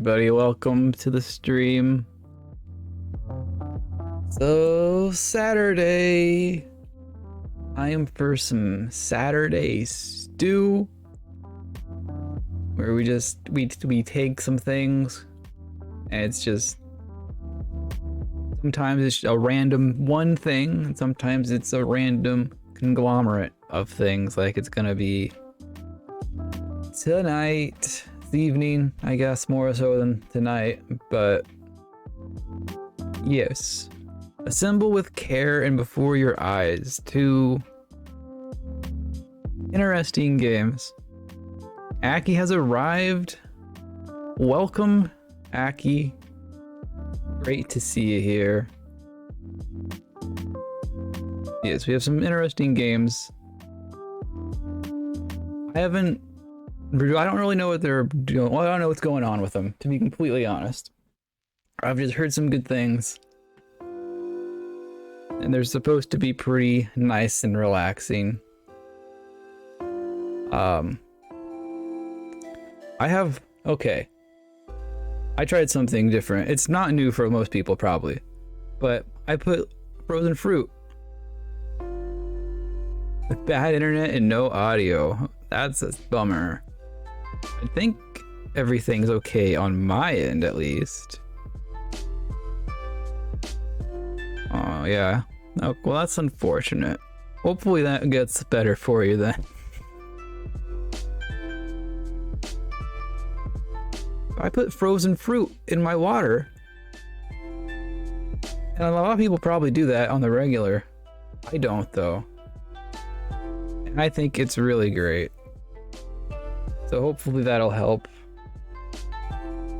everybody, welcome to the stream. So, Saturday. I am for some Saturday stew. Where we take some things and it's just sometimes it's a random one thing and sometimes it's a random conglomerate of things, like it's gonna be tonight, this evening, I guess, more so than tonight, but yes. Assemble with care and before your eyes. Two interesting games. Aki has arrived. Welcome, Aki. Great to see you here. Yes, we have some interesting games. I don't really know what they're doing. Well, I don't know what's going on with them, to be completely honest. I've just heard some good things. And they're supposed to be pretty nice and relaxing. Okay. I tried something different. It's not new for most people, probably. But I put frozen fruit. With bad internet and no audio. That's a bummer. I think everything's okay on my end, at least. Oh, yeah. Oh, well, that's unfortunate. Hopefully that gets better for you then. I put frozen fruit in my water. And a lot of people probably do that on the regular. I don't, though. And I think it's really great. So hopefully that'll help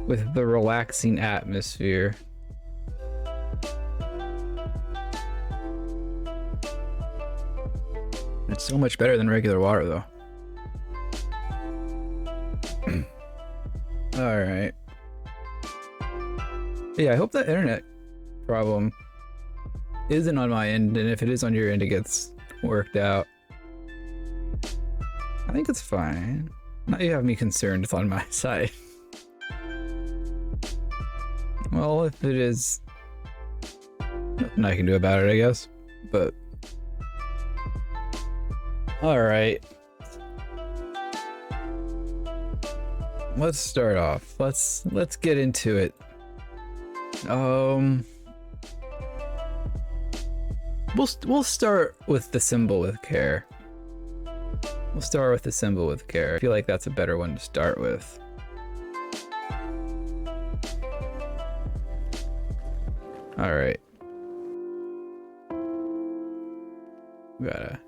with the relaxing atmosphere. It's so much better than regular water, though. Alright. Yeah, I hope that internet problem isn't on my end, and if it is on your end, it gets worked out. I think it's fine. Now you have me concerned it's on my side. Well, if it is, nothing I can do about it, I guess. But alright. Let's start off. Let's get into it. We'll start with the symbol with care. We'll start with the symbol with care. I feel like that's a better one to start with. All right. Gotta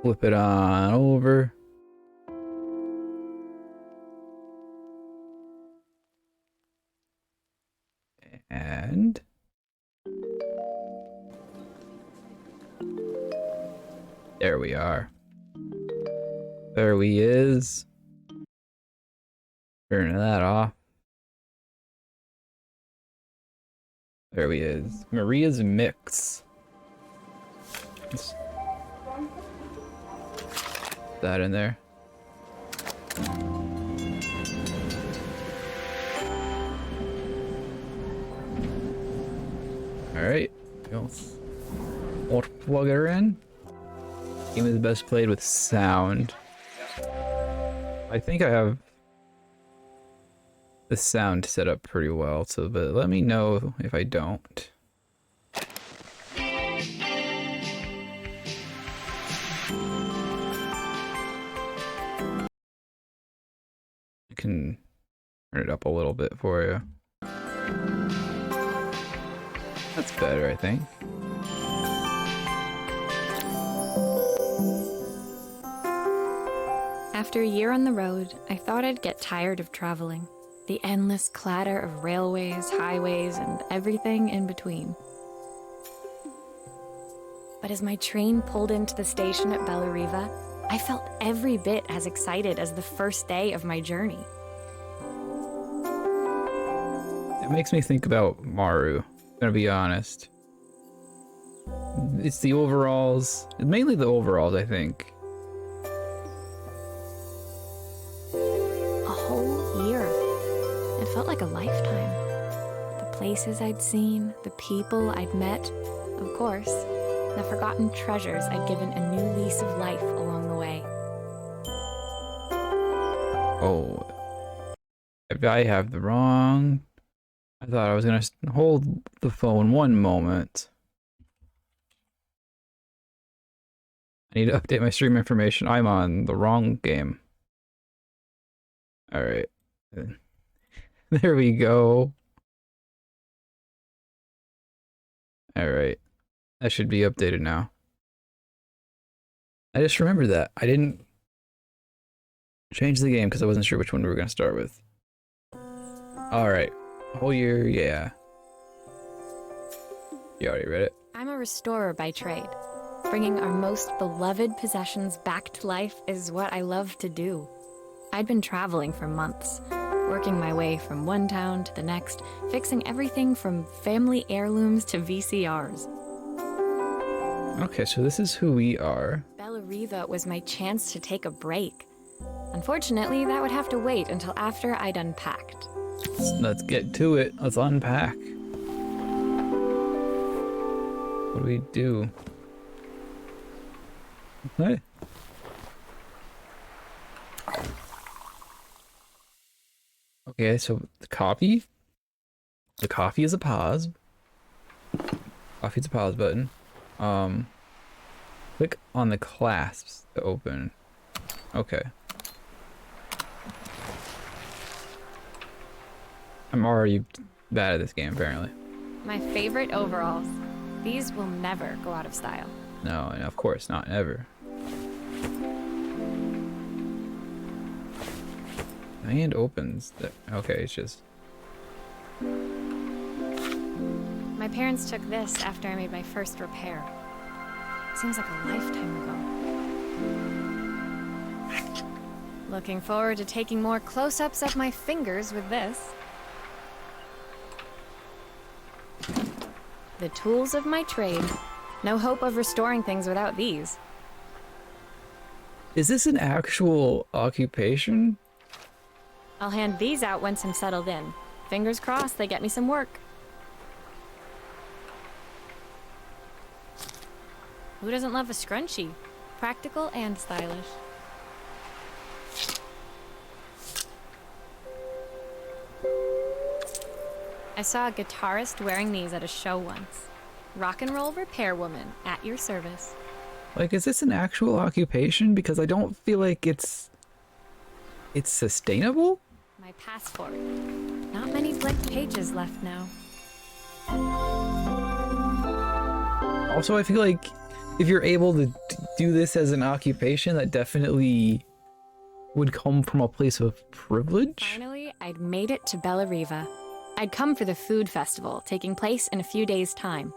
flip it on over. And there we are. There he is. Turn that off. There he is. Maria's Mix. Let's put that in there. Alright. We'll plug her in. Game is best played with sound. I think I have the sound set up pretty well, so but let me know if I don't. I can turn it up a little bit for you. That's better, I think. After a year on the road, I thought I'd get tired of traveling. The endless clatter of railways, highways, and everything in between. But as my train pulled into the station at Bellariva, I felt every bit as excited as the first day of my journey. It makes me think about Maru, I'm gonna be honest. It's the overalls, mainly the overalls, I think. A whole year. places I'd seen, the people I'd met, of course, the forgotten treasures I'd given a new lease of life along the way. Oh, if I have the wrong... I thought I was gonna hold the phone one moment. I need to update my stream information. I'm on the wrong game. Alright. There we go. Alright. That should be updated now. I just remembered that. I didn't change the game because I wasn't sure which one we were going to start with. Alright. Whole year, yeah. You already read it? I'm a restorer by trade. Bringing our most beloved possessions back to life is what I love to do. I'd been traveling for months, working my way from one town to the next, fixing everything from family heirlooms to VCRs. Okay, so this is who we are. Bellariva was my chance to take a break. Unfortunately, that would have to wait until after I'd unpacked. Let's get to it. Let's unpack. What do we do? Hey. Okay, so the coffee. The coffee is a pause. Coffee's a pause button. Click on the clasps to open. Okay. I'm already bad at this game, apparently. My favorite overalls. These will never go out of style. No, and of course not, ever. And opens. Okay, it's just... My parents took this after I made my first repair. Seems like a lifetime ago. Looking forward to taking more close-ups of my fingers with this. The tools of my trade. No hope of restoring things without these. Is this an actual occupation? I'll hand these out once I'm settled in. Fingers crossed they get me some work. Who doesn't love a scrunchie? Practical and stylish. I saw a guitarist wearing these at a show once. Rock and roll repair woman, at your service. Like, is this an actual occupation? Because I don't feel like it's sustainable? My passport. Not many blank pages left now. Also, I feel like if you're able to do this as an occupation, that definitely would come from a place of privilege. Finally, I'd made it to Bellariva. I'd come for the food festival, taking place in a few days' time.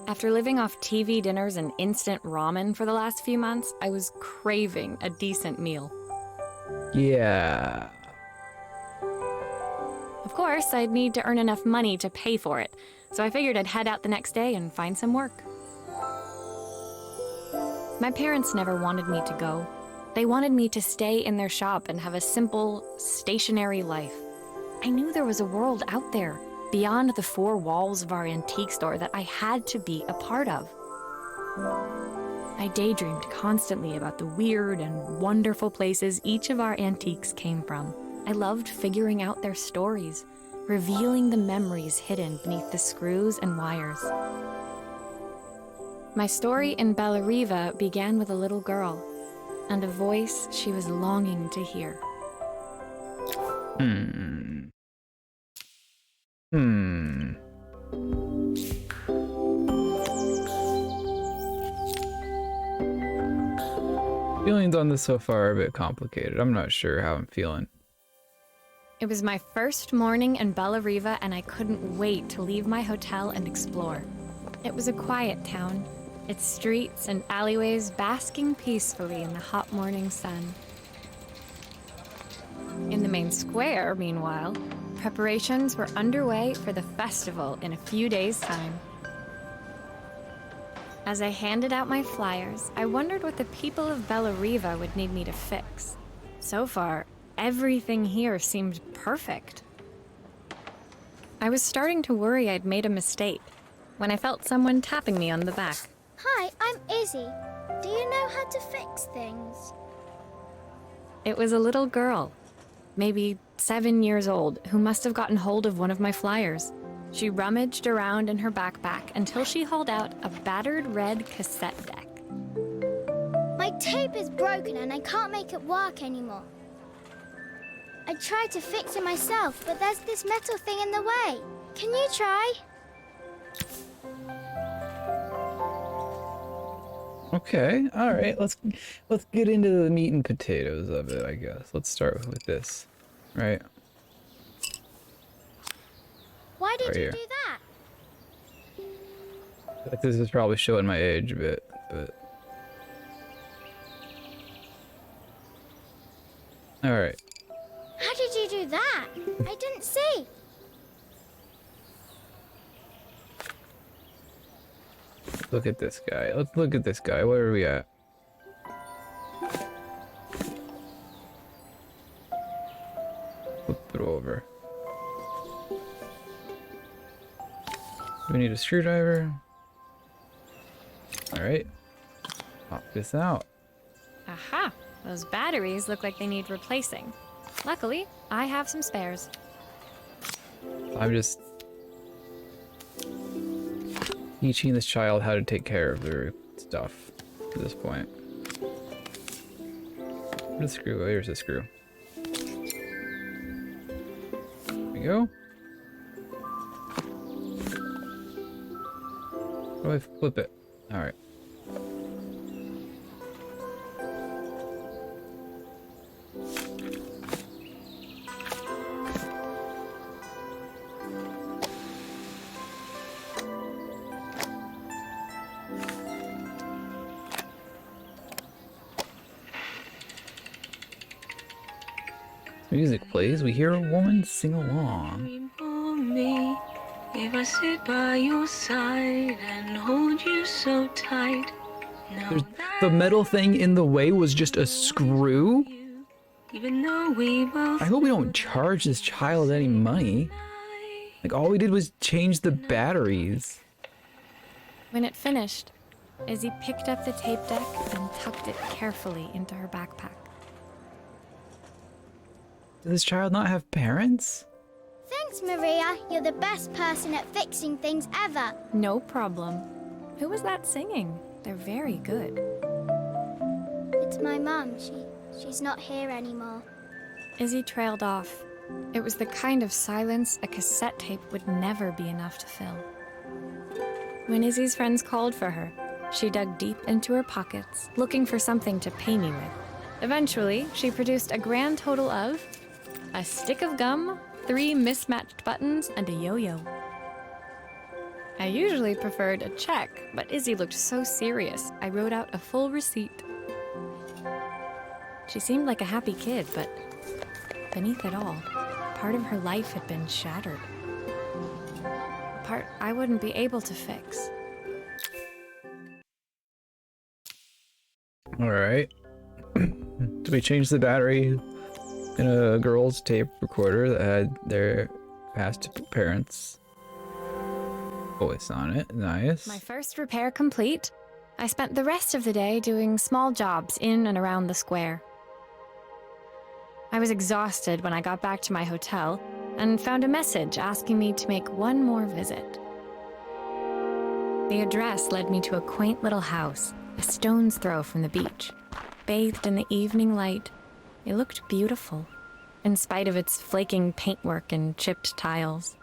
After living off TV dinners and instant ramen for the last few months, I was craving a decent meal. Yeah. Of course, I'd need to earn enough money to pay for it, so I figured I'd head out the next day and find some work. My parents never wanted me to go. They wanted me to stay in their shop and have a simple, stationary life. I knew there was a world out there, beyond the four walls of our antique store, that I had to be a part of. I daydreamed constantly about the weird and wonderful places each of our antiques came from. I loved figuring out their stories, revealing the memories hidden beneath the screws and wires. My story in Bellariva began with a little girl, and a voice she was longing to hear. Feelings on this so far are a bit complicated. I'm not sure how I'm feeling. It was my first morning in Bellariva, and I couldn't wait to leave my hotel and explore. It was a quiet town, its streets and alleyways basking peacefully in the hot morning sun. In the main square, meanwhile, preparations were underway for the festival in a few days' time. As I handed out my flyers, I wondered what the people of Bellariva would need me to fix. So far, everything here seemed perfect. I was starting to worry I'd made a mistake when I felt someone tapping me on the back. Hi, I'm Izzy. Do you know how to fix things? It was a little girl, maybe 7 years old, who must have gotten hold of one of my flyers. She rummaged around in her backpack until she hauled out a battered red cassette deck. My tape is broken and I can't make it work anymore. I tried to fix it myself, but there's this metal thing in the way. Can you try? Okay, all right. Let's get into the meat and potatoes of it, I guess. Let's start with this, right? Why did Right you here. do that? This is probably showing my age a bit, but all right. How did you do that? I didn't see. Look at this guy. Let's look at this guy. Where are we at? Flip it over. We need a screwdriver. All right. Pop this out. Aha! Those batteries look like they need replacing. Luckily, I have some spares. I'm just teaching this child how to take care of their stuff at this point. Where's the screw? Oh, here's the screw. There we go. How do I flip it? Alright. Music plays, we hear a woman sing along. Me, if I sit by your side and hold you so tight. The metal thing in the way was just a screw? Even though we both I hope we don't charge this child any money. Like, all we did was change the batteries. When it finished, Izzy picked up the tape deck and tucked it carefully into her backpack. Does this child not have parents? Thanks, Maria. You're the best person at fixing things ever. No problem. Who was that singing? They're very good. It's my mum. She's not here anymore. Izzy trailed off. It was the kind of silence a cassette tape would never be enough to fill. When Izzy's friends called for her, she dug deep into her pockets, looking for something to pay me with. Eventually, she produced a grand total of a stick of gum, 3 mismatched buttons, and a yo-yo. I usually preferred a check, but Izzy looked so serious, I wrote out a full receipt. She seemed like a happy kid, but beneath it all, part of her life had been shattered. A part I wouldn't be able to fix. Alright. So we changed the battery in a girl's tape recorder that had their past parents' voice on it. Nice. My first repair complete, I spent the rest of the day doing small jobs in and around the square. I was exhausted when I got back to my hotel and found a message asking me to make one more visit. The address led me to a quaint little house, a stone's throw from the beach. Bathed in the evening light, it looked beautiful, in spite of its flaking paintwork and chipped tiles.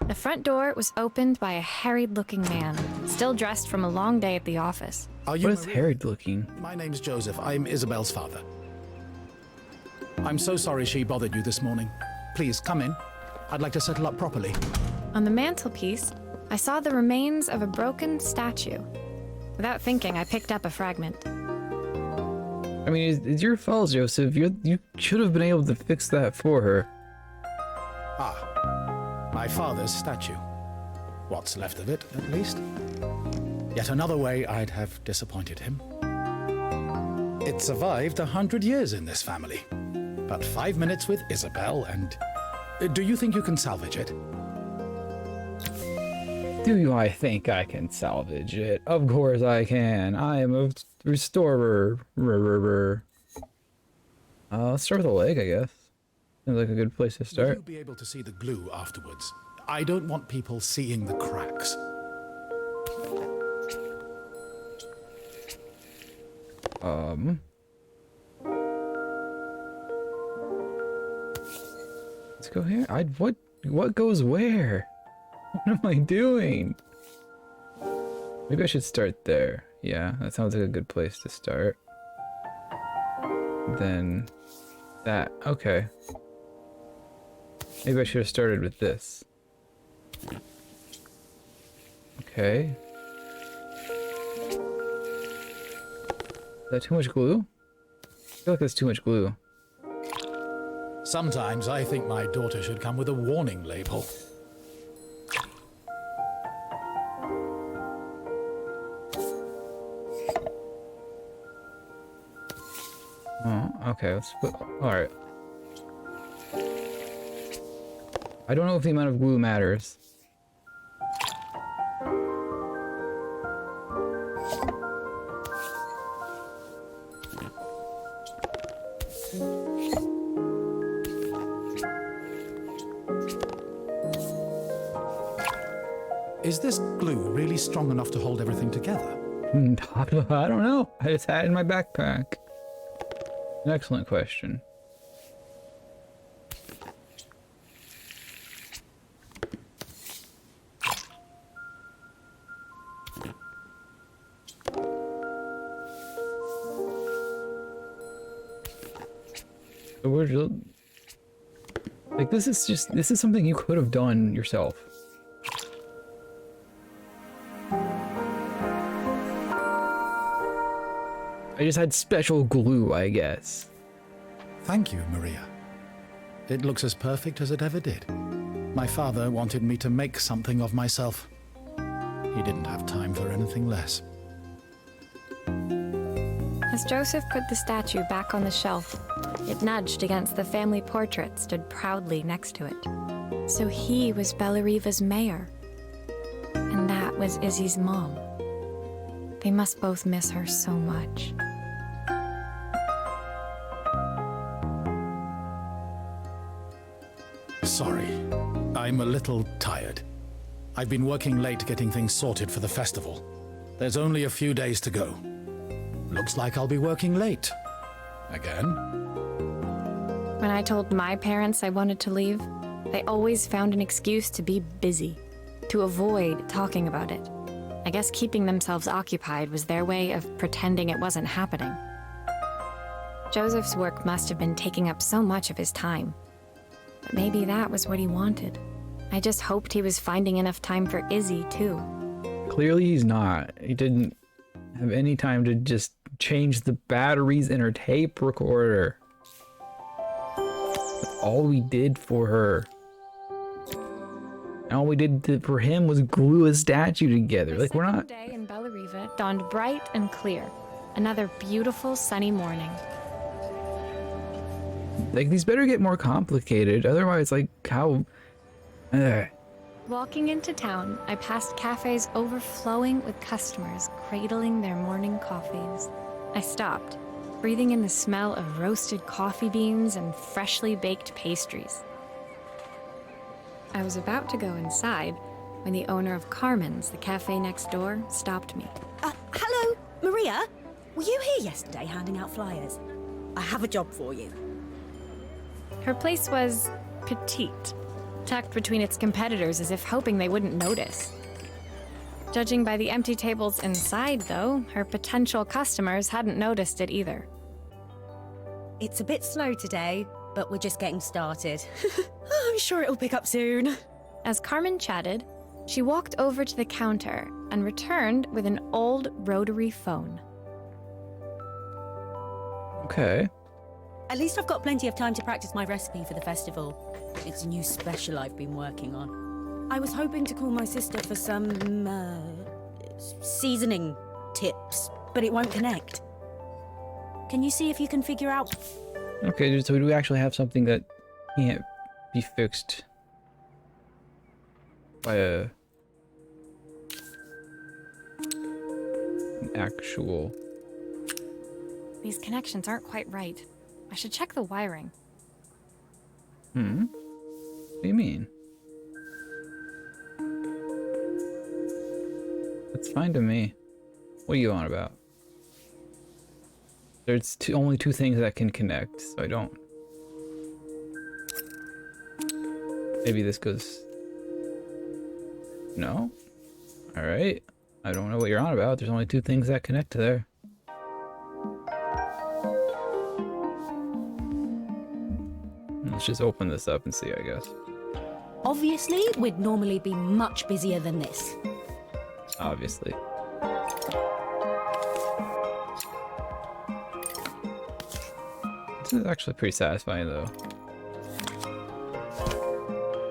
The front door was opened by a harried-looking man, still dressed from a long day at the office. Are you What is Maria? harried looking? My name's Joseph. I'm Isabel's father. I'm so sorry she bothered you this morning. Please, come in. I'd like to settle up properly. On the mantelpiece, I saw the remains of a broken statue. Without thinking, I picked up a fragment. I mean, it's your fault, Joseph. You should have been able to fix that for her. Ah, my father's statue. What's left of it, at least. Yet another way I'd have disappointed him. It survived 100 years in this family. But 5 minutes with Isabel and Do you think you can salvage it? Do I think I can salvage it? Of course I can. I am a restorer. Let's start with a leg, I guess. Seems like a good place to Will start. you be able to see the glue afterwards? I don't want people seeing the cracks. Let's go here. What goes where? What am I doing? Maybe I should start there. Yeah, that sounds like a good place to start. Then that. Okay. Maybe I should have started with this. Okay. Is that too much glue? I feel like that's too much glue. Sometimes I think my daughter should come with a warning label. Oh, okay, let's put. Alright. I don't know if the amount of glue matters. Is this glue really strong enough to hold everything together? I don't know. I just had it in my backpack. An excellent question. So we're just, like, this is something you could have done yourself. I just had special glue, I guess. Thank you, Maria. It looks as perfect as it ever did. My father wanted me to make something of myself. He didn't have time for anything less. As Joseph put the statue back on the shelf, it nudged against the family portrait stood proudly next to it. So he was Bellariva's mayor. And that was Izzy's mom. They must both miss her so much. Sorry, I'm a little tired. I've been working late getting things sorted for the festival. There's only a few days to go. Looks like I'll be working late. Again? When I told my parents I wanted to leave, they always found an excuse to be busy, to avoid talking about it. I guess keeping themselves occupied was their way of pretending it wasn't happening. Joseph's work must have been taking up so much of his time. But maybe that was what he wanted. I just hoped he was finding enough time for Izzy, too. Clearly he's not. He didn't have any time to just change the batteries in her tape recorder. That's all we did for her. And all we did for him was glue a statue together. Like, we're not... The day in Bellariva dawned bright and clear. Another beautiful sunny morning. Like, these better get more complicated. Otherwise, like, how... Walking into town, I passed cafes overflowing with customers cradling their morning coffees. I stopped, breathing in the smell of roasted coffee beans and freshly baked pastries. I was about to go inside when the owner of Carmen's, the cafe next door, stopped me. Hello, Maria? Were you here yesterday handing out flyers? I have a job for you. Her place was petite, tucked between its competitors as if hoping they wouldn't notice. Judging by the empty tables inside, though, her potential customers hadn't noticed it either. It's a bit slow today, but we're just getting started. I'm sure it'll pick up soon. As Carmen chatted, she walked over to the counter and returned with an old rotary phone. Okay. At least I've got plenty of time to practice my recipe for the festival. It's a new special I've been working on. I was hoping to call my sister for some, seasoning tips, but it won't connect. Can you see if you can figure out... Okay, so do we actually have something that can't be fixed by an actual. These connections aren't quite right. I should check the wiring. What do you mean? That's fine to me. What are you on about? There's only two things that can connect, so I don't. Maybe this goes. No? Alright. I don't know what you're on about. There's only two things that connect to there. Let's just open this up and see, I guess. Obviously, we'd normally be much busier than this. Obviously. This is actually pretty satisfying, though.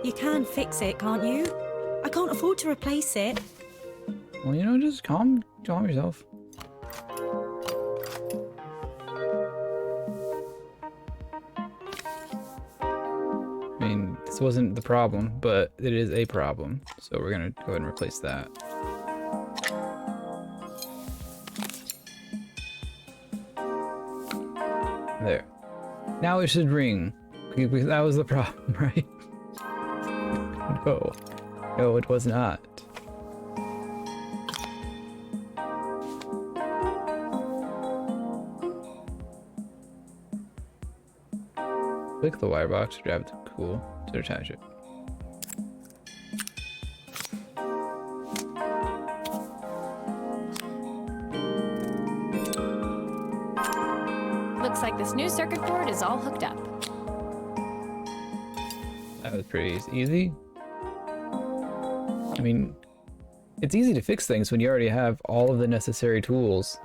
You can fix it, can't you? I can't afford to replace it. Well, you know, just calm yourself. I mean, this wasn't the problem, but it is a problem. So we're gonna go ahead and replace that. There. Now it should ring. Because that was the problem, right? No. No, it was not. Click the wire box, grab it, cool, to attach it. Looks like this new circuit board is all hooked up. That was pretty easy. I mean, it's easy to fix things when you already have all of the necessary tools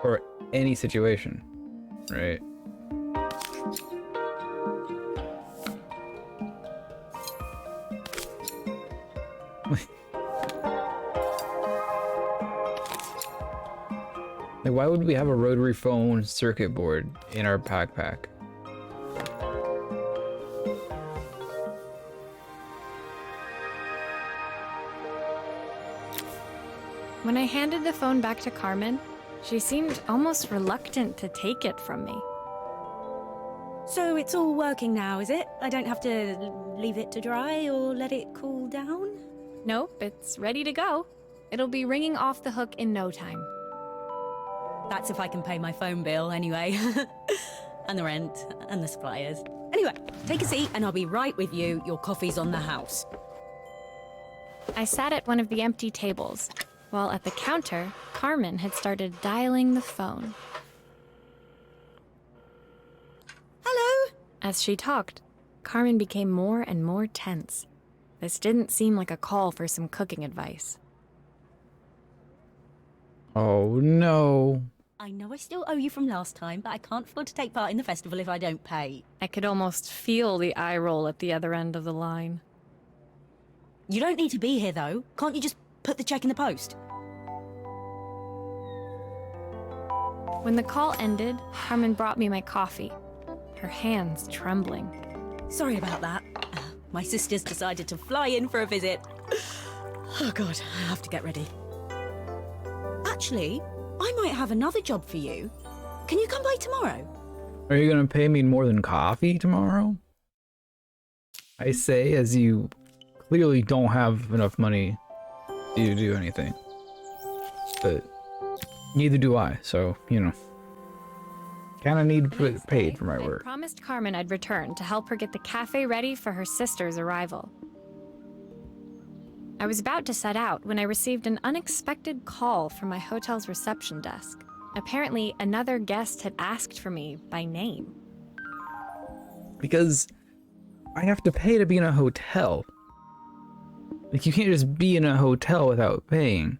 for any situation, right? Like, why would we have a rotary phone circuit board in our backpack? When I handed the phone back to Carmen, she seemed almost reluctant to take it from me. So it's all working now, is it? I don't have to leave it to dry or let it cool down? Nope, it's ready to go. It'll be ringing off the hook in no time. That's if I can pay my phone bill anyway. And the rent and the suppliers. Anyway, take a seat and I'll be right with you. Your coffee's on the house. I sat at one of the empty tables, while at the counter, Carmen had started dialing the phone. Hello? As she talked, Carmen became more and more tense. This didn't seem like a call for some cooking advice. Oh no. I know I still owe you from last time, but I can't afford to take part in the festival if I don't pay. I could almost feel the eye roll at the other end of the line. You don't need to be here, though. Can't you just put the check in the post? When the call ended, Carmen brought me my coffee, her hands trembling. Sorry about that. My sister's decided to fly in for a visit. Oh God, I have to get ready. Actually, I might have another job for you. Can you come by tomorrow? Are you gonna pay me more than coffee tomorrow? I say, as you clearly don't have enough money to do anything. But neither do I, so, you know. Kinda need to get paid for my work. I promised Carmen I'd return to help her get the cafe ready for her sister's arrival. I was about to set out when I received an unexpected call from my hotel's reception desk. Apparently, another guest had asked for me by name. Because I have to pay to be in a hotel. Like, you can't just be in a hotel without paying.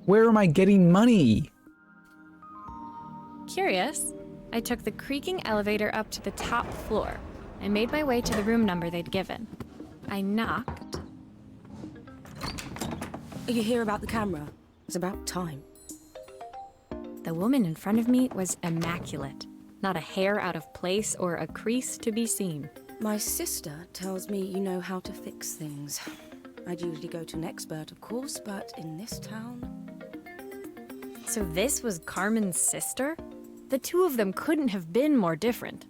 Where am I getting money? Curious, I took the creaking elevator up to the top floor and made my way to the room number they'd given. I knocked. Are you here about the camera? It's about time. The woman in front of me was immaculate. Not a hair out of place or a crease to be seen. My sister tells me you know how to fix things. I'd usually go to an expert, of course, but in this town... So this was Carmen's sister? The two of them couldn't have been more different.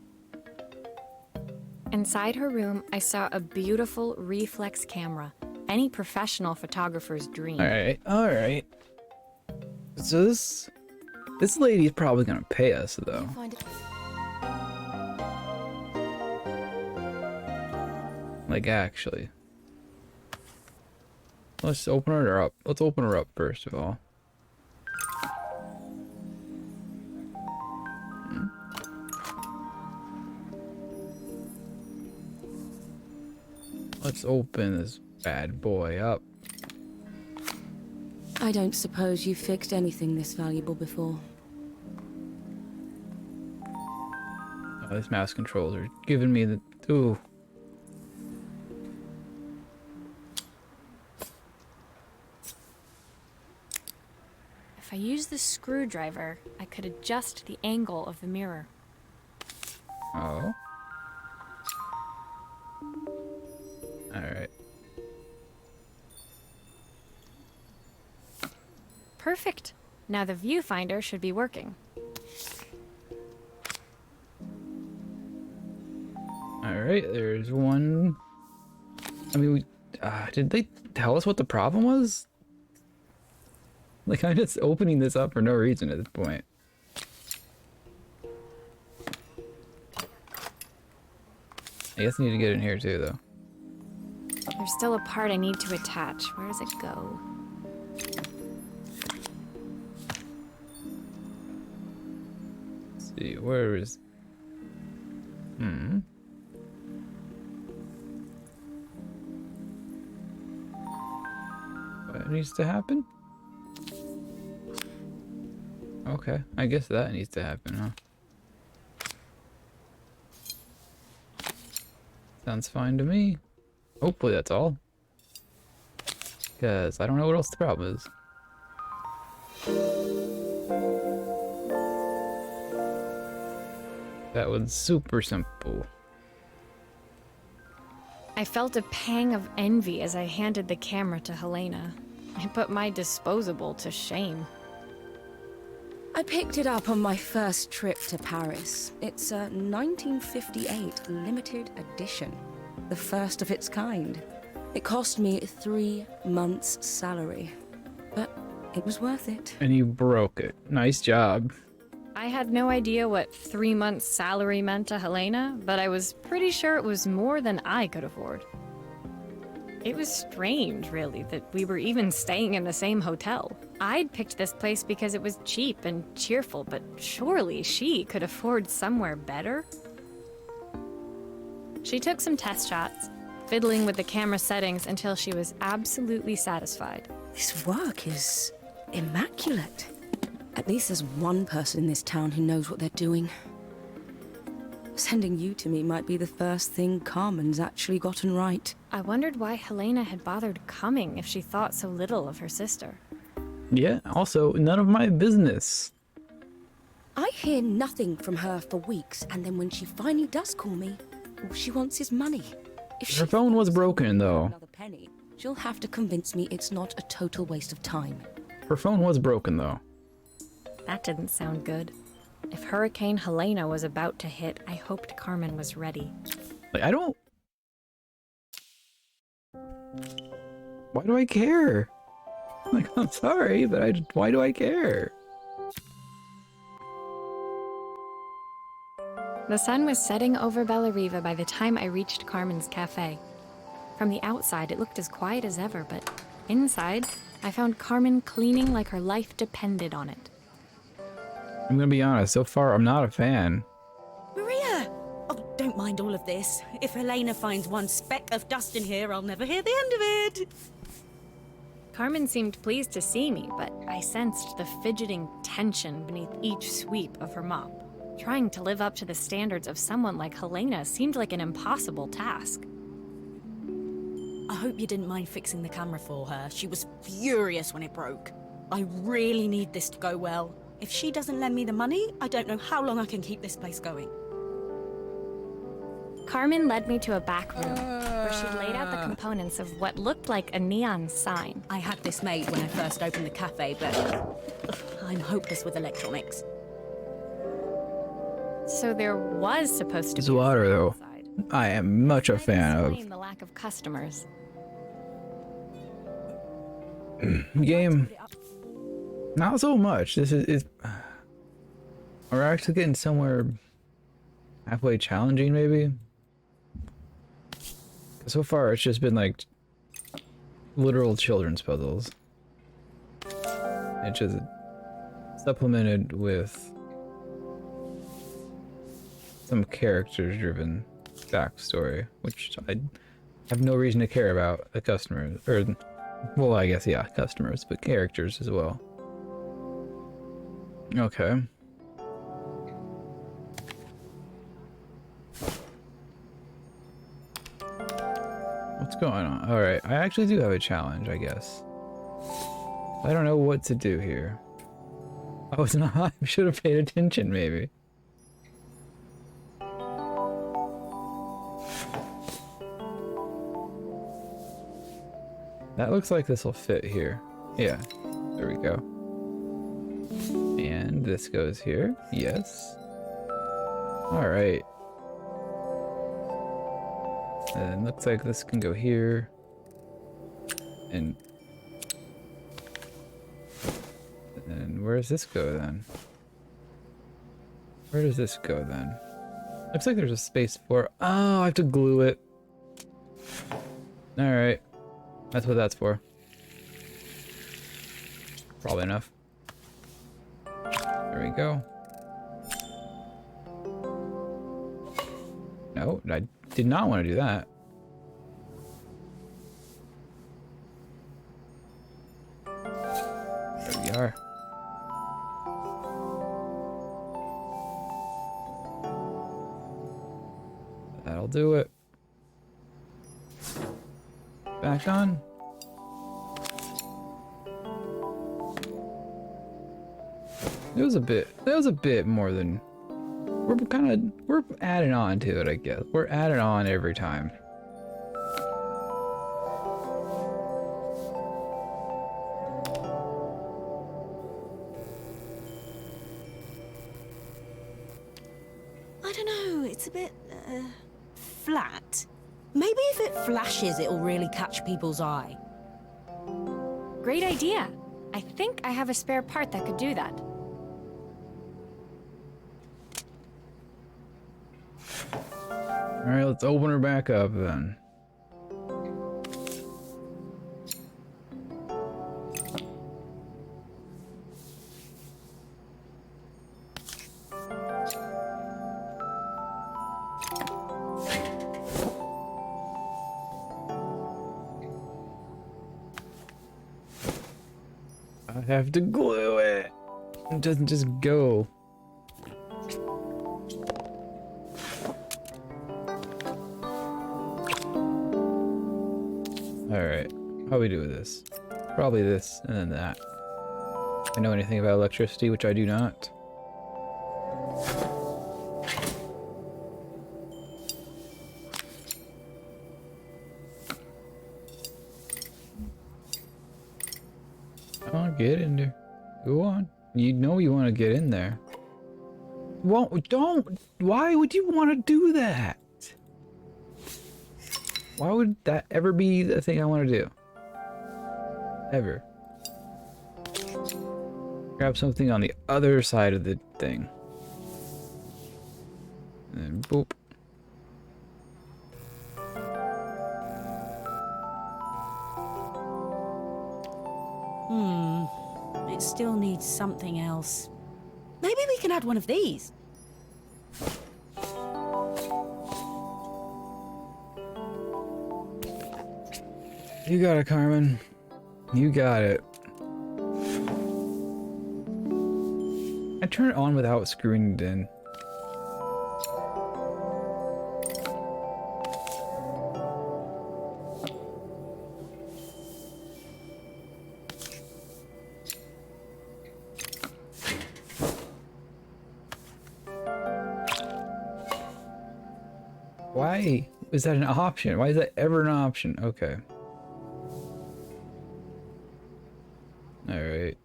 Inside her room, I saw a beautiful reflex camera. Any professional photographer's dream. Alright. So this lady's probably gonna pay us, though. Find it... Like, actually. Let's open her up. Let's open her up first of all. Let's open this bad boy up. I don't suppose you've fixed anything this valuable before. Oh, these mouse controls are giving me the... Ooh. If I use the screwdriver, I could adjust the angle of the mirror. Oh. Alright. Perfect. Now the viewfinder should be working. Alright, there's one... I mean, did they tell us what the problem was? Like, I'm just opening this up for no reason at this point. I guess I need to get in here too, though. There's still a part I need to attach. Where does it go? Let's see, where is... What needs to happen? Okay, I guess that needs to happen, huh? Sounds fine to me. Hopefully that's all. Because I don't know what else the problem is. That was super simple. I felt a pang of envy as I handed the camera to Helena. I put my disposable to shame. I picked it up on my first trip to Paris. It's a 1958 limited edition, the first of its kind. It cost me 3 months' salary, but it was worth it. And you broke it. Nice job. I had no idea what 3 months' salary meant to Helena, but I was pretty sure it was more than I could afford. It was strange, really, that we were even staying in the same hotel. I'd picked this place because it was cheap and cheerful, but surely she could afford somewhere better? She took some test shots, fiddling with the camera settings until she was absolutely satisfied. This work is immaculate. At least there's one person in this town who knows what they're doing. Sending you to me might be the first thing Carmen's actually gotten right. I wondered why Helena had bothered coming if she thought so little of her sister. Yeah, also, none of my business. I hear nothing from her for weeks, and then when she finally does call me, all she wants is money. If Her phone was broken, though. another penny, she'll have to convince me it's not a total waste of time. Her phone was broken, though. That didn't sound good. If Hurricane Helena was about to hit, I hoped Carmen was ready. Like, I don't... Why do I care? Like, I'm sorry, but why do I care? The sun was setting over Bellariva by the time I reached Carmen's cafe. From the outside, it looked as quiet as ever, but inside, I found Carmen cleaning like her life depended on it. I'm gonna be honest, so far I'm not a fan. Maria! Oh, don't mind all of this. If Helena finds one speck of dust in here, I'll never hear the end of it. Carmen seemed pleased to see me, but I sensed the fidgeting tension beneath each sweep of her mop. Trying to live up to the standards of someone like Helena seemed like an impossible task. I hope you didn't mind fixing the camera for her. She was furious when it broke. I really need this to go well. If she doesn't lend me the money, I don't know how long I can keep this place going. Carmen led me to a back room where she laid out the components of what looked like a neon sign. I had this made when I first opened the cafe, but I'm hopeless with electronics. So there was supposed to This be a water, sign though, inside. I am much a Might fan of. explain the lack of customers. Game, not so much. This is we're actually getting somewhere halfway challenging, maybe. So far, it's just been like literal children's puzzles. It's just supplemented with some character-driven backstory, which I have no reason to care about the customers, or, well, I guess, yeah, customers, but characters as well. Okay. What's going on? Alright, I actually do have a challenge, I guess. I don't know what to do here. I was not, I should have paid attention, maybe. That looks like this will fit here. Yeah, there we go. And this goes here. Yes. Alright. And looks like this can go here. And where does this go then? Where does this go then? Looks like there's a space for... Oh, I have to glue it. Alright. That's what that's for. Probably enough. There we go. No, I did not want to do that. There we are. That'll do it. Back on. It was a bit more than we're adding on to it, I guess. We're adding on every time. I don't know, it's a bit, flat. Maybe if it flashes, it'll really catch people's eye. Great idea. I think I have a spare part that could do that. Alright, let's open her back up then. I have to glue it. It doesn't just go. Alright, how do we do with this? Probably this, and then that. I know anything about electricity, which I do not. Come on, get in there. Go on. You know you want to get in there. Won't, don't! Why would you want to do that? Why would that ever be the thing I want to do? Ever. Grab something on the other side of the thing. And then boop. It still needs something else. Maybe we can add one of these. You got it, Carmen. You got it. I turn it on without screwing it in. Why is that an option? Why is that ever an option? Okay. Alright.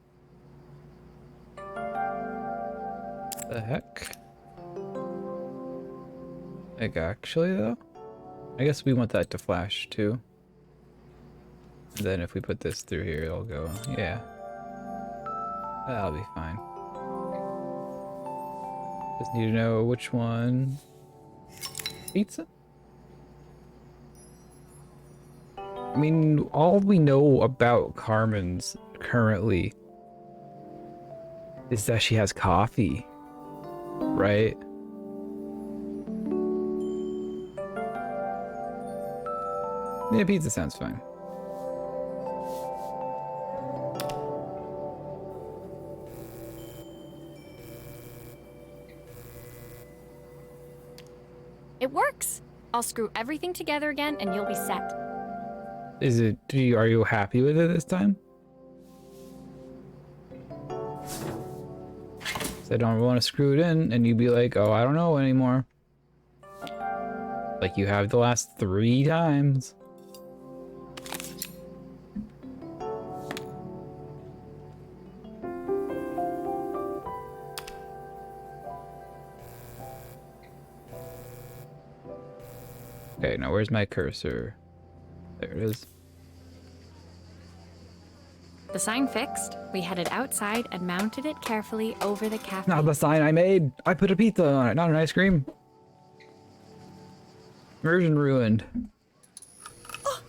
The heck? Like, actually, though? I guess we want that to flash, too. And then if we put this through here, it'll go, yeah. That'll be fine. Just need to know which one. Pizza? I mean, all we know about Carmen's currently is that she has coffee, right? Yeah, pizza sounds fine. It works. I'll screw everything together again and you'll be set. Is it, are you happy with it this time? So I don't want to screw it in and you'd be like, oh, I don't know anymore. Like you have the last 3 times. Okay, now where's my cursor? There it is. The sign fixed, we headed outside and mounted it carefully over the cafe. Not the sign I made. I put a pizza on it, not an ice cream. Immersion ruined. Oh,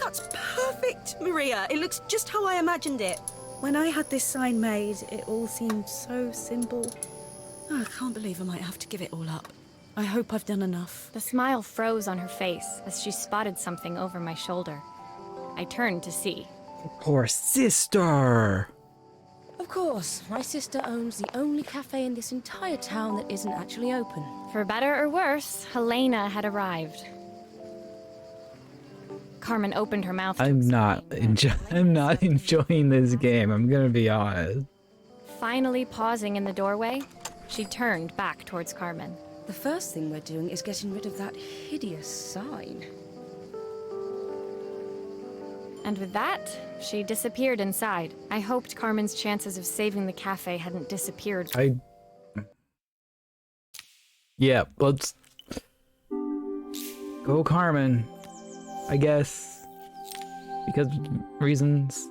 that's perfect, Maria. It looks just how I imagined it. When I had this sign made, it all seemed so simple. Oh, I can't believe I might have to give it all up. I hope I've done enough. The smile froze on her face as she spotted something over my shoulder. I turned to see. Poor sister. Of course, my sister owns the only cafe in this entire town that isn't actually open. For better or worse, Helena had arrived. Carmen opened her mouth. I'm not enjoying this game. I'm gonna be honest. Finally pausing in the doorway, she turned back towards Carmen. The first thing we're doing is getting rid of that hideous sign. And with that, she disappeared inside. I hoped Carmen's chances of saving the cafe hadn't disappeared. Yeah, let's go Carmen, I guess, because of reasons.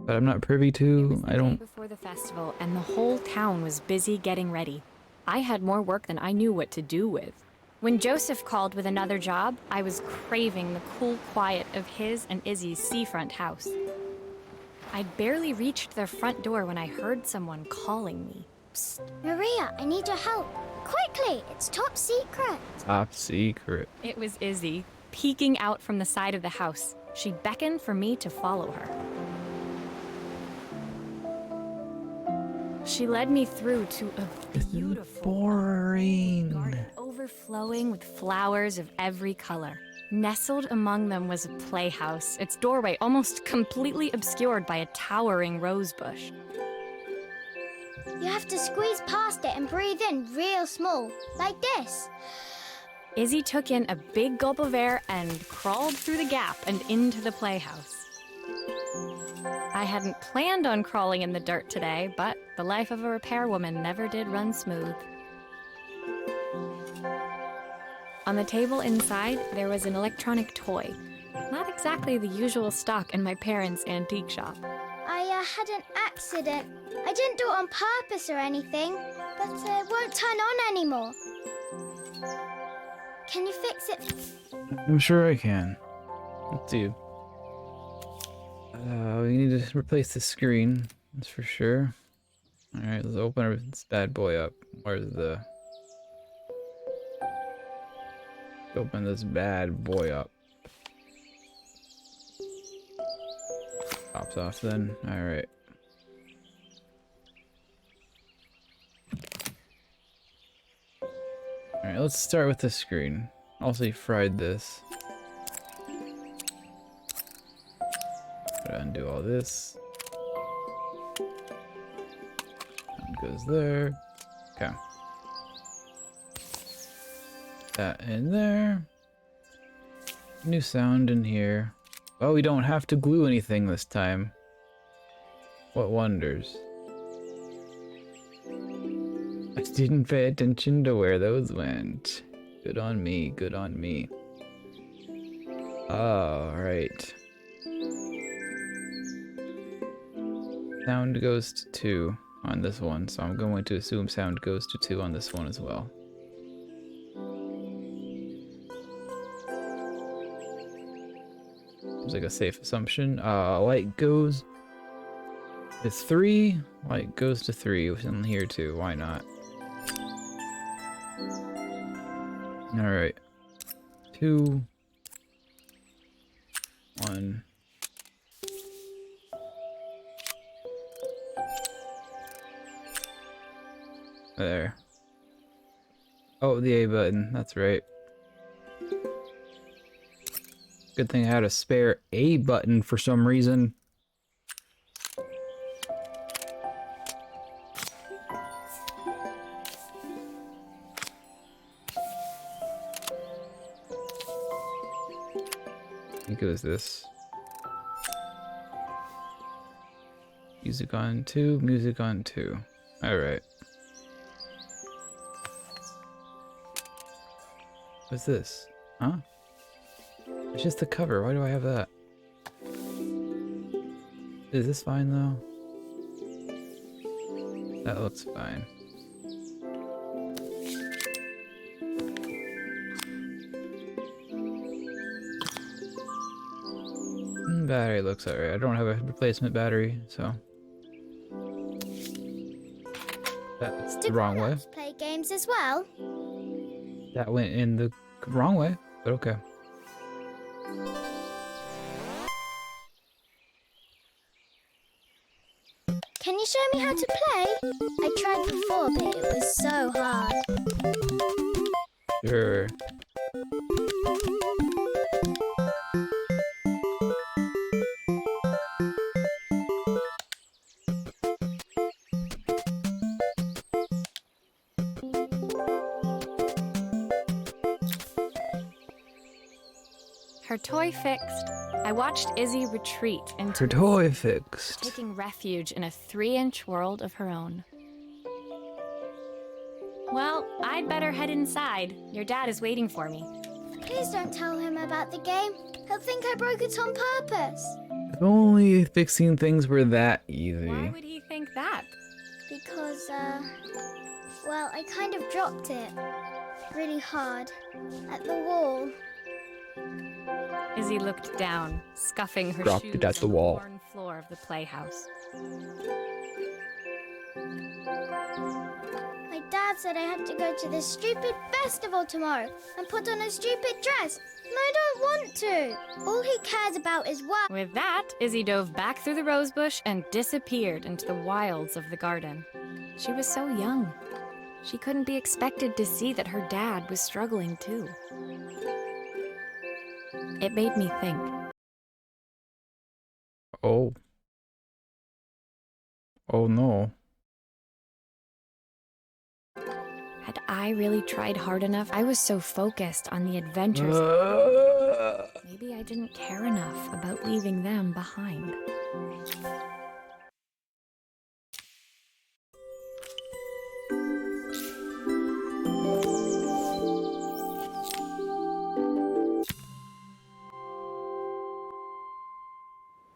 But I'm not privy It was to, the I day don't. before the festival, and the whole town was busy getting ready. I had more work than I knew what to do with. When Joseph called with another job, I was craving the cool quiet of his and Izzy's seafront house. I'd barely reached their front door when I heard someone calling me. Psst, Maria, I need your help. Quickly, it's top secret. Top secret. It was Izzy, peeking out from the side of the house. She beckoned for me to follow her. She led me through to a beautiful Boring. garden overflowing with flowers of every color. Nestled among them was a playhouse, its doorway almost completely obscured by a towering rose bush. You have to squeeze past it and breathe in real small, like this. Izzy took in a big gulp of air and crawled through the gap and into the playhouse. I hadn't planned on crawling in the dirt today, but the life of a repairwoman never did run smooth. On the table inside, there was an electronic toy. Not exactly the usual stock in my parents' antique shop. I had an accident. I didn't do it on purpose or anything, but it won't turn on anymore. Can you fix it? I'm sure I can. Let's see. We need to replace the screen, that's for sure. Alright, let's open this bad boy up. Where's the... Open this bad boy up. Pops off then. Alright. Alright, let's start with the screen. Also, you fried this. Gotta undo all this. That goes there. Okay. that in there. New sound in here. Oh, we don't have to glue anything this time. What wonders. I didn't pay attention to where those went. Good on me, good on me. Alright. Sound goes to 2 on this one, so I'm going to assume sound goes to 2 on this one as well. Seems like a safe assumption. Light goes to 3. Light goes to 3 within here too. Why not? Alright. 2. 1. There. Oh, the A button. That's right. Good thing I had a spare A button for some reason. I think it was this. Music on 2, music on 2. Alright. What's this? Huh? It's just the cover. Why do I have that? Is this fine though? That looks fine. Battery looks alright. I don't have a replacement battery, so that's the wrong way. Play games as well. That went in the wrong way, but okay. Can you show me how to play? I tried before, but it was so hard. Sure. Her toy fixed, I watched Izzy retreat into Her toy fixed. taking refuge in a 3-inch world of her own. Well, I'd better head inside. Your dad is waiting for me. Please don't tell him about the game. He'll think I broke it on purpose. If only fixing things were that Why easy. would he think that? Because, well, I kind of dropped it. Really hard. At the wall. Izzy looked down, scuffing her Dropped shoes it at the on wall. worn floor of the playhouse. My dad said I had to go to this stupid festival tomorrow and put on a stupid dress. And I don't want to. All he cares about is work. With that, Izzy dove back through the rosebush and disappeared into the wilds of the garden. She was so young. She couldn't be expected to see that her dad was struggling too. It made me think. Oh. Oh no. Had I really tried hard enough? I was so focused on the adventures. Maybe I didn't care enough about leaving them behind.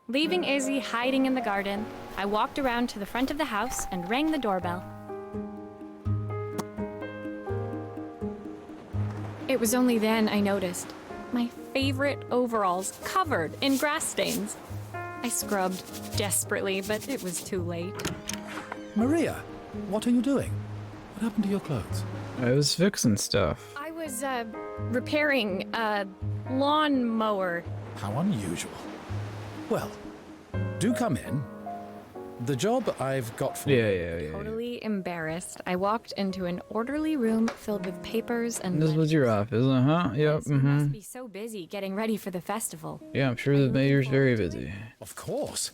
Leaving Izzy hiding in the garden, I walked around to the front of the house and rang the doorbell. It was only then I noticed my favorite overalls covered in grass stains. I scrubbed desperately, but it was too late. Maria, what are you doing? What happened to your clothes? I was fixing stuff. I was, repairing a lawnmower. How unusual. Well, do come in. The job I've got for Yeah. Totally embarrassed, I walked into an orderly room filled with papers and This was your office, huh? Yep, Liz must be so busy getting ready for the festival. Yeah, I'm sure the mayor's very busy. Of course.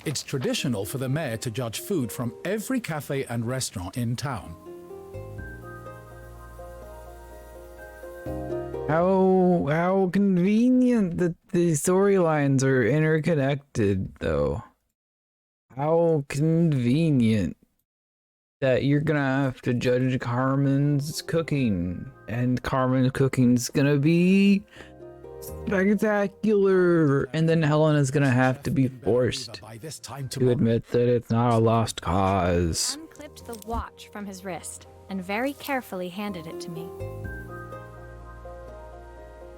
It's traditional for the mayor to judge food from every cafe and restaurant in town. How convenient that the storylines are interconnected, though. How convenient that you're gonna have to judge Carmen's cooking, and Carmen's cooking's gonna be spectacular, and then Helena's gonna have to be forced By this time to tomorrow. admit that it's not a lost cause. Unclipped the watch from his wrist and very carefully handed it to me.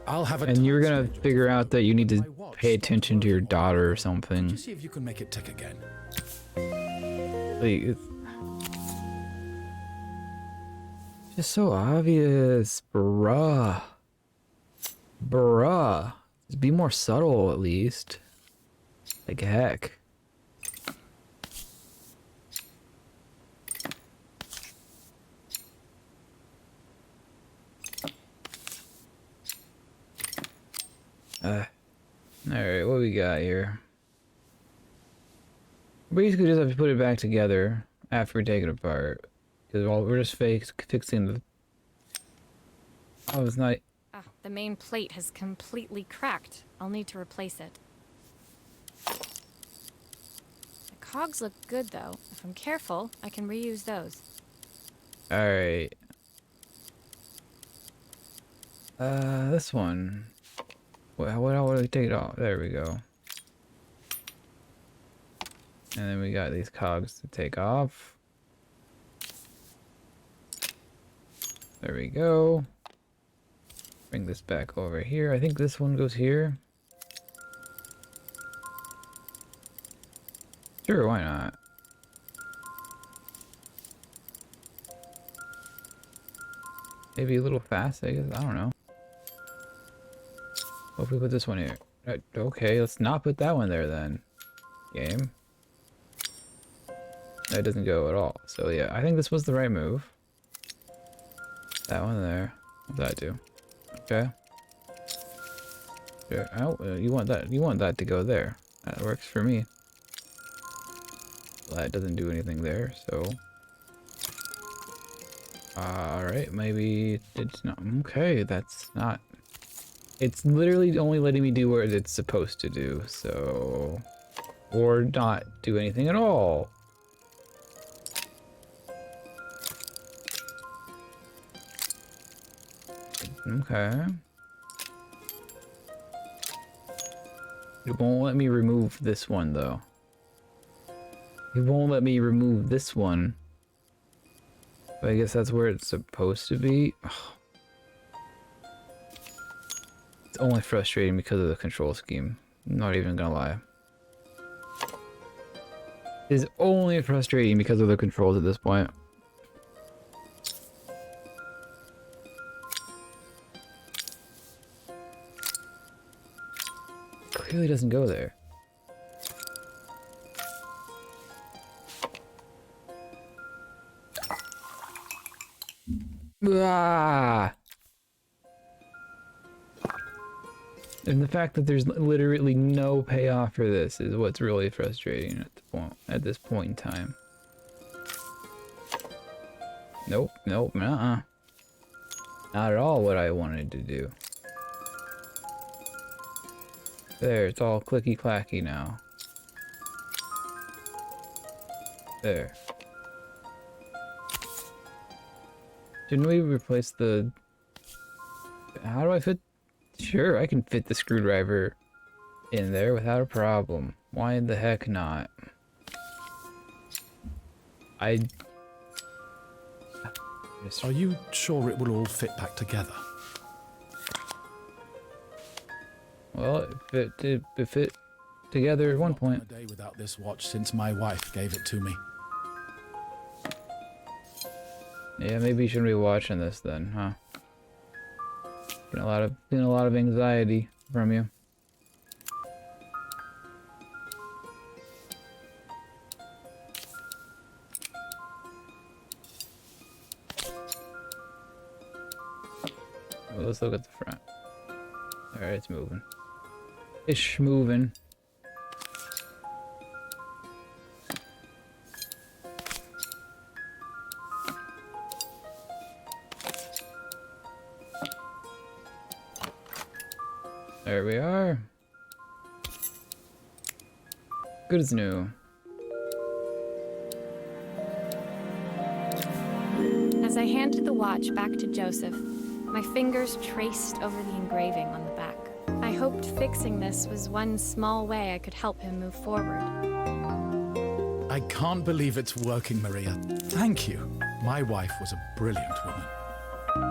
I'll have a And you're time gonna scheduled figure for out that you need to my watch pay stopped attention to your working daughter or Could something. you see if you can make it tick again? Like, it's just so obvious, bruh. Bruh. Just be more subtle, at least. Like, heck. Alright, what we got here? Basically just have to put it back together after we take it apart. Because we're just fixing the... Oh, it's not... Ah, the main plate has completely cracked. I'll need to replace it. The cogs look good, though. If I'm careful, I can reuse those. Alright. This one. What do we take it off? There we go. And then we got these cogs to take off. There we go. Bring this back over here. I think this one goes here. Sure, why not? Maybe a little fast, I guess. I don't know. What if we put this one here? Okay, let's not put that one there then. Game. That doesn't go at all. So yeah, I think this was the right move. That one there. What's that do? Okay. Sure. Oh, you want that? You want that to go there? That works for me. Well, that doesn't do anything there, so. All right, maybe it's not. Okay, that's not. It's literally only letting me do what it's supposed to do, so. Or not do anything at all. Okay. It won't let me remove this one, though. It won't let me remove this one. But I guess that's where it's supposed to be. Ugh. It's only frustrating because of the control scheme. I'm not even gonna lie. It's only frustrating because of the controls at this point. Clearly doesn't go there. Ah! And the fact that there's literally no payoff for this is what's really frustrating at this point in time. Nope, nope, Not at all what I wanted to do. There, it's all clicky-clacky now. There. Didn't we replace the... How do I fit... Sure, I can fit the screwdriver in there without a problem. Why the heck not? Are you sure it will all fit back together? Well, it fit together at one Not gone point. a day without this watch since my wife gave it to me. Yeah, maybe you shouldn't be watching this then, huh? Getting a lot of anxiety from you. Well, let's look at the front. Alright, it's moving. It's moving. There we are. Good as new. As I handed the watch back to Joseph, my fingers traced over the engraving on the back. I hoped fixing this was one small way I could help him move forward. I can't believe it's working, Maria. Thank you. My wife was a brilliant woman.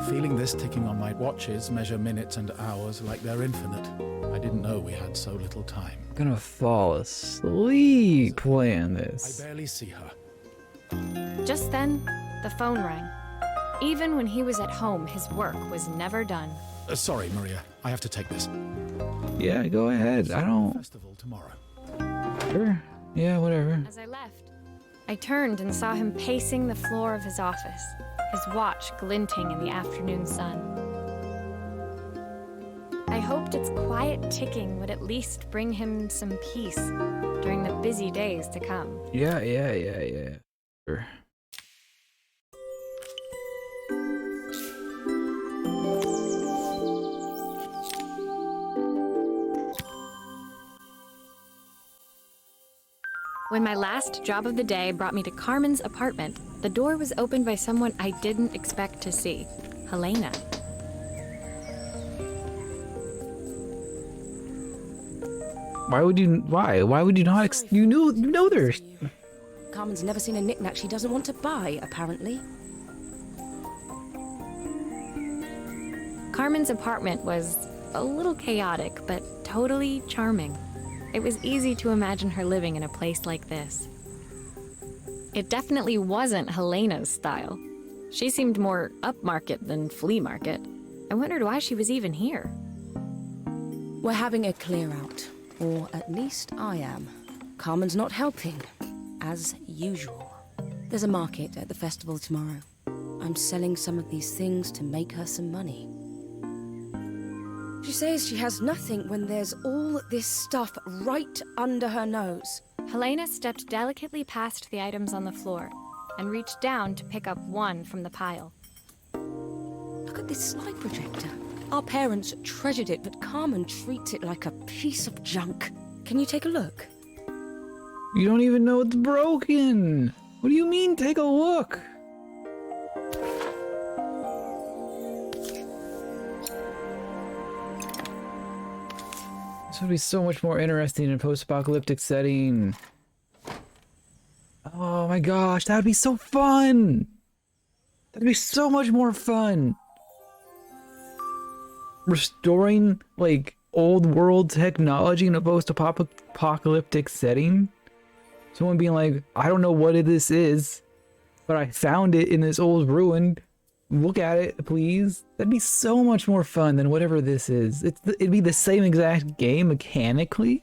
Feeling this ticking on my watches measure minutes and hours like they're infinite. I didn't know we had so little time. I'm gonna fall asleep playing I this. barely see her. Just then, the phone rang. Even when he was at home, his work was never done. Sorry, Maria. I have to take this. Yeah, go ahead. I don't. Festival tomorrow. Sure. Yeah, whatever. As I left, I turned and saw him pacing the floor of his office, his watch glinting in the afternoon sun. I hoped its quiet ticking would at least bring him some peace during the busy days to come. Yeah. Sure. When my last job of the day brought me to Carmen's apartment, the door was opened by someone I didn't expect to see, Helena. Why would you? Why? Why would you not? You know there's. Carmen's never seen a knickknack she doesn't want to buy, apparently. Carmen's apartment was a little chaotic, but totally charming. It was easy to imagine her living in a place like this. It definitely wasn't Helena's style. She seemed more upmarket than flea market. I wondered why she was even here. We're having a clear out. Or at least I am. Carmen's not helping, as usual. There's a market at the festival tomorrow. I'm selling some of these things to make her some money. She says she has nothing when there's all this stuff right under her nose. Helena stepped delicately past the items on the floor and reached down to pick up one from the pile. Look at this slide projector. Our parents treasured it, but Carmen treats it like a piece of junk. Can you take a look? You don't even know it's broken. What do you mean? Take a look. This would be so much more interesting in a post-apocalyptic setting. Oh my gosh, that would be so fun. That'd be so much more fun. Restoring like old world technology in a post-apocalyptic setting. Someone being like, I don't know what this is, but I found it in this old ruin. Look at it, please. That'd be so much more fun than whatever this is. It'd be the same exact game mechanically.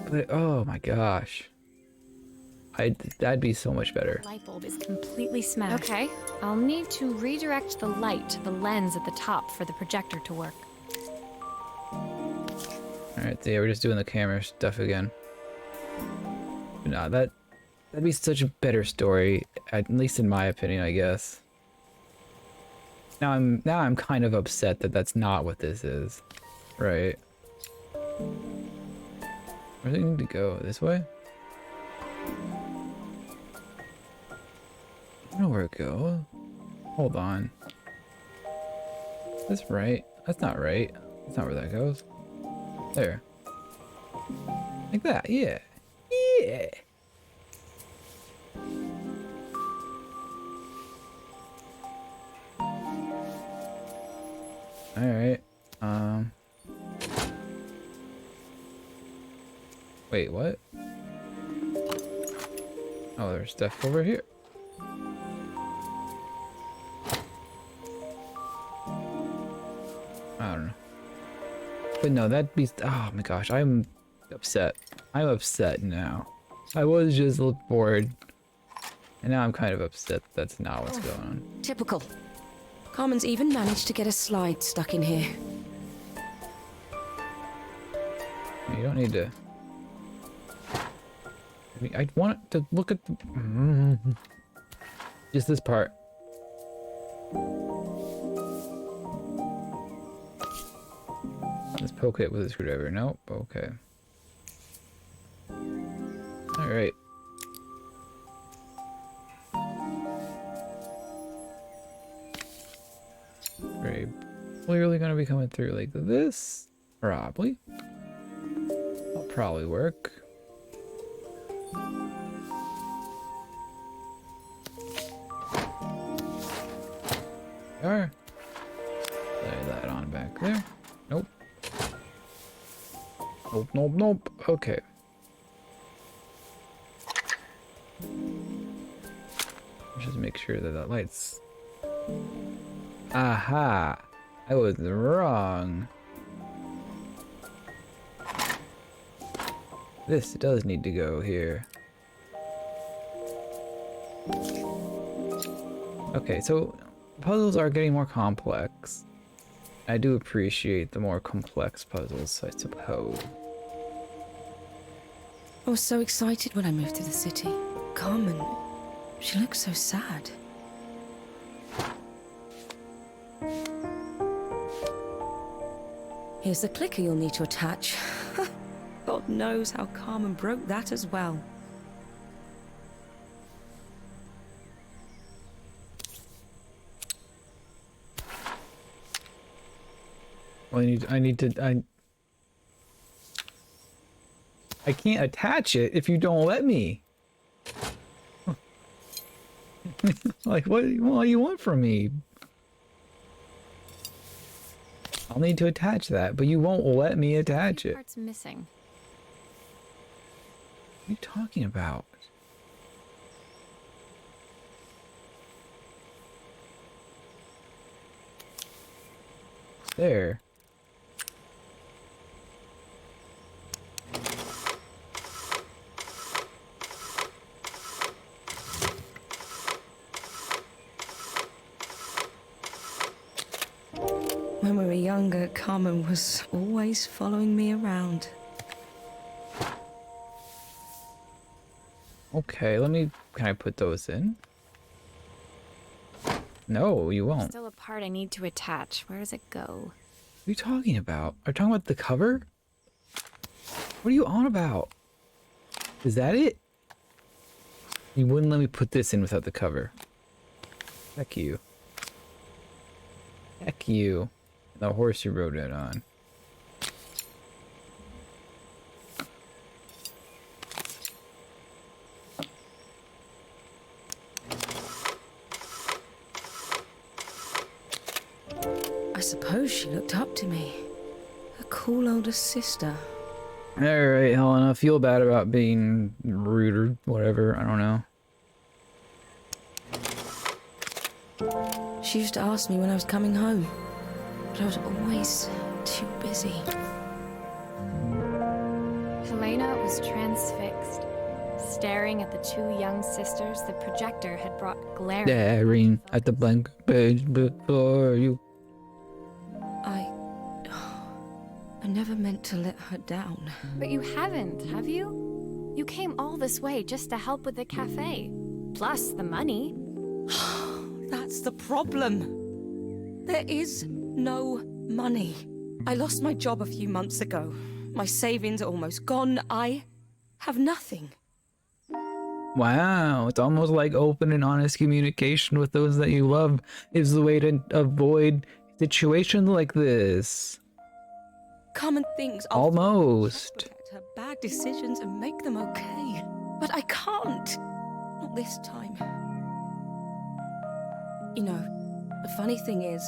But oh my gosh. That'd be so much better. The light bulb is completely smashed. Okay, I'll need to redirect the light to the lens at the top for the projector to work. Alright, so yeah, we're just doing the camera stuff again. Nah, that'd be such a better story, at least in my opinion, I guess. Now I'm kind of upset that that's not what this is. Right. Where do they need to go? This way? I don't know where to go. Hold on. Is this right? That's not right. That's not where that goes. There. Like that, yeah. Yeah. Alright. Wait, what? Oh, there's stuff over here. I don't know. But no, that'd be... Oh my gosh, I'm upset. I'm upset now. I was just bored. And now I'm kind of upset that's not what's going on. Typical. Carmen's even managed to get a slide stuck in here. You don't need to... I mean, I want to look at the... Just this part. Let's poke it with a screwdriver. Nope. Okay. Alright. Very clearly gonna be coming through like this. Probably. That'll probably work. There. Lay that on back there. Nope. Nope, nope, nope. Okay. Just make sure that that light's... Aha! I was wrong. This does need to go here. Okay, so puzzles are getting more complex. I do appreciate the more complex puzzles, I suppose. I was so excited when I moved to the city. Carmen, she looks so sad. Here's the clicker you'll need to attach. God knows how Carmen broke that as well. Well, I can't attach it if you don't let me. Like, what do you want from me? I'll need to attach that, but you won't let me attach it. What Part's missing. are you talking about? There. When we were younger, Carmen was always following me around. Okay, can I put those in? No, you won't. Still a part I need to attach. Where does it go? What are you talking about? Are you talking about the cover? What are you on about? Is that it? You wouldn't let me put this in without the cover. Heck you. Heck you. The horse you rode it on. I suppose she looked up to me. A cool older sister. Alright, Helena, feel bad about being rude or whatever, I don't know. She used to ask me when I was coming home, but I was always too busy. Helena was transfixed, staring at the two young sisters the projector had brought glaring. Staring at the blank page before you. I never meant to let her down. But you haven't, have you? You came all this way just to help with the cafe. Plus the money. That's the problem. There is no money. I lost my job a few months ago. My savings are almost gone. I have nothing. Wow, it's almost like open and honest communication with those that you love is the way to avoid situations like this. Common things. Almost. Protect her bad decisions and make them okay. But I can't. Not this time. You know, the funny thing is,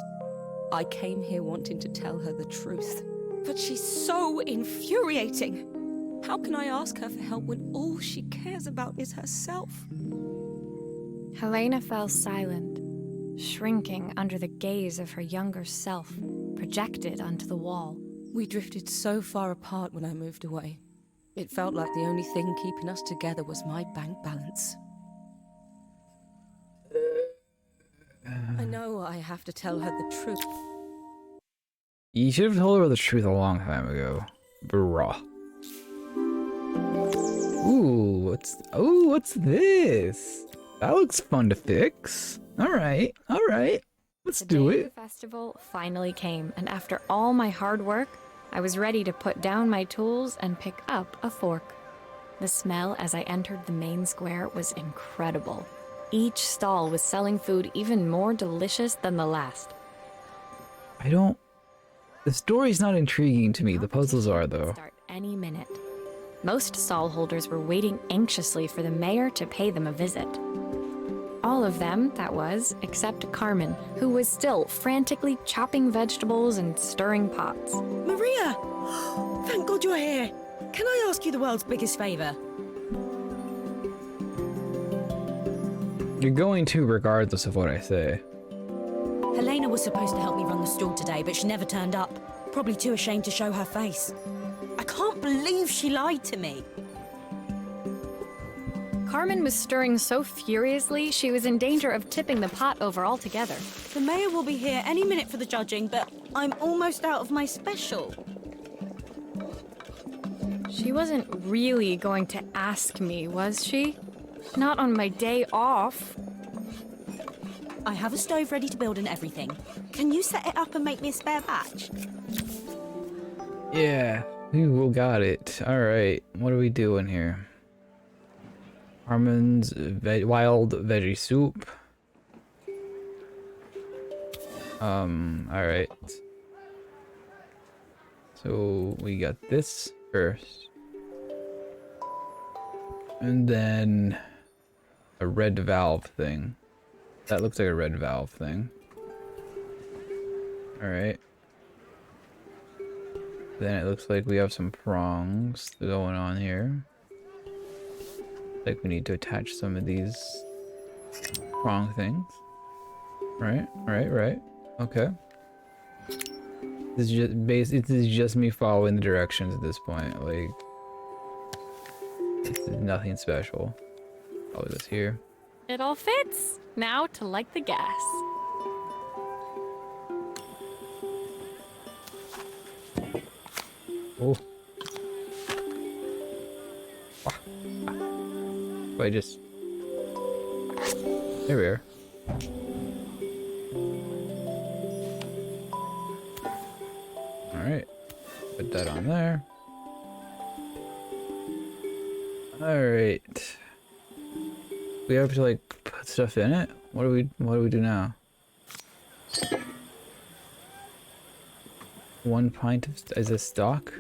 I came here wanting to tell her the truth. But she's so infuriating. How can I ask her for help when all she cares about is herself? Helena fell silent, shrinking under the gaze of her younger self, projected onto the wall. We drifted so far apart when I moved away. It felt like the only thing keeping us together was my bank balance. I know I have to tell her the truth. You should have told her the truth a long time ago. Bruh. What's this? That looks fun to fix. Alright. Let's The do day it. of the festival finally came, and after all my hard work, I was ready to put down my tools and pick up a fork. The smell as I entered the main square was incredible. Each stall was selling food even more delicious than the last. The story's not intriguing to me. The puzzles are, though. Start any minute. Most stall holders were waiting anxiously for the mayor to pay them a visit. All of them, that was, except Carmen, who was still frantically chopping vegetables and stirring pots. Maria! Thank God you're here. Can I ask you the world's biggest favour? You're going to regardless of what I say. Helena was supposed to help me run the stall today, but she never turned up. Probably too ashamed to show her face. I can't believe she lied to me. Carmen was stirring so furiously, she was in danger of tipping the pot over altogether. The mayor will be here any minute for the judging, but I'm almost out of my special. She wasn't really going to ask me, was she? Not on my day off. I have a stove ready to build and everything. Can you set it up and make me a spare batch? Yeah, we got it. All right, what are we doing here? Carmen's wild veggie soup. All right. So we got this first, and then a red valve thing. That looks like a red valve thing. All right. Then it looks like we have some prongs going on here. Like we need to attach some of these prong things. Right. Okay. This is just me following the directions at this point. Like, this is nothing special. Probably this here. It all fits. Now to light the gas. Oh. Wait, just... There we are. Alright. Put that on there. Alright. We have to, like, put stuff in it? What do we do now? 1 pint of... Is this stock?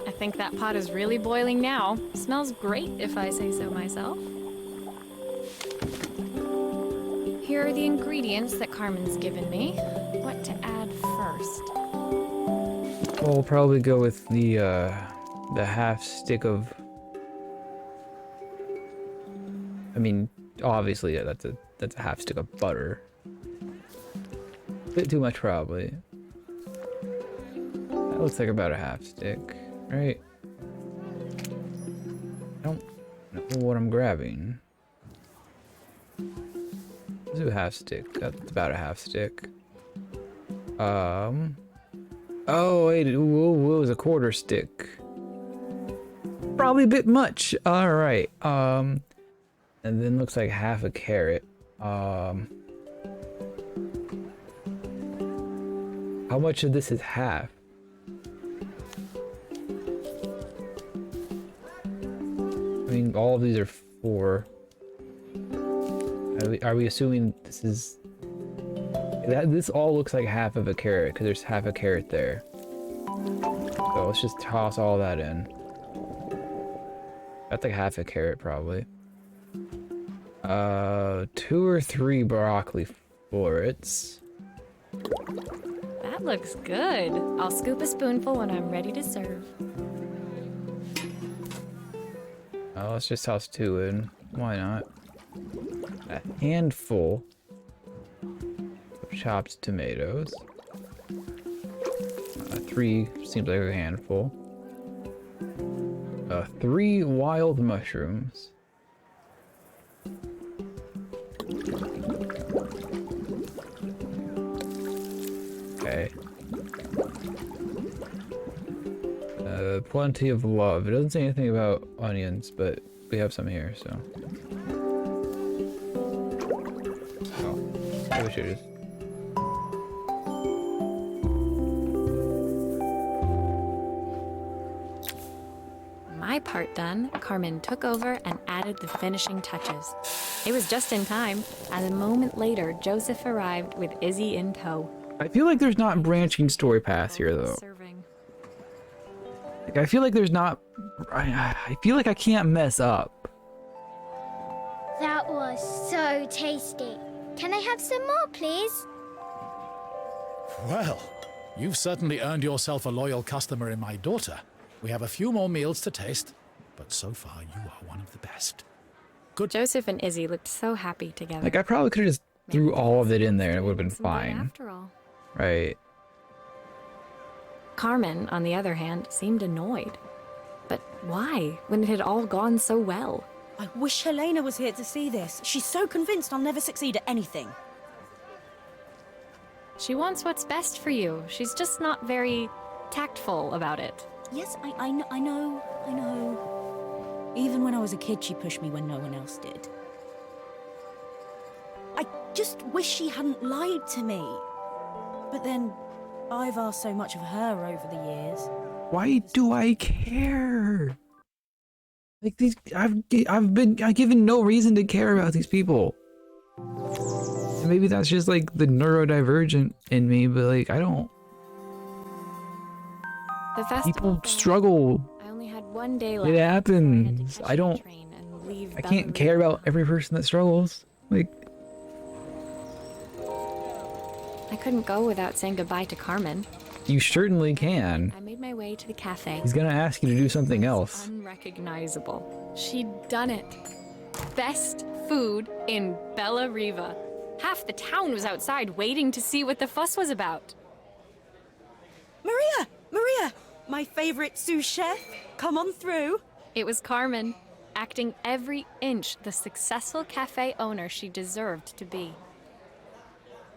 I think that pot is really boiling now. Smells great, if I say so myself. Here are the ingredients that Carmen's given me. What to add first? Well, we'll probably go with the half stick of... I mean, obviously, yeah, that's a half stick of butter. Bit too much, probably. That looks like about a half stick, right? I don't know what I'm grabbing. Let's do a half stick. That's about a half stick. Oh wait, it was a quarter stick. Probably a bit much. All right. And then looks like half a carrot. How much of this is half? I mean, all of these are 4. Are we assuming this is... This all looks like half of a carrot, because there's half a carrot there. So let's just toss all that in. That's like half a carrot, probably. 2 or 3 broccoli florets. That looks good. I'll scoop a spoonful when I'm ready to serve. Let's just toss 2 in. Why not? A handful of chopped tomatoes. 3 seems like a handful. 3 wild mushrooms. Okay. Plenty of love. It doesn't say anything about onions, but we have some here, so. Oh. I wish it is. My part done, Carmen took over and added the finishing touches. It was just in time, and a moment later, Joseph arrived with Izzy in tow. I feel like there's not branching story paths here, though. Serving. Like, I feel like there's not... I feel like I can't mess up. That was so tasty. Can I have some more, please? Well, you've certainly earned yourself a loyal customer in my daughter. We have a few more meals to taste, but so far you are one of the best. Joseph and Izzy looked so happy together. Like, I probably could have just threw all of it in there and it would have been Some good fine. After all. Right. Carmen, on the other hand, seemed annoyed. But why, when it had all gone so well? I wish Helena was here to see this. She's so convinced I'll never succeed at anything. She wants what's best for you. She's just not very tactful about it. Yes, I know. Even when I was a kid, she pushed me when no one else did. I just wish she hadn't lied to me. But then, I've asked so much of her over the years. Why do I care? Like, these... I've given no reason to care about these people. And maybe that's just, like, the neurodivergent in me, but, like, I don't... The festival People finished. struggle. I only had one day left. It before I had to happens. catch I the don't... train and leave I can't Bella care Ria. about every person that struggles. Like, I couldn't go without saying goodbye to Carmen. you certainly can. I made my way to the cafe. He's gonna ask you to do something else. Unrecognizable. She'd done it. Best food in Bella Riva. Half the town was outside waiting to see what the fuss was about. Maria! My favorite sous chef. Come on through. It was Carmen, acting every inch the successful cafe owner she deserved to be.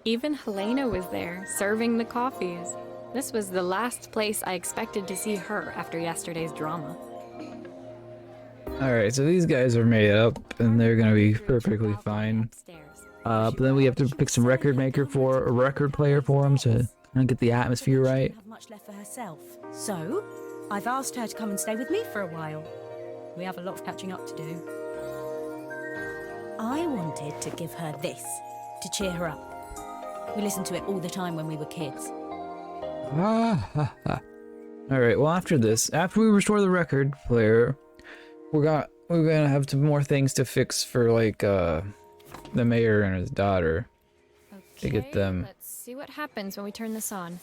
Even Helena was there, serving the coffees. This was the last place I expected to see her after yesterday's drama. Alright, so these guys are made up, and they're gonna be perfectly fine. Upstairs. But then we have to pick some record player for them to get the atmosphere right. Doesn't have much left for herself. So, I've asked her to come and stay with me for a while. We have a lot of catching up to do. I wanted to give her this to cheer her up. We listened to it all the time when we were kids. Alright, well after this, after we restore the record player, we're gonna have some more things to fix for like the mayor and his daughter. To get them- Let's see what happens when we turn this on.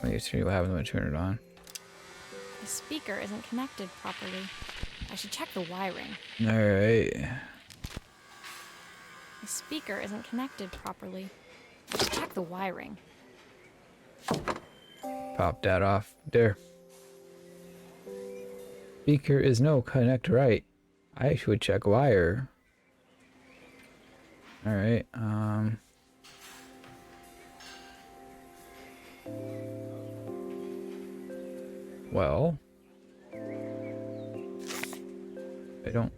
Let me see what happens when I turn it on. The speaker isn't connected properly. I should check the wiring. Alright. The speaker isn't connected properly. I should check the wiring. Pop that off. There. Speaker is no connect right. I should check wire. Alright, well, I don't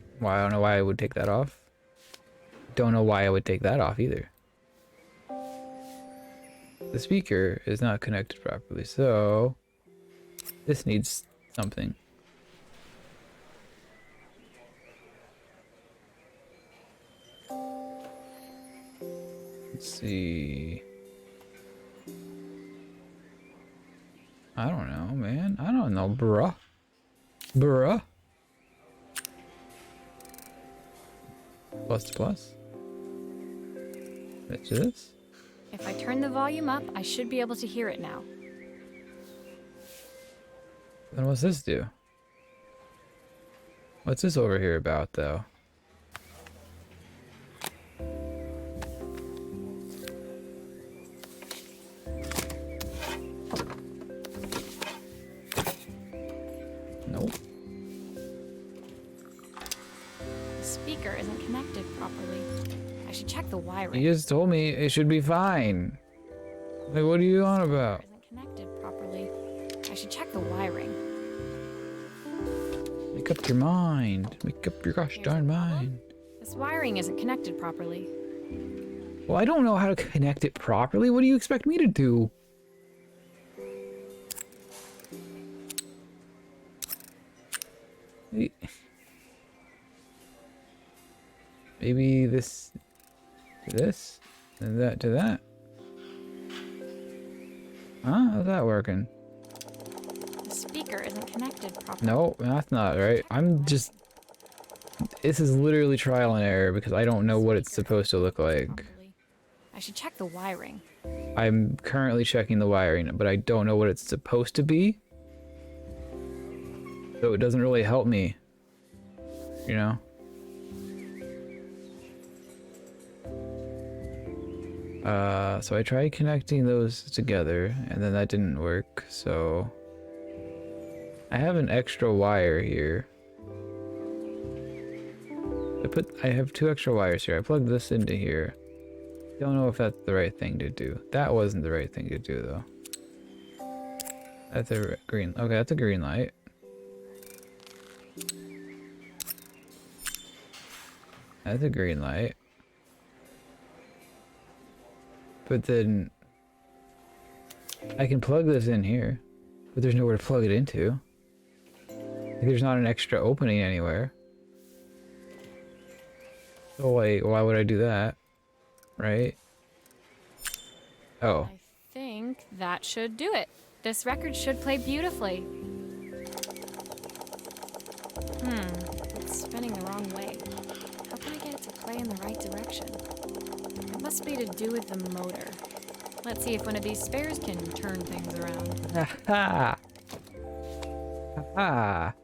know why I would take that off. Don't know why I would take that off either. The speaker is not connected properly, so this needs something. Let's see. I don't know, man. I don't know, bruh. Bruh. Plus to plus. That's this. If I turn the volume up, I should be able to hear it now. Then what's this do? What's this over here about, though? Nope. The speaker isn't connected properly. I should check the wiring. You just told me it should be fine. Like, what are you on about? Isn't connected properly. I should check the wiring. Make up your mind. Make up your gosh darn mind. This wiring isn't connected properly. Well, I don't know how to connect it properly. What do you expect me to do? Maybe this to this, and that to that. Huh? How's that working? The speaker isn't connected properly. No, that's not right. I'm just... This is literally trial and error because I don't know what it's supposed to look like. I should check the wiring. I'm currently checking the wiring, but I don't know what it's supposed to be. So it doesn't really help me. You know? So I tried connecting those together, and then that didn't work, so... I have an extra wire here. I have 2 extra wires here. I plugged this into here. Don't know if that's the right thing to do. That wasn't the right thing to do, though. That's a green... Okay, that's a green light. That's a green light. But then... I can plug this in here. But there's nowhere to plug it into. Like, there's not an extra opening anywhere. So like, why would I do that? Right? Oh. I think that should do it. This record should play beautifully. It's spinning the wrong way. How can I get it to play in the right direction? It must be to do with the motor. Let's see if one of these spares can turn things around. Ha ha!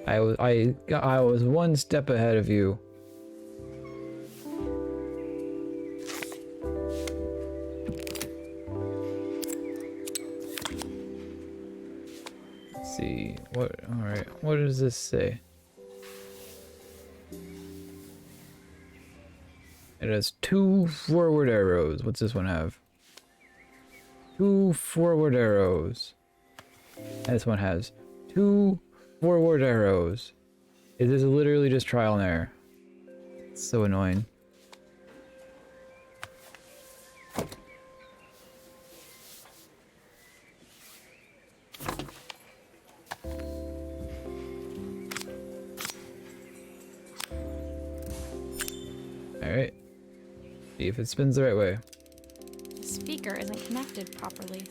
I was one step ahead of you. Let's see. What? All right. What does this say? It has 2 forward arrows. What's this one have? 2 forward arrows. And this one has 2 forward arrows. It is literally just trial and error. It's so annoying. Alright. See if it spins the right way. The speaker isn't connected properly.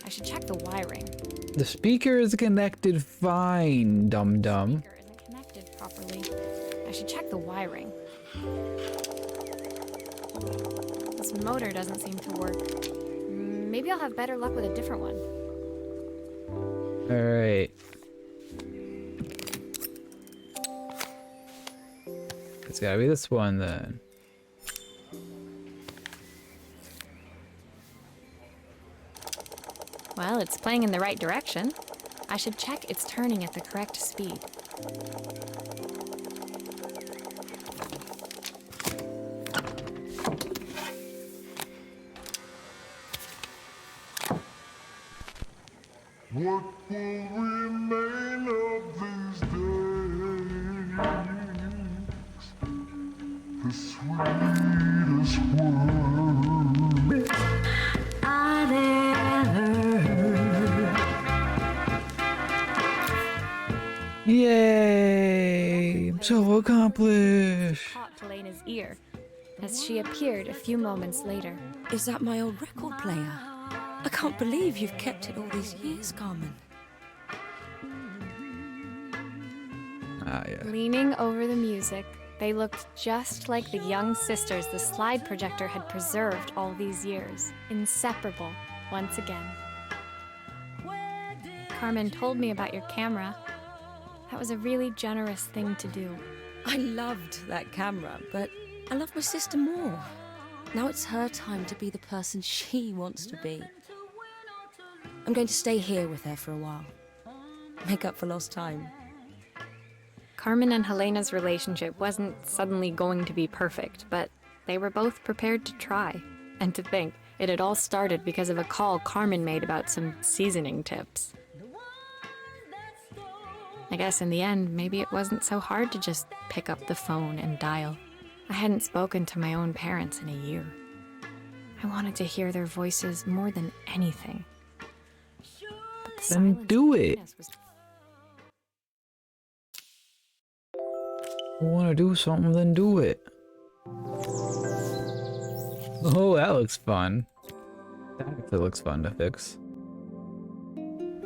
I should check the wiring. The speaker is connected fine, dum-dum. Speaker isn't connected properly. I should check the wiring. This motor doesn't seem to work. Maybe I'll have better luck with a different one. Alright. It's gotta be this one then. Well, it's playing in the right direction. I should check it's turning at the correct speed. What will remain of these days? The sweetest word I've ever heard. Yay! So accomplished! Caught Helena's ear as she appeared a few moments later. Is that my old record player? I can't believe you've kept it all these years, Carmen. Ah, yeah. Leaning over the music, they looked just like the young sisters the slide projector had preserved all these years. Inseparable, once again. Carmen told me about your camera. That was a really generous thing to do. I loved that camera, but I love my sister more. Now it's her time to be the person she wants to be. I'm going to stay here with her for a while. Make up for lost time. Carmen and Helena's relationship wasn't suddenly going to be perfect, but they were both prepared to try. And to think, it had all started because of a call Carmen made about some seasoning tips. I guess in the end, maybe it wasn't so hard to just pick up the phone and dial. I hadn't spoken to my own parents in a year. I wanted to hear their voices more than anything. But the Then silence do between it. us was You want to do something, then do it. Oh, that looks fun. That actually looks fun to fix.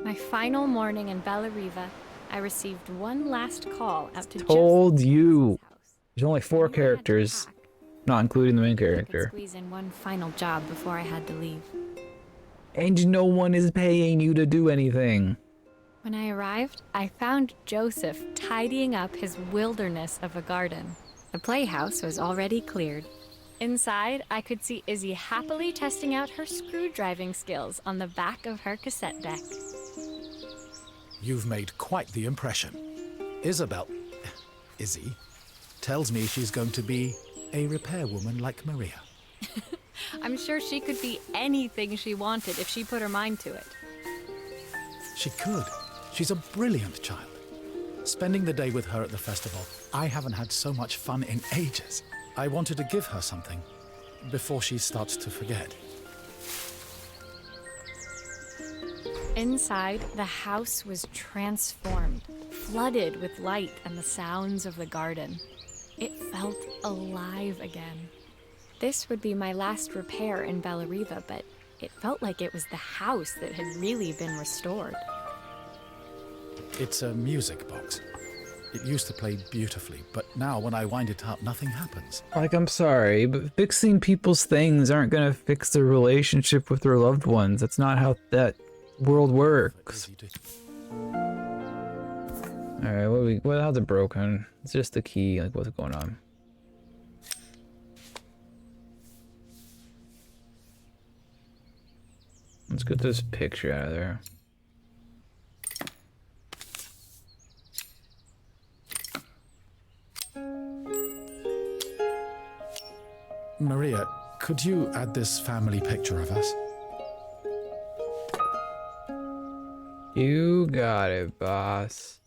my final morning in Bellariva. I received one last call out to Told Joseph's you. house. There's only I 4 knew I had to characters, pack. not including the main I could character. squeeze in one final job before I had to leave. And no one is paying you to do anything. When I arrived, I found Joseph tidying up his wilderness of a garden. The playhouse was already cleared. Inside, I could see Izzy happily testing out her screw-driving skills on the back of her cassette deck. You've made quite the impression. Izzy, tells me she's going to be a repairwoman like Maria. I'm sure she could be anything she wanted if she put her mind to it. She could. She's a brilliant child. Spending the day with her at the festival, I haven't had so much fun in ages. I wanted to give her something before she starts to forget. Inside, the house was transformed, flooded with light and the sounds of the garden. It felt alive again. This would be my last repair in Bellariva, but it felt like it was the house that had really been restored. It's a music box. It used to play beautifully, but now when I wind it up, nothing happens. Like, I'm sorry, but fixing people's things aren't gonna fix their relationship with their loved ones. That's not how that world works. Easy to- Alright, how's it broken? It's just the key, like, what's going on? Let's get this picture out of there. Maria, could you add this family picture of us? You got it, boss.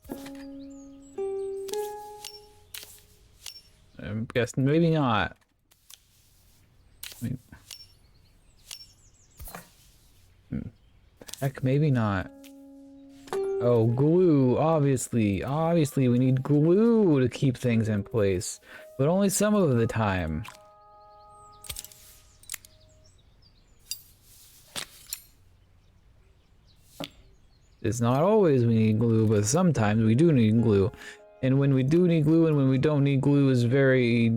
I'm guessing maybe not. Heck, maybe not. Oh, glue, obviously. Obviously, we need glue to keep things in place. But only some of the time. It's not always we need glue, but sometimes we do need glue. And when we do need glue and when we don't need glue is very...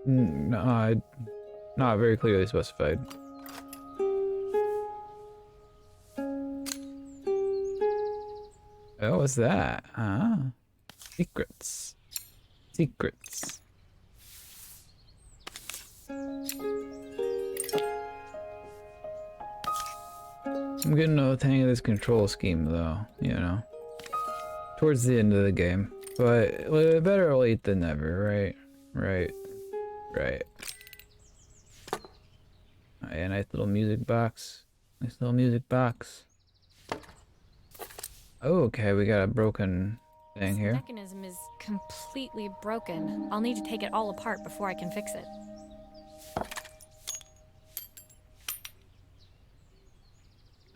not very clearly specified. Oh, what's that? Ah. Secrets. Secrets. I'm getting a hang of this control scheme, though, you know. Towards the end of the game. But better late than never, right? Right. Right. Oh, yeah, nice little music box. Nice little music box. Oh, okay, we got a broken thing This here. mechanism is completely broken. I'll need to take it all apart before I can fix it.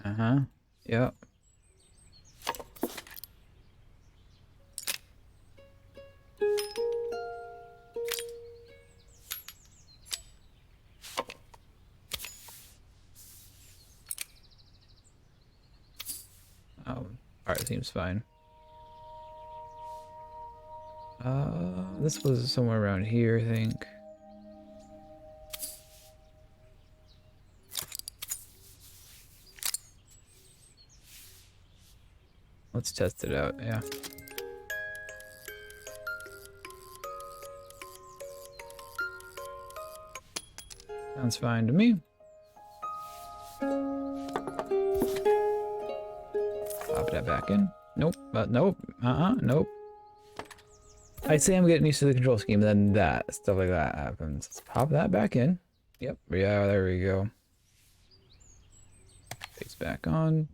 Uh-huh. Yep. Oh, alright, seems fine. This was somewhere around here, I think. Let's test it out, yeah. Sounds fine to me. Pop that back in. Nope, nope, nope. I'd say I'm getting used to the control scheme, then that, stuff like that happens. Let's pop that back in. Yep, yeah, there we go. Face back on.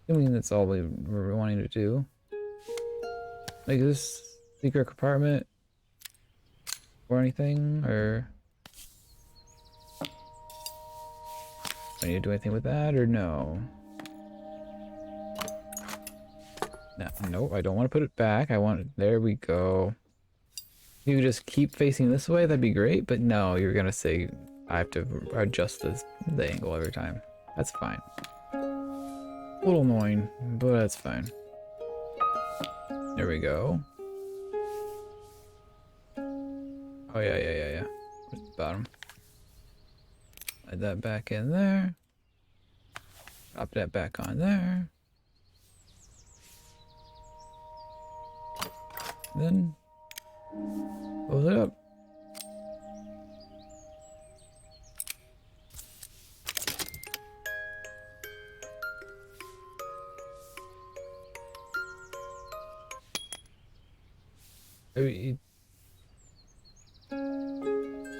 Assuming that's all we're wanting to do. Like this secret compartment. or anything, or do I need to do anything with that, or no? No, nope, I don't want to put it back. I want it, there we go. You could just keep facing this way, that'd be great, but no, you're gonna say I have to adjust the angle every time. That's fine. A little annoying, but that's fine. There we go. Oh yeah. Where's the bottom? Slide that back in there. Drop that back on there. Then close it up.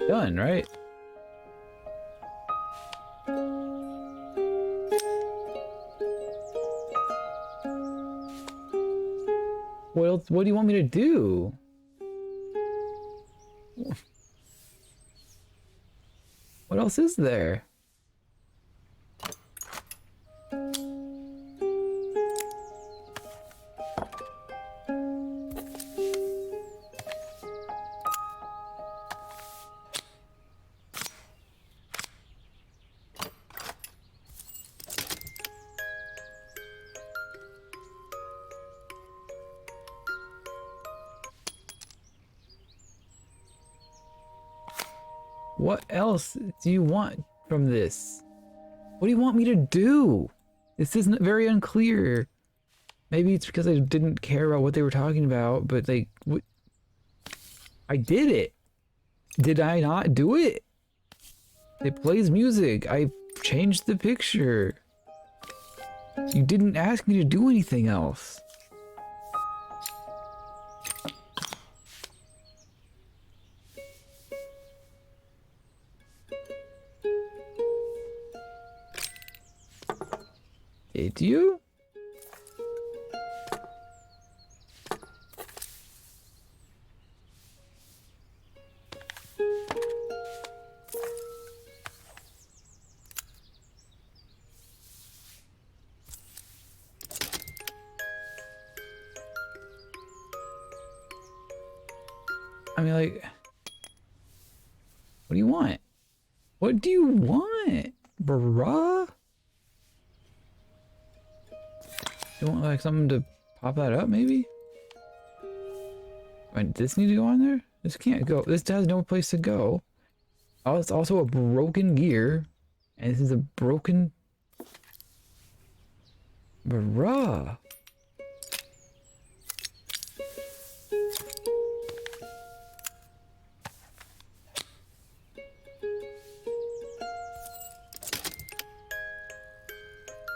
Done, right? Well, what do you want me to do? What else is there? What else do you want from this? What do you want me to do? This isn't very unclear. Maybe it's because I didn't care about what they were talking about, but like, what? I did it. Did I not do it? It plays music. I changed the picture. You didn't ask me to do anything else. Did you? I mean, like, what do you want? What do you want, bruh? You want like something to pop that up, maybe? Wait, does this need to go on there? This can't go. This has no place to go. Oh, it's also a broken gear, and this is a broken. Bruh.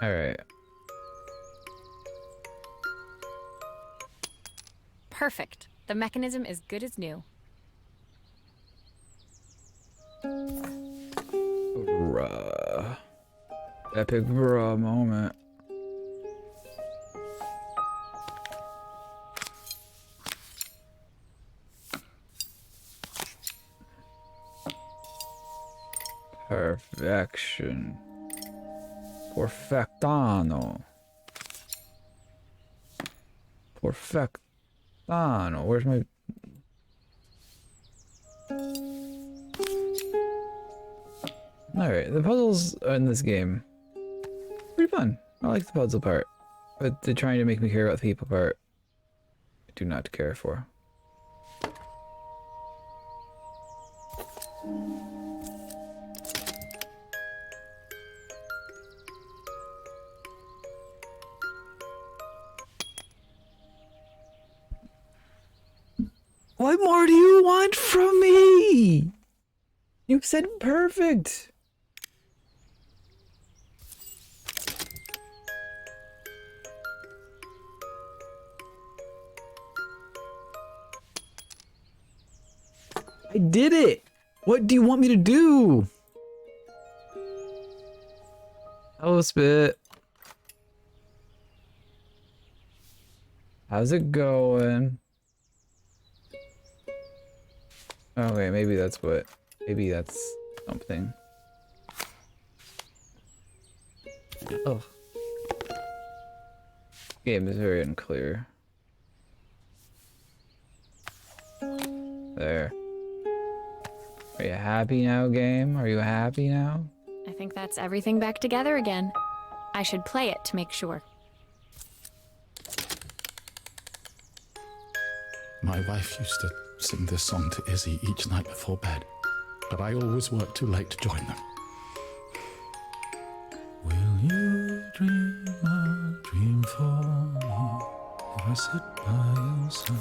All right. Perfect. The mechanism is good as new. Bruh. Epic bruh moment. Perfection. Perfectano. Perfectano. Where's my... Alright, the puzzles in this game pretty fun. I like the puzzle part. But the trying to make me care about the people part, I do not care for. What more do you want from me? You said perfect. I did it. What do you want me to do? Hello, Spit. How's it going? Okay, maybe that's what. Maybe that's something. Oh. Game is very unclear. There. Are you happy now, game? Are you happy now? I think that's everything back together again. I should play it to make sure. My wife used to sing this song to Izzy each night before bed, but I always worked too late to join them. Will you dream a dream for me if I sit by your side?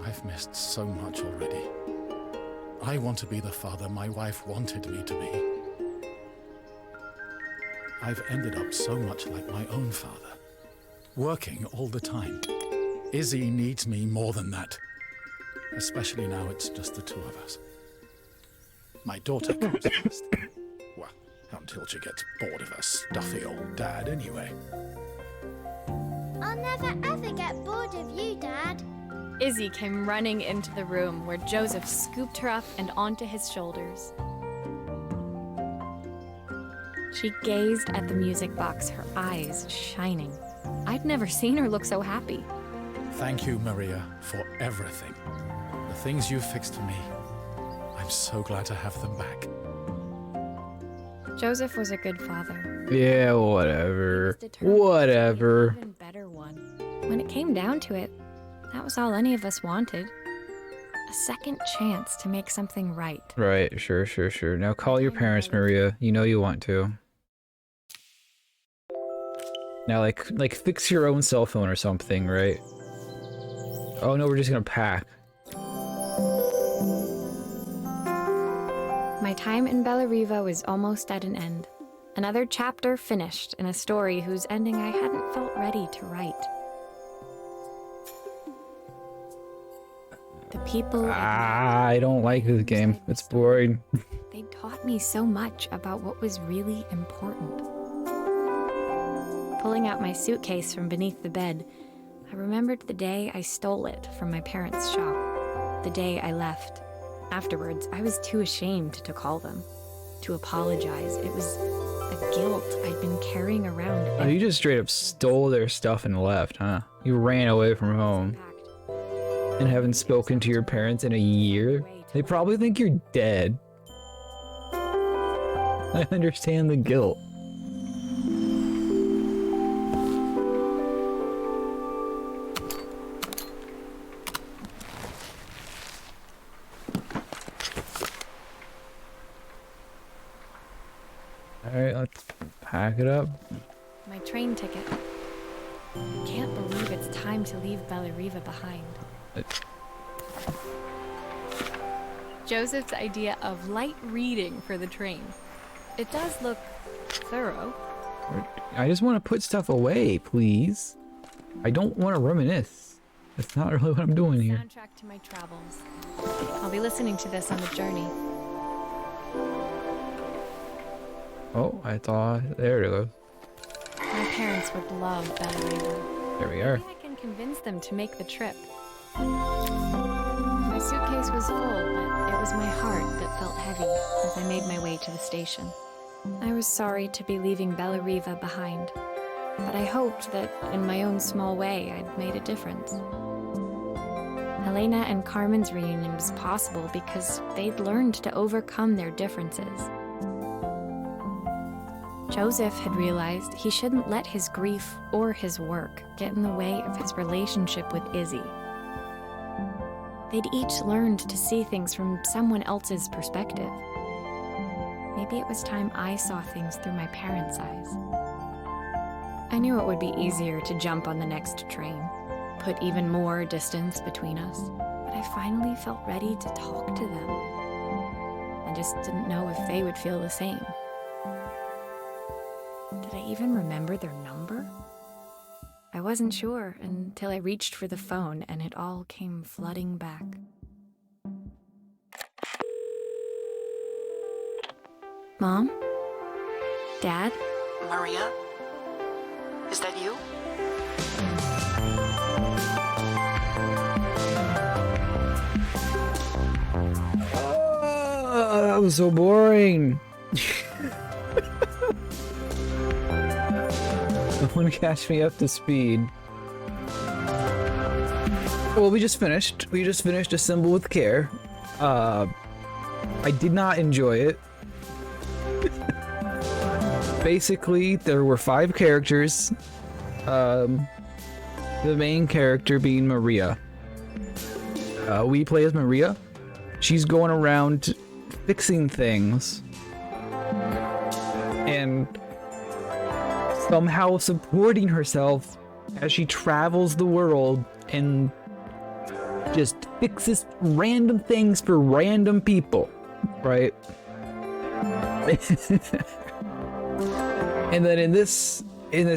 I've missed so much already. I want to be the father my wife wanted me to be. I've ended up so much like my own father, working all the time. Izzy needs me more than that, especially now it's just the two of us. My daughter comes first. Well, until she gets bored of her stuffy old dad anyway. I'll never ever get bored of you, Dad. Izzy came running into the room where Joseph scooped her up and onto his shoulders. She gazed at the music box, her eyes shining. I'd never seen her look so happy. Thank you, Maria, for everything. The things you fixed for me. I'm so glad to have them back. Joseph was a good father. Yeah, whatever. Whatever. An even better one. When it came down to it, that was all any of us wanted. A second chance to make something right. Right, sure. Now call your parents, Maria. You know you want to. Now, like fix your own cell phone or something, right? Oh no, we're just gonna pack. My time in Bellariva was almost at an end. Another chapter finished in a story whose ending I hadn't felt ready to write. The people I don't like this game. It's boring. they taught me so much about what was really important. Pulling out my suitcase from beneath the bed, I remembered the day I stole it from my parents' shop. The day I left. Afterwards, I was too ashamed to call them, to apologize. It was a guilt I'd been carrying around. Oh, you just straight up stole their stuff and left, huh? You ran away from home and haven't spoken to your parents in a year? They probably think you're dead. I understand the guilt. Alright, let's pack it up. My train ticket. Can't believe it's time to leave Bellariva behind. Joseph's idea of light reading for the train. It does look thorough. I just want to put stuff away, please. I don't want to reminisce. That's not really what I'm doing here. Soundtrack to my travels. I'll be listening to this on the journey. Oh, I thought... There it goes. My parents would love Bellariva. There we are. Maybe I can convince them to make the trip. My suitcase was full, but it was my heart that felt heavy as I made my way to the station. I was sorry to be leaving Bellariva behind, but I hoped that in my own small way I'd made a difference. Helena and Carmen's reunion was possible because they'd learned to overcome their differences. Joseph had realized he shouldn't let his grief or his work get in the way of his relationship with Izzy. They'd each learned to see things from someone else's perspective. Maybe it was time I saw things through my parents' eyes. I knew it would be easier to jump on the next train, put even more distance between us, but I finally felt ready to talk to them. I just didn't know if they would feel the same. Did I even remember their number? I wasn't sure until I reached for the phone and it all came flooding back. Mom? Dad? Maria? Is that you? this is so boring. Someone catch me up to speed. Well, we just finished. We just finished Assemble with Care. I did not enjoy it. Basically, there were 5 characters. The main character being Maria. We play as Maria. She's going around fixing things and somehow supporting herself as she travels the world and just fixes random things for random people, right? And then in this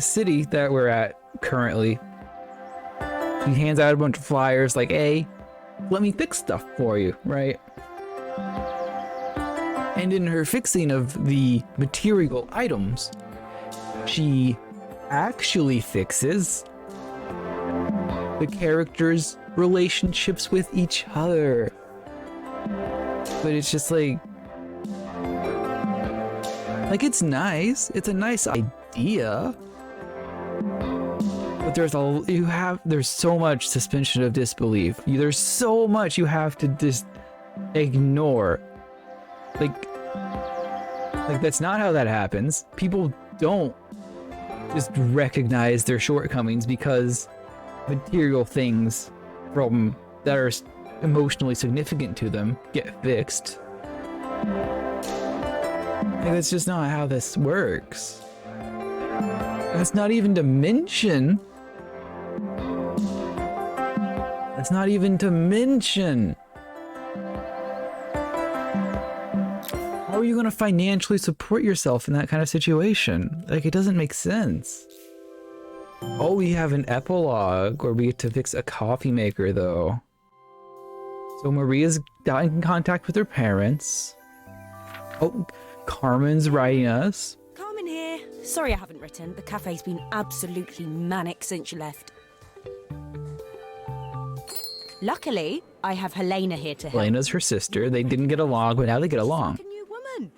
city that we're at currently, she hands out a bunch of flyers like, hey, let me fix stuff for you, right? And in her fixing of the material items, she actually fixes the characters' relationships with each other. But it's just like it's nice. It's a nice idea. But there's so much suspension of disbelief. There's so much you have to just ignore. Like that's not how that happens. People don't just recognize their shortcomings because material things that are emotionally significant to them get fixed. Like, that's just not how this works. That's not even to mention. That's not even to mention. How are you going to financially support yourself in that kind of situation? Like, it doesn't make sense. Oh, we have an epilogue where we get to fix a coffee maker, though. So Maria's got in contact with her parents. Oh, Carmen's writing us. Carmen here. Sorry I haven't written. The cafe's been absolutely manic since you left. Luckily, I have Helena here to help. Helena's her sister. They didn't get along, but now they get along. She's like a new woman.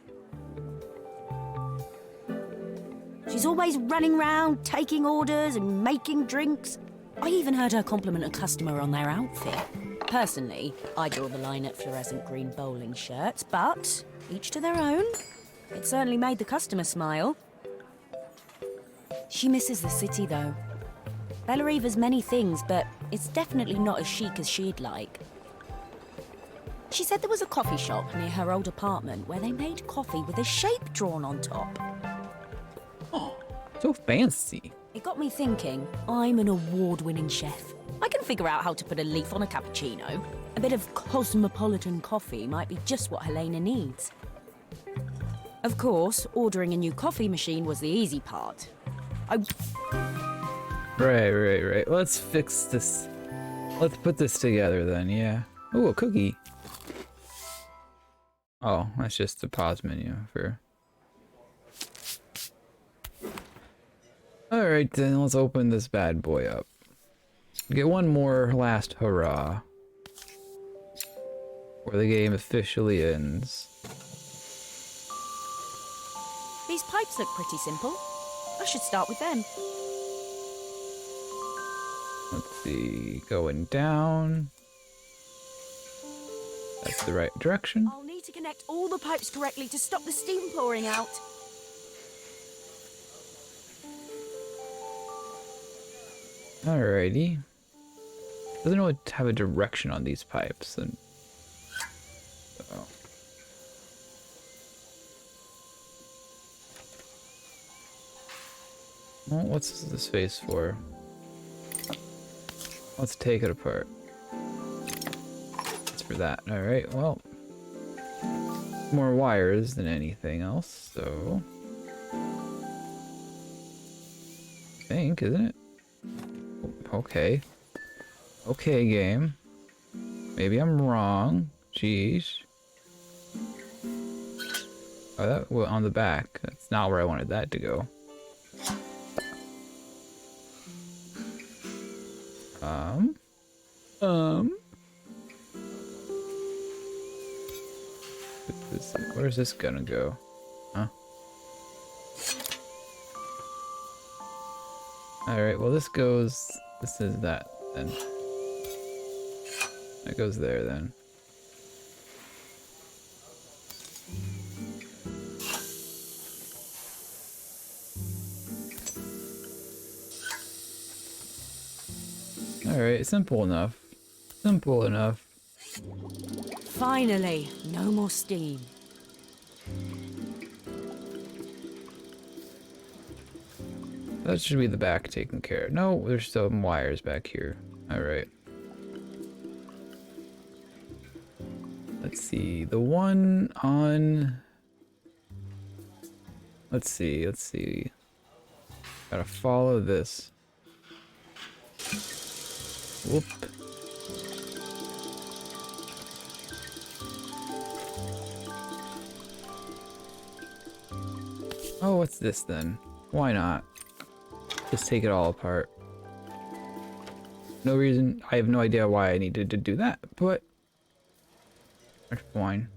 She's always running around, taking orders and making drinks. I even heard her compliment a customer on their outfit. Personally, I draw the line at fluorescent green bowling shirts, but each to their own. It certainly made the customer smile. She misses the city, though. Bellariva's many things, but it's definitely not as chic as she'd like. She said there was a coffee shop near her old apartment where they made coffee with a shape drawn on top. Oh, so fancy. It got me thinking, I'm an award-winning chef. I can figure out how to put a leaf on a cappuccino. A bit of cosmopolitan coffee might be just what Helena needs. Of course, ordering a new coffee machine was the easy part. Right. Let's fix this. Let's put this together then, yeah. Oh, a cookie. Oh, that's just the pause menu for... Alright then, let's open this bad boy up. Get one more last hurrah. Before the game officially ends. These pipes look pretty simple. I should start with them. Let's see, going down. That's the right direction. I'll need to connect all the pipes correctly to stop the steam pouring out. Alrighty. Doesn't really have a direction on these pipes. And... oh. Well, what's this face for? Let's take it apart. It's for that. Alright, well. More wires than anything else, so... I think, isn't it? Okay. Okay, game. Maybe I'm wrong. Jeez. Oh, that went on the back. That's not where I wanted that to go. Where's Where's this gonna go? Huh? Alright, well this goes... This is that, then. That goes there, then. Alright, simple enough. Simple enough. Finally, no more steam. That should be the back taken care of. No, there's some wires back here. Alright. Let's see. The one on... Let's see. Gotta follow this. Whoop. Oh, what's this then? Why not? Just take it all apart. No reason. I have no idea why I needed to do that, but that's fine.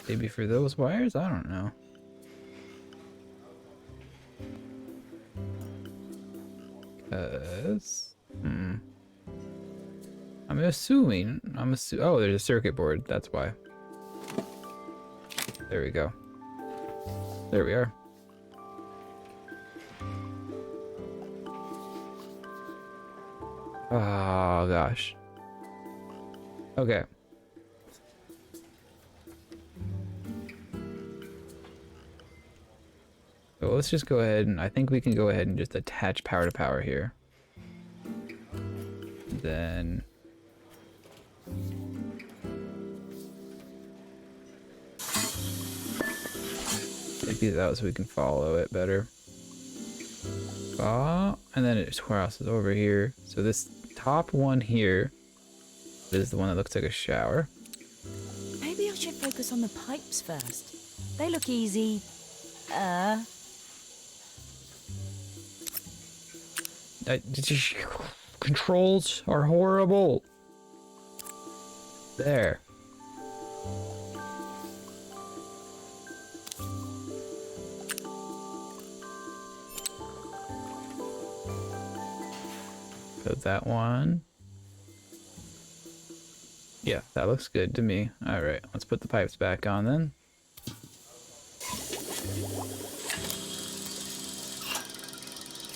Maybe for those wires? I don't know. I'm assuming. Oh, there's a circuit board. That's why. There we go. There we are. Oh gosh. Okay. So let's just go ahead and I think we can go ahead and just attach power to power here. Then take these out so we can follow it better. And then it crosses over here. So this top one here is the one that looks like a shower. Maybe I should focus on the pipes first. They look easy. Controls are horrible. There. So that one. Yeah, that looks good to me. All right, let's put the pipes back on then.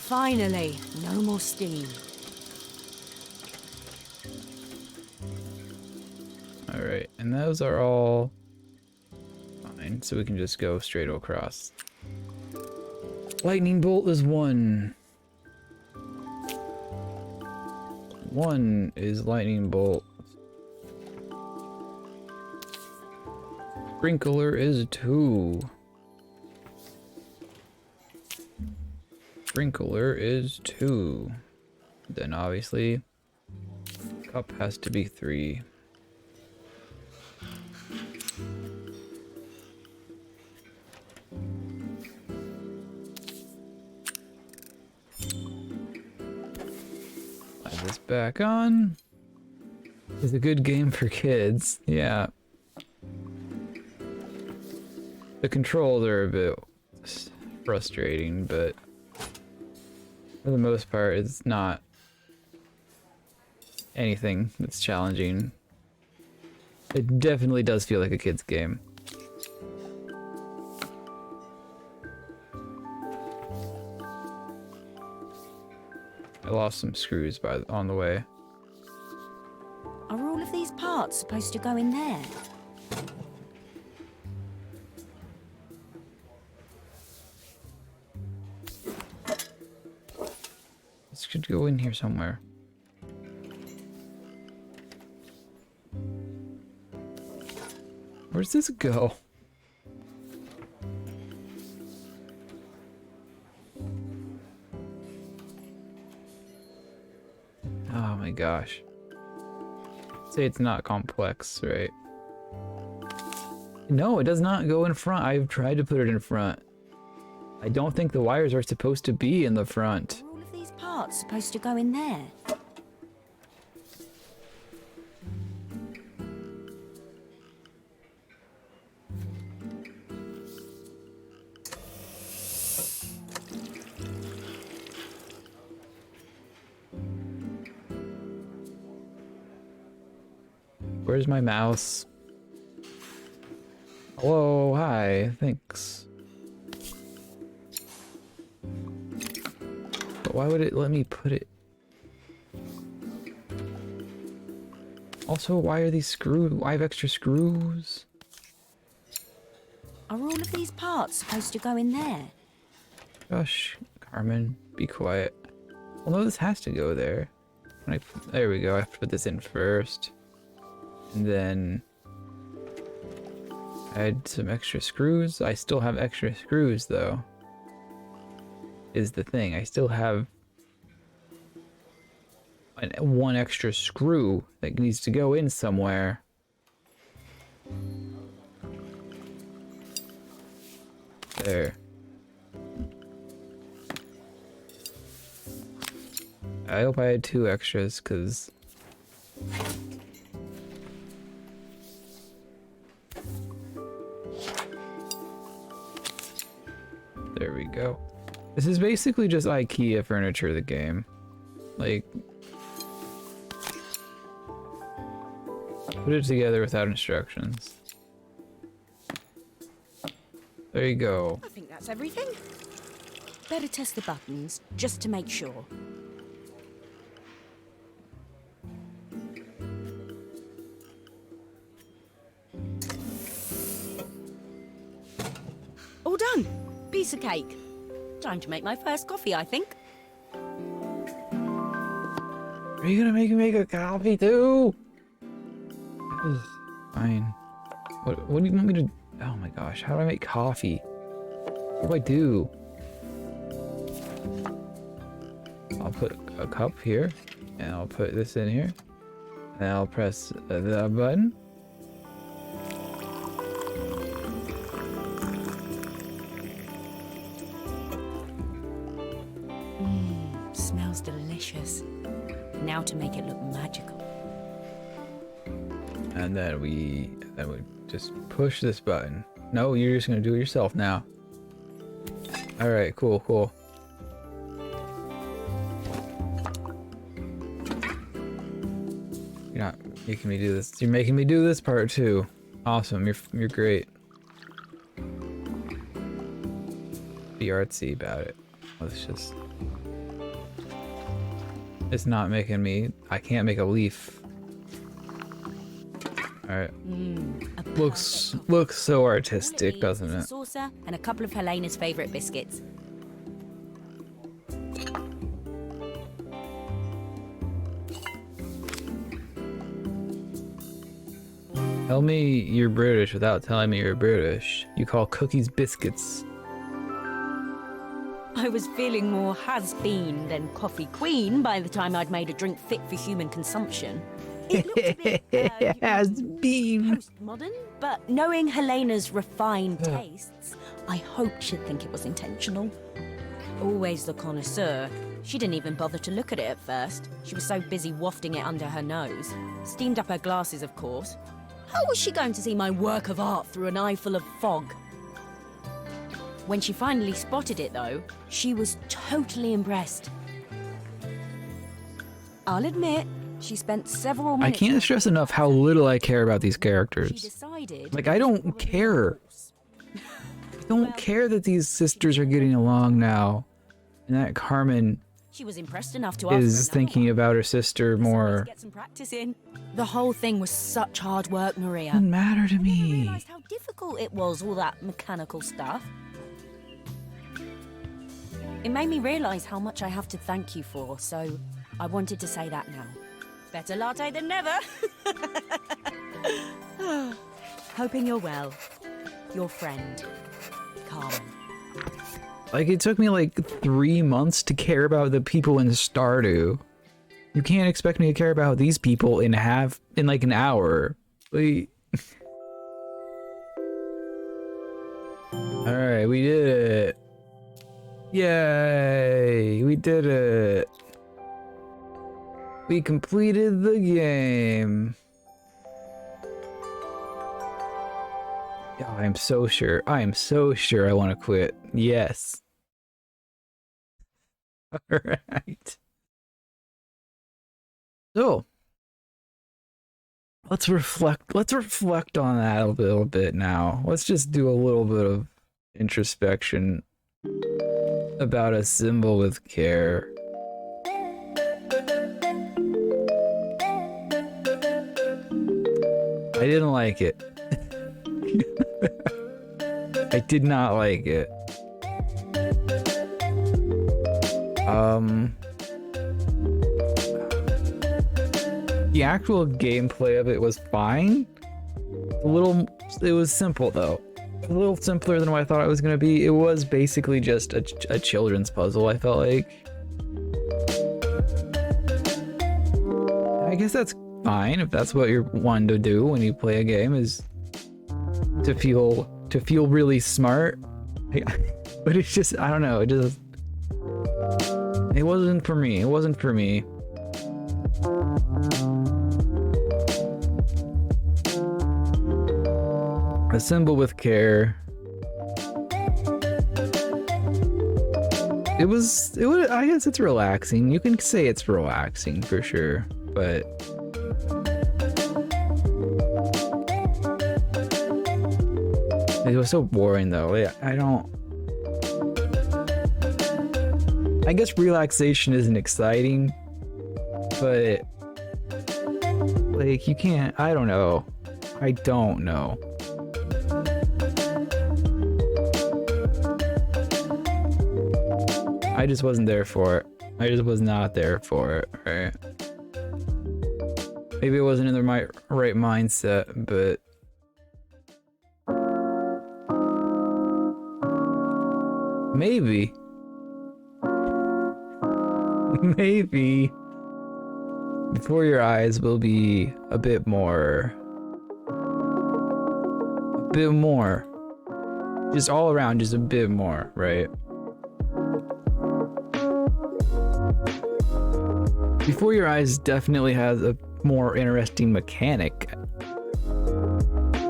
Finally, no more steam. All right, and those are all fine, so we can just go straight across. Lightning bolt is one. One is lightning bolt. Sprinkler is two. Sprinkler is two. Then obviously, cup has to be three. Slide this back on. It's a good game for kids. Yeah. The controls are a bit frustrating, but for the most part, it's not anything that's challenging. It definitely does feel like a kid's game. I lost some screws on the way. Are all of these parts supposed to go in there? This should go in here somewhere. Where's this go? Oh my gosh. Say it's not complex, right? No, it does not go in front. I've tried to put it in front. I don't think the wires are supposed to be in the front. Are all of these parts supposed to go in there? Where's my mouse? Hello, hi, thanks. But why would it let me put it? Also, why are these screws? Why have extra screws? Are all of these parts supposed to go in there? Gosh, Carmen, be quiet. Well, no, this has to go there. There we go. I have to put this in first. And then add some extra screws. I still have extra screws, though. Is the thing. I still have one extra screw that needs to go in somewhere. There. I hope I had 2 extras, because there we go. This is basically just IKEA furniture, the game. Like, put it together without instructions. There you go. I think that's everything. Better test the buttons, just to make sure. All done. Piece of cake. Time to make my first coffee, I think. Are you gonna make a coffee too? That was fine. What do you want me to? Oh my gosh, how do I make coffee? What do I do? I'll put a cup here, and I'll put this in here, and I'll press the button. Smells delicious. Now to make it look magical. And then we just push this button. No, you're just gonna do it yourself now. All right, cool. You're not making me do this. You're making me do this part too. Awesome. You're great. Be artsy about it. Let's just. It's not making me. I can't make a leaf. All right. Looks so artistic, doesn't A it? saucer and a couple of Helena's favorite biscuits. Tell me you're British without telling me you're British. You call cookies biscuits. I was feeling more has-been than coffee queen by the time I'd made a drink fit for human consumption. It looked a bit, Has been. postmodern, but knowing Helena's refined tastes, I hoped she'd think it was intentional. Always the connoisseur, she didn't even bother to look at it at first. She was so busy wafting it under her nose. Steamed up her glasses, of course. How was she going to see my work of art through an eye full of fog? When she finally spotted it, though, she was totally impressed. I'll admit, she spent several I minutes... can't stress enough how little I care about these She characters. decided... Like, I don't care. I don't care that these sisters are getting along now. And that Carmen She was impressed enough to ask for is another thinking one. about her sister Let's more. get some practice in. The whole thing was such hard work, Maria. Doesn't matter to I never me. realised how difficult it was, all that mechanical stuff. It made me realise how much I have to thank you for, so I wanted to say that now. Better latte than never. Hoping you're well. Your friend, Carmen. Like, it took me like 3 months to care about the people in Stardew. You can't expect me to care about these people in like an hour. Like... Alright, we did it. Yay! We did it. We completed the game. Oh, I am so sure I want to quit. Yes. Alright. So, let's reflect on that a little bit now. Let's just do a little bit of introspection about a symbol with care. I didn't like it. I did not like it. The actual gameplay of it was fine. It was simple though. A little simpler than what I thought it was gonna be. It was basically just a children's puzzle, I felt like. I guess that's fine if that's what you're wanting to do when you play a game, is to feel really smart. But it's just, I don't know, it wasn't for me. It wasn't for me. A symbol with care. It was, I guess it's relaxing. You can say it's relaxing for sure, but it was so boring though. I guess relaxation isn't exciting, but like you can't, I don't know. I just wasn't there for it. I just was not there for it, right? Maybe I wasn't in the right mindset, but maybe Before Your Eyes will be a bit more, just all around, just a bit more, right? Before Your Eyes definitely has a more interesting mechanic.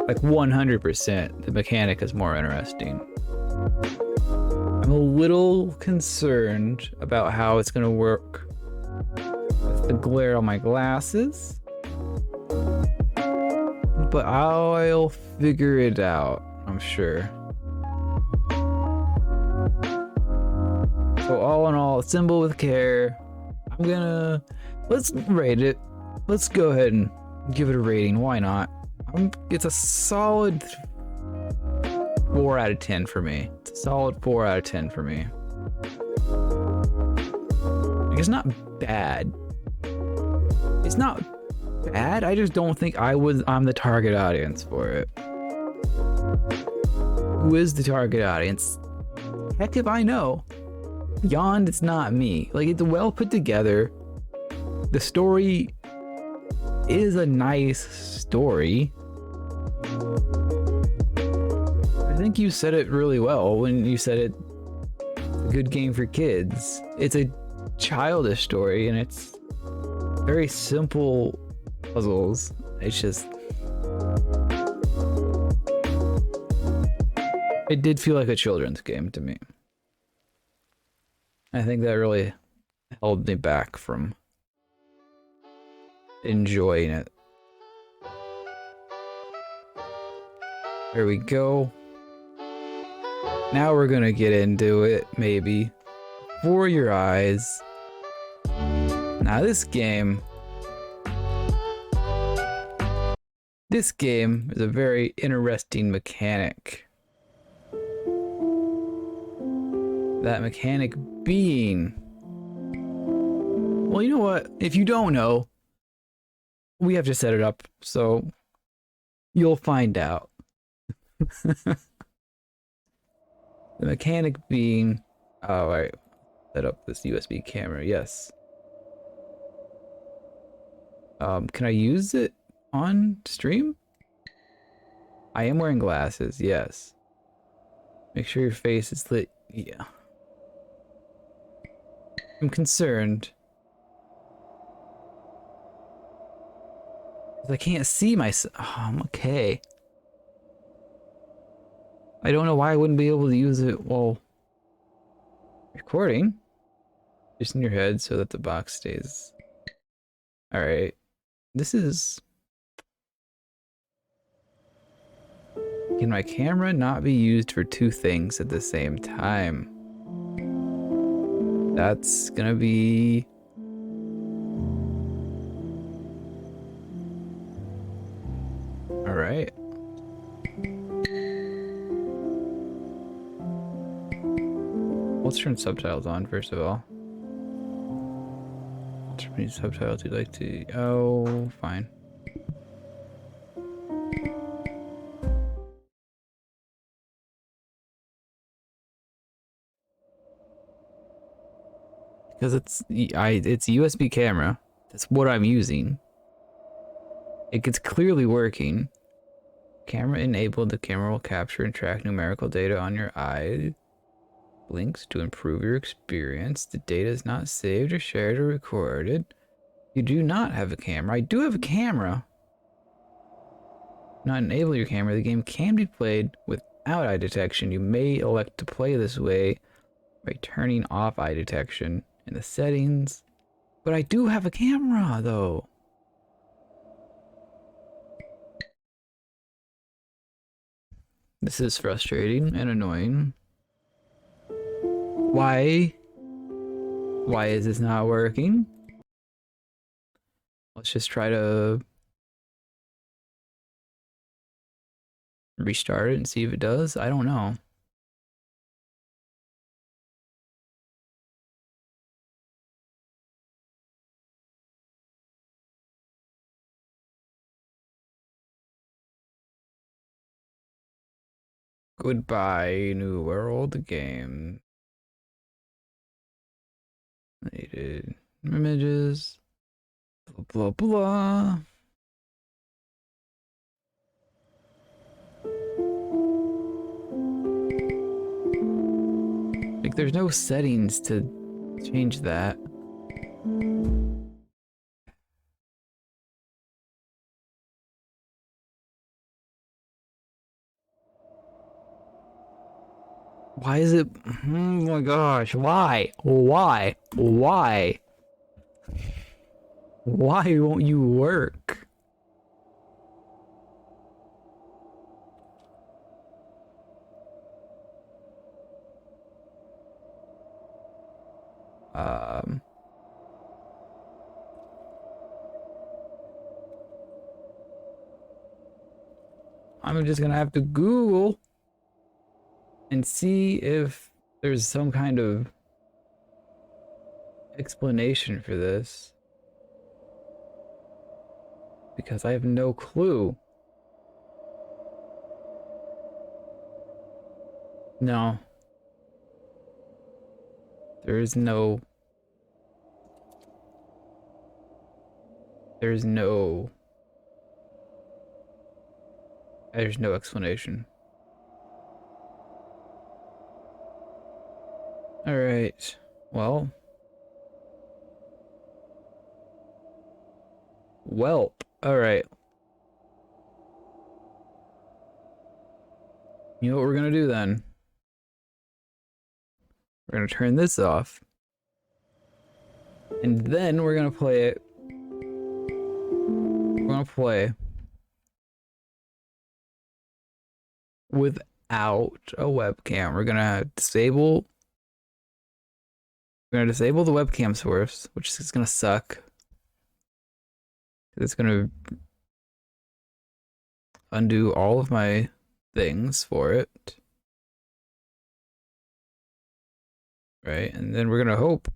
Like 100%, the mechanic is more interesting. I'm a little concerned about how it's gonna work with the glare on my glasses, but I'll figure it out, I'm sure. So all in all, symbol with care. Let's rate it. Let's go ahead and give it a rating. Why not? It's a solid 4 out of 10 for me. It's a solid 4 out of 10 for me. Like, it's not bad. It's not bad. I just don't think I'm the target audience for it. Who is the target audience? Heck if I know. Beyond, it's not me. Like, it's well put together. The story is a nice story. I think you said it really well when you said it's a good game for kids. It's a childish story and it's very simple puzzles. It's just, it did feel like a children's game to me. I think that really held me back from enjoying it. There we go. Now we're gonna get into it, maybe. For Your Eyes. Now this game is a very interesting mechanic. That mechanic being, well, you know what? If you don't know, we have to set it up, so you'll find out. The mechanic being, oh, alright, set up this USB camera, yes. Can I use it on stream? I am wearing glasses, yes. Make sure your face is lit, yeah. I'm concerned. I can't see myself. Oh, I'm okay. I don't know why I wouldn't be able to use it while recording. Just in your head so that the box stays. Alright. This is Can my camera not be used for two things at the same time? That's gonna be... Alright. Let's turn subtitles on first of all. Turn subtitles you'd like to... Oh, fine. Because it's a USB camera. That's what I'm using. It's clearly working. Camera enabled. The camera will capture and track numerical data on your eye. Links to improve your experience. The data is not saved or shared or recorded. You do not have a camera. I do have a camera. Not enable your camera. The game can be played without eye detection. You may elect to play this way by turning off eye detection in the settings. But I do have a camera though. This is frustrating and annoying. Why? Why is this not working? Let's just try to restart it and see if it does. I don't know. Goodbye, New World game. Needed images. Blah, blah, blah. Like, there's no settings to change that. Why is it? Oh my gosh, why? Why? Why? Why won't you work? I'm just gonna have to Google and see if there's some kind of explanation for this. Because I have no clue. No. There's no explanation. All right. Well. Welp. All right. You know what we're gonna do then? We're gonna turn this off. And then we're gonna play it. We're gonna play without a webcam. We're gonna disable the webcam source, which is gonna suck. It's gonna undo all of my things for it. Right? And then we're gonna hope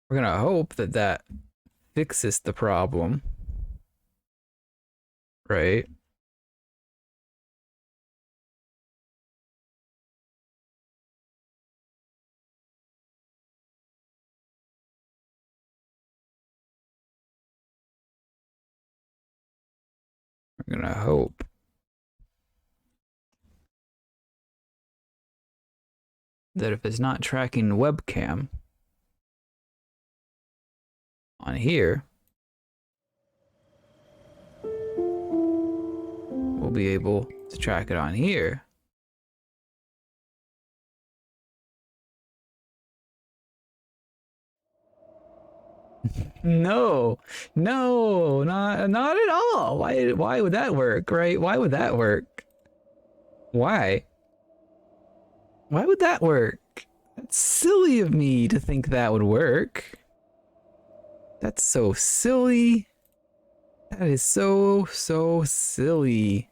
that that fixes the problem. Right? We're gonna hope that if it's not tracking the webcam on here, we'll be able to track it on here. No, not at all. Why would that work, right? Why would that work? Why? Why would that work? That's silly of me to think that would work. That's so silly. That is so silly.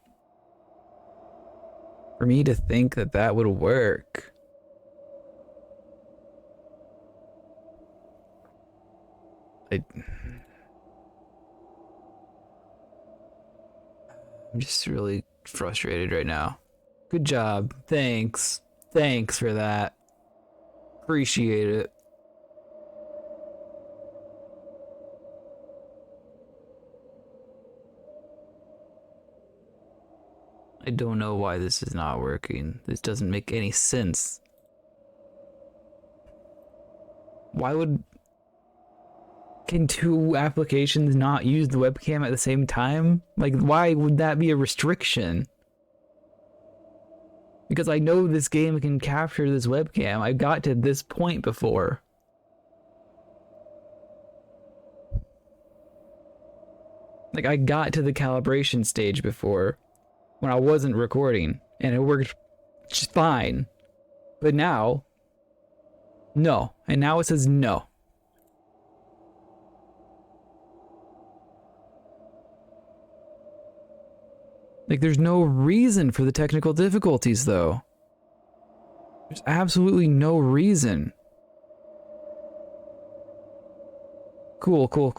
For me to think that that would work. I'm just really frustrated right now. Good job. Thanks. Thanks for that. Appreciate it. I don't know why this is not working. This doesn't make any sense. Why would... Can two applications not use the webcam at the same time? Like, why would that be a restriction? Because I know this game can capture this webcam. I got to this point before. Like, I got to the calibration stage before when I wasn't recording, and it worked just fine. But now, no. And now it says no. Like, there's no reason for the technical difficulties, though. There's absolutely no reason. Cool. Cool.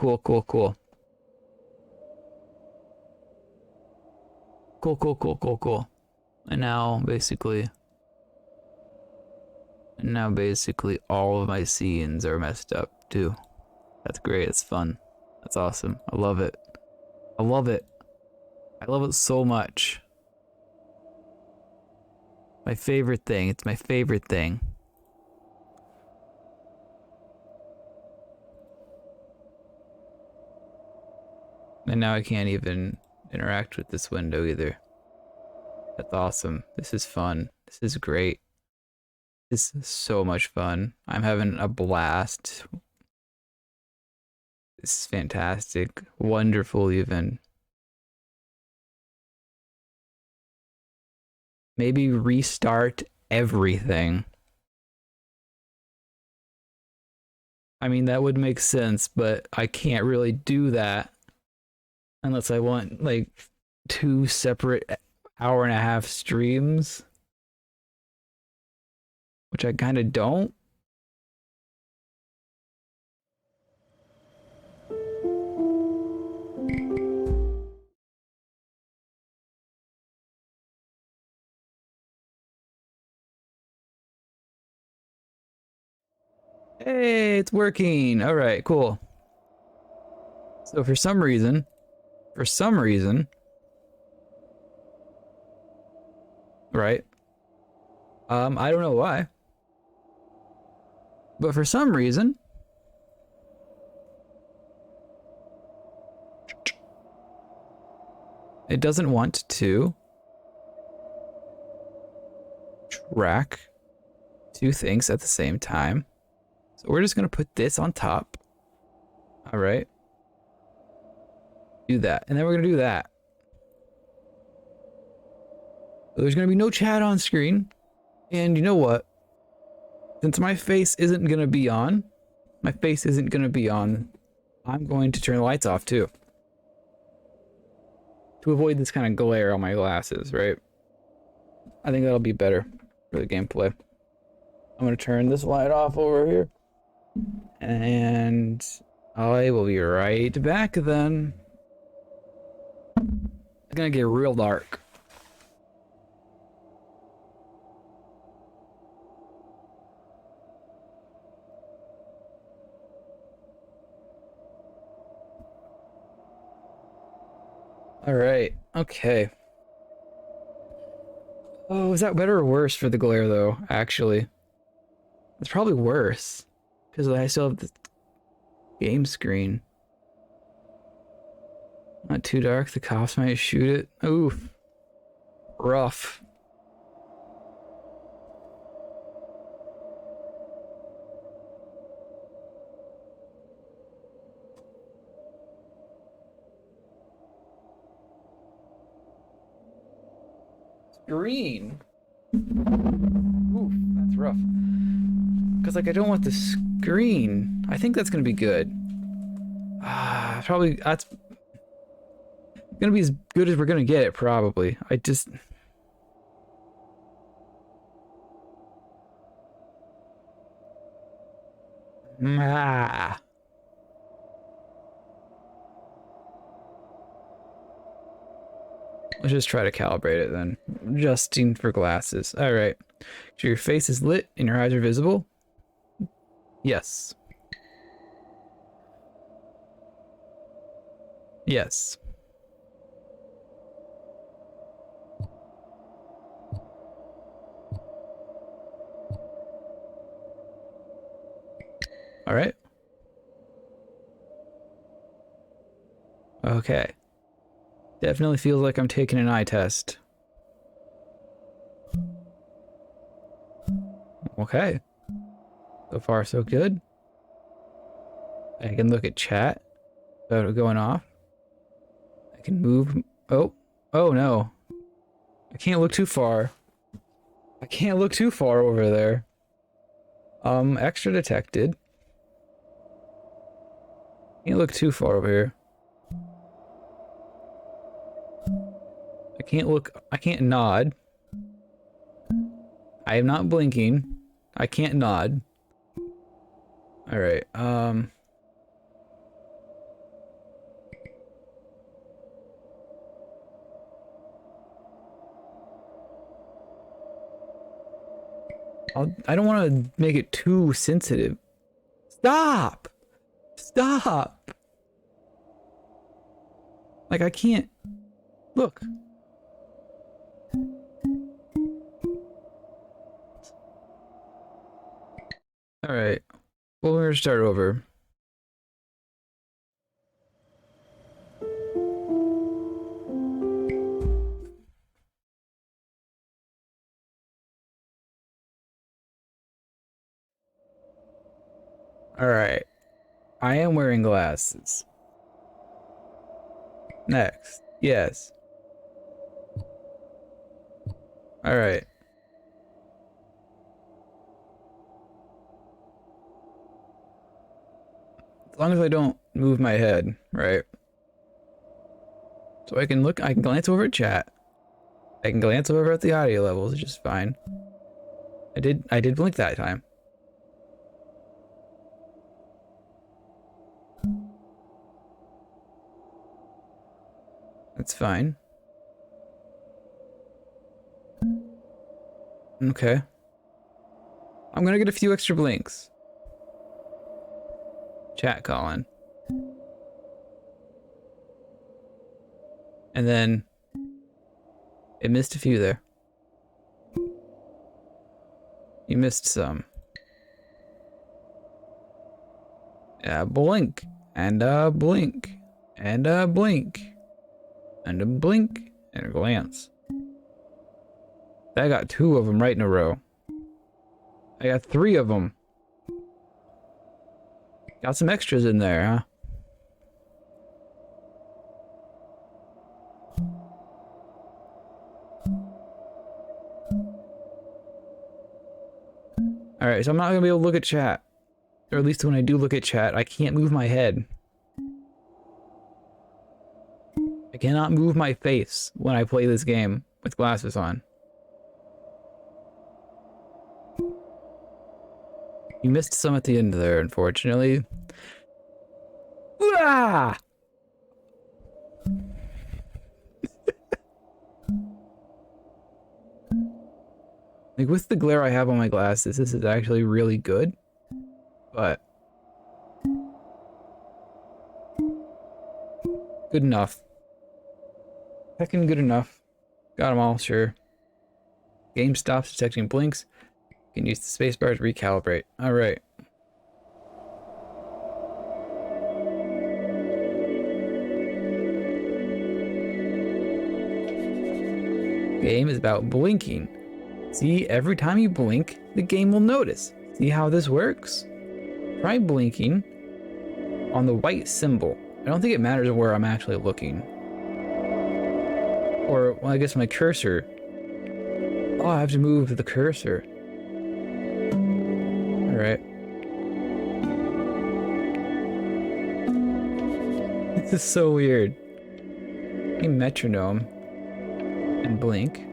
And now, basically all of my scenes are messed up, too. That's great. It's fun. That's awesome. I love it. I love it. I love it so much. My favorite thing. It's my favorite thing. And now I can't even interact with this window either. That's awesome. This is fun. This is great. This is so much fun. I'm having a blast. This is fantastic. Wonderful even. Maybe restart everything. I mean, that would make sense, but I can't really do that unless I want, like, 2 separate hour-and-a-half streams, which I kind of don't. Hey, it's working. All right, cool. So for some reason, right? I don't know why, but for some reason, it doesn't want to track 2 things at the same time. So we're just gonna put this on top. All right. Do that, and then we're gonna do that. So there's gonna be no chat on screen, and you know what? Since my face isn't gonna be on, I'm going to turn the lights off too. To avoid this kind of glare on my glasses, right? I think that'll be better for the gameplay. I'm gonna turn this light off over here. And I will be right back then. It's gonna get real dark. Alright, okay. Oh, is that better or worse for the glare though, actually? It's probably worse. Because I still have the game screen. Not too dark, the cops might shoot it. Oof. Rough. screen. Oof, that's rough. Because, like, I don't want the screen. I think that's going to be good. Probably, that's going to be as good as we're going to get it, probably. I just... Let's just try to calibrate it then. Adjusting for glasses. Alright. So your face is lit and your eyes are visible? Yes. Yes. Alright. Okay. Definitely feels like I'm taking an eye test. Okay. So far, so good. I can look at chat without it going off. I can move. Oh. Oh no. I can't look too far. I can't look too far over there. Extra detected. Can't look too far over here. I can't look. I can't nod. I am not blinking. I can't nod. Alright, I don't want to make it too sensitive. Stop! Stop! Like, I can't... Look. Alright. Well, we're gonna start over. Alright. I am wearing glasses. Next. Yes. Alright. As long as I don't move my head, right? So I can look, I can glance over at chat. I can glance over at the audio levels, which is fine. I did blink that time. That's fine. Okay. I'm gonna get a few extra blinks. Chat calling. And then it missed a few there. You missed some. Yeah, blink. And a blink. And a blink. And a blink. And a glance. I got 2 of them right in a row. I got 3 of them. Got some extras in there, huh? Alright, so I'm not gonna be able to look at chat. Or at least when I do look at chat, I can't move my head. I cannot move my face when I play this game with glasses on. You missed some at the end there, unfortunately. Ah! Like, with the glare I have on my glasses, this is actually really good. But... good enough. Heckin' good enough. Got them all, sure. Game stops detecting blinks. You can use the spacebar to recalibrate. Alright. Game is about blinking. See, every time you blink, the game will notice. See how this works? Try blinking on the white symbol. I don't think it matters where I'm actually looking. Or, well, I guess my cursor Oh, I have to move the cursor. Alright. This is so weird. A metronome and blink.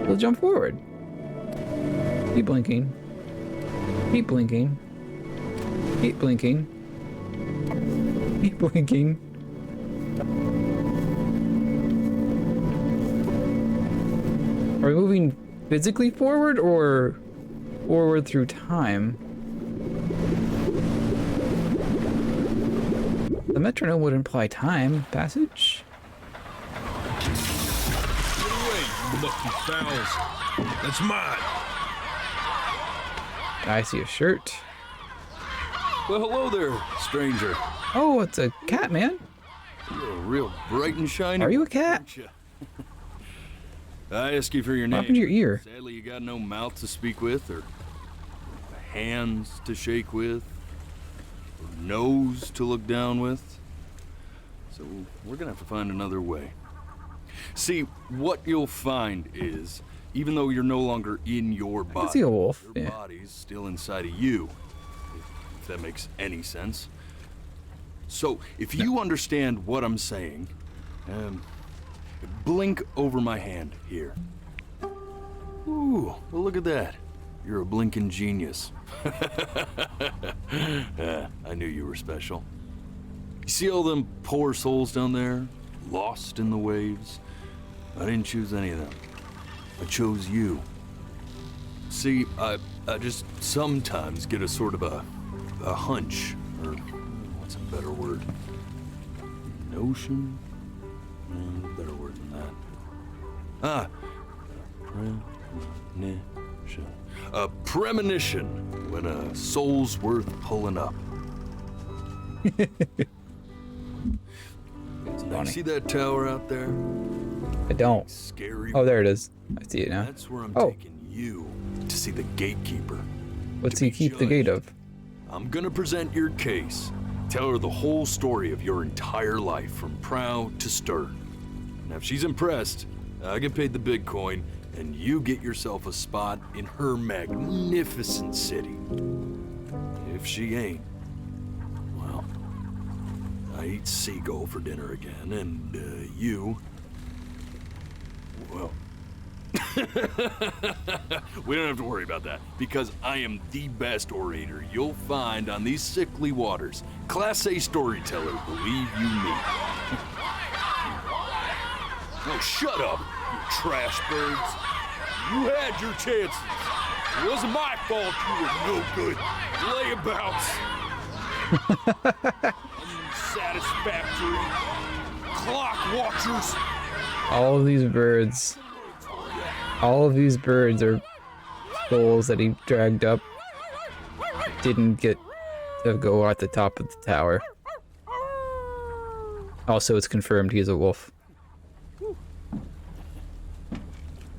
He'll jump forward. Keep blinking. Keep blinking. Keep blinking. Keep blinking. Are we moving physically forward or forward through time? The metronome would imply time passage. Get away, you lucky fowls. That's mine. I see a shirt. Well, hello there, stranger. Oh, it's a cat, man. You're real bright and shiny. Are you a cat? aren't you? I ask you for your What name. happened to your ear? Sadly, you got no mouth to speak with, or hands to shake with, or nose to look down with. So we're gonna have to find another way. See, what you'll find is, even though you're no longer in your I can body, see a wolf. your Yeah. body's still inside of you, if that makes any sense. So, if you understand what I'm saying, blink over my hand here. Ooh, well, look at that. You're a blinking genius. I knew you were special. You see all them poor souls down there, lost in the waves? I didn't choose any of them. I chose you. See, I just sometimes get a sort of a hunch, or what's a better word? Notion? Better word than that. Premonition. A premonition when a soul's worth pulling up. Funny. See that tower out there? I don't. Scary. Oh, there it is. I see it now. That's where I'm Oh. taking you to see the gatekeeper. What's to he be keep the gate judged. of? I'm gonna present your case. Tell her the whole story of your entire life, from prow to stern. Now, if she's impressed, I get paid the big coin, and you get yourself a spot in her magnificent city. If she ain't, well, I eat seagull for dinner again, and you, well, we don't have to worry about that, because I am the best orator you'll find on these sickly waters. Class A storyteller, believe you me. Oh, shut up, you trash birds. You had your chances. It wasn't my fault you were no good layabouts. Unsatisfactory clock watchers. All of these birds. All of these birds are souls that he dragged up. Didn't get to go at the top of the tower. Also, it's confirmed he's a wolf.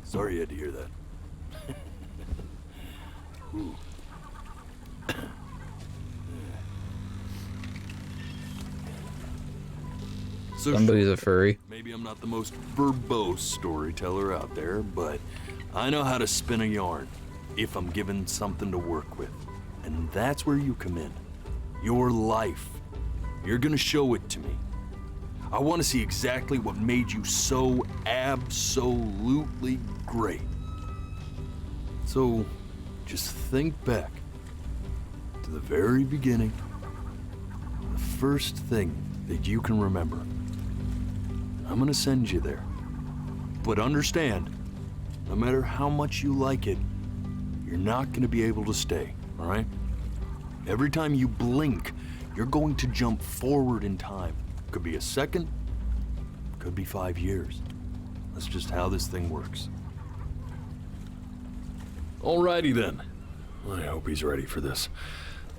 Sorry you had to hear that. Ooh. So Somebody's a furry. maybe I'm not the most verbose storyteller out there, but I know how to spin a yarn if I'm given something to work with. And that's where you come in. Your life. You're gonna show it to me. I want to see exactly what made you so absolutely great. So, just think back to the very beginning. The first thing that you can remember. I'm gonna send you there. But understand, no matter how much you like it, you're not gonna be able to stay, all right? Every time you blink, you're going to jump forward in time. Could be a second, could be 5 years. That's just how this thing works. Alrighty then. I hope he's ready for this.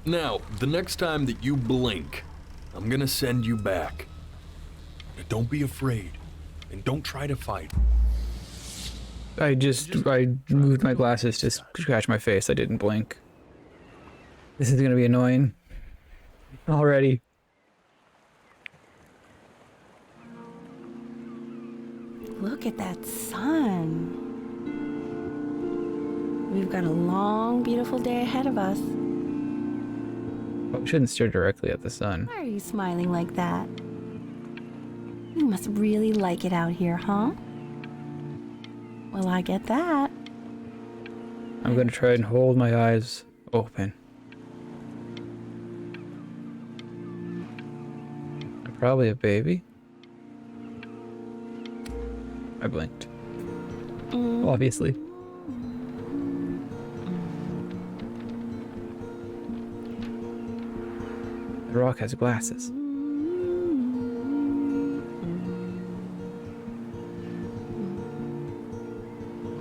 Now, the next time that you blink, I'm gonna send you back. Don't be afraid, and don't try to fight. I moved my glasses to scratch my face. I didn't blink. This is gonna be annoying. Already. Look at that sun. We've got a long, beautiful day ahead of us. But we shouldn't stare directly at the sun. Why are you smiling like that? You must really like it out here, huh? Well, I get that. I'm gonna try and hold my eyes open. I'm probably a baby. I blinked. Obviously. The rock has glasses.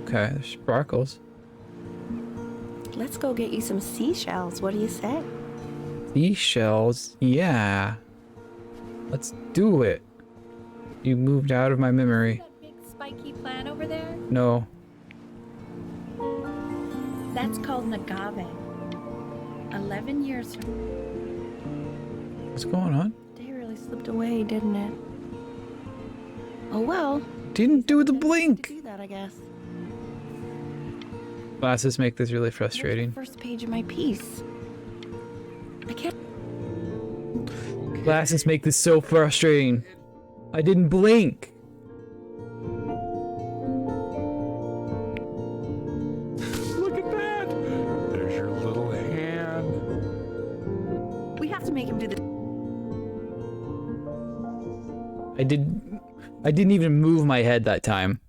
Okay, there's sparkles. Let's go get you some seashells. What do you say? Seashells? Yeah. Let's do it. You moved out of my memory. That big spiky plant over there? No. That's called an agave. 11 years from... What's going on? Day really slipped away, didn't it? Oh well. Didn't do the blink! Do that, I guess. Glasses make this really frustrating. First page of my piece. I can't. Glasses make this so frustrating. I didn't blink. Look at that! There's your little hand. We have to make him do the. I didn't even move my head that time.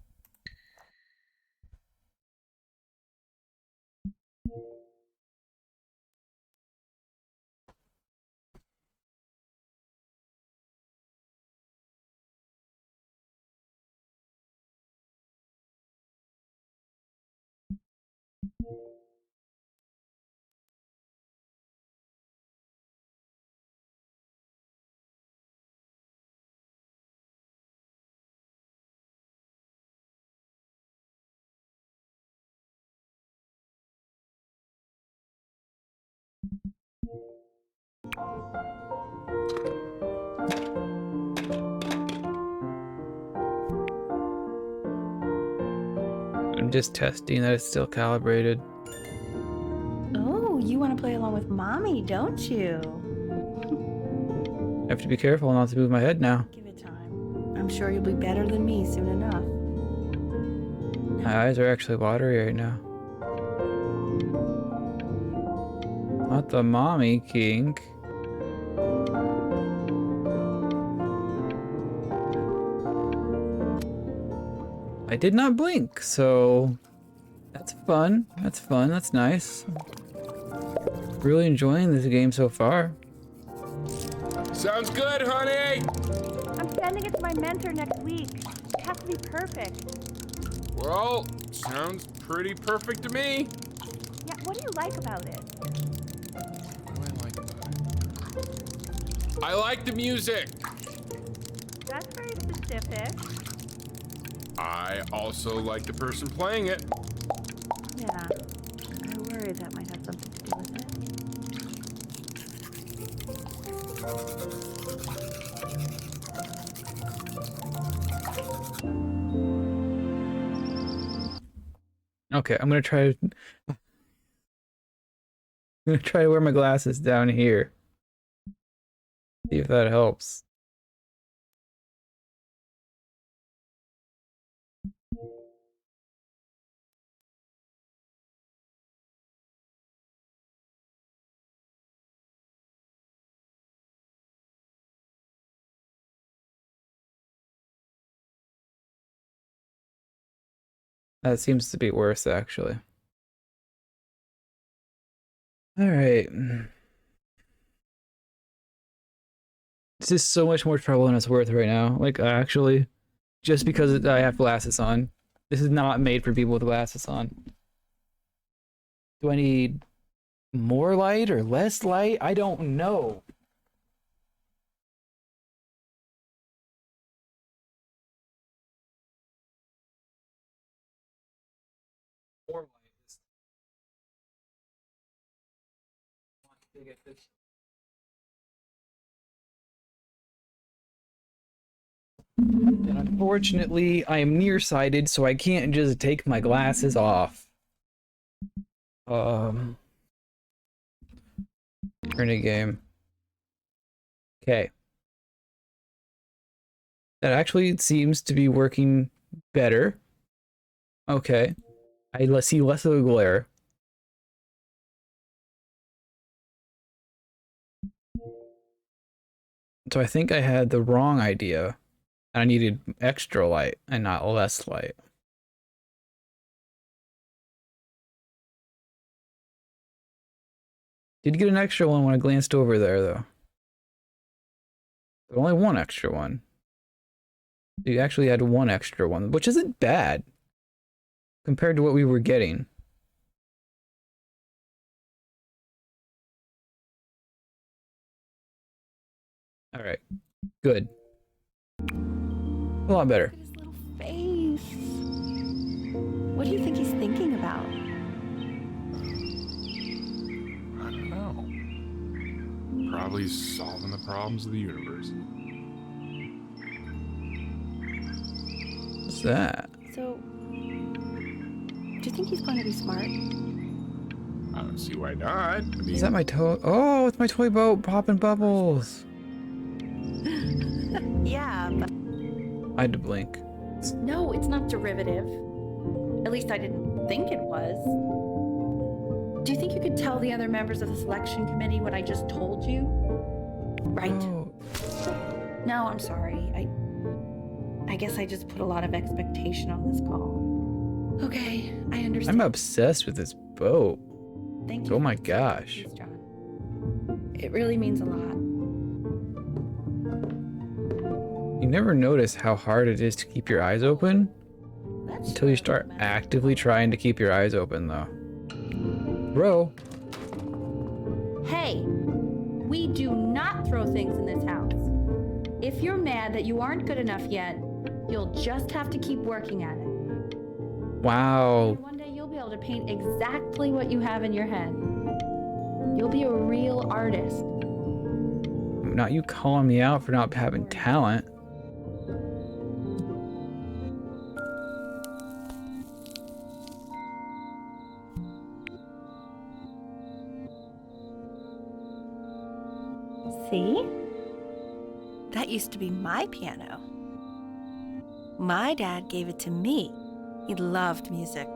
I'm just testing that it's still calibrated. Oh, you want to play along with mommy, don't you? I have to be careful not to move my head now. Give it time. I'm sure you'll be better than me soon enough. My eyes are actually watery right now. Not the mommy kink. I did not blink, so that's fun. That's fun. That's nice. Really enjoying this game so far. Sounds good, honey! I'm sending it to my mentor next week. It has to be perfect. Well, sounds pretty perfect to me. Yeah, what do you like about it? What do I like about it? I like the music. That's very specific. I also like the person playing it. Yeah, I worry that might have something to do with it. Okay, I'm gonna try to wear my glasses down here. See if that helps. That seems to be worse, actually. Alright. This is so much more trouble than it's worth right now. Like, actually, just because I have glasses on. This is not made for people with glasses on. Do I need more light or less light? I don't know. More light is... to get this. And unfortunately, I am nearsighted, so I can't just take my glasses off. Turn a game. Okay. That actually seems to be working better. Okay. I see less of a glare. So I think I had the wrong idea. And I needed extra light and not less light. Did get an extra one when I glanced over there, though. But only one extra one. You actually had one extra one, which isn't bad compared to what we were getting. All right, good. A lot better. His little face. What do you think he's thinking about? I don't know. Probably solving the problems of the universe. What's that? So, do you think he's going to be smart? I don't see why not. I mean, Is that my toy? Oh, it's my toy boat popping bubbles. Yeah, but... I had to blink. No, it's not derivative. At least I didn't think it was. Do you think you could tell the other members of the selection committee what I just told you? Right. Oh. No, I'm sorry. I guess I just put a lot of expectation on this call. Okay, I understand. I'm obsessed with this boat. Thank you. Oh my gosh. Please, John. It really means a lot. You never notice how hard it is to keep your eyes open That's until you start actively trying to keep your eyes open, though. Bro. Hey, we do not throw things in this house. If you're mad that you aren't good enough yet, you'll just have to keep working at it. Wow. And one day you'll be able to paint exactly what you have in your head. You'll be a real artist. Not you calling me out for not having talent. See? That used to be my piano. My dad gave it to me. He loved music.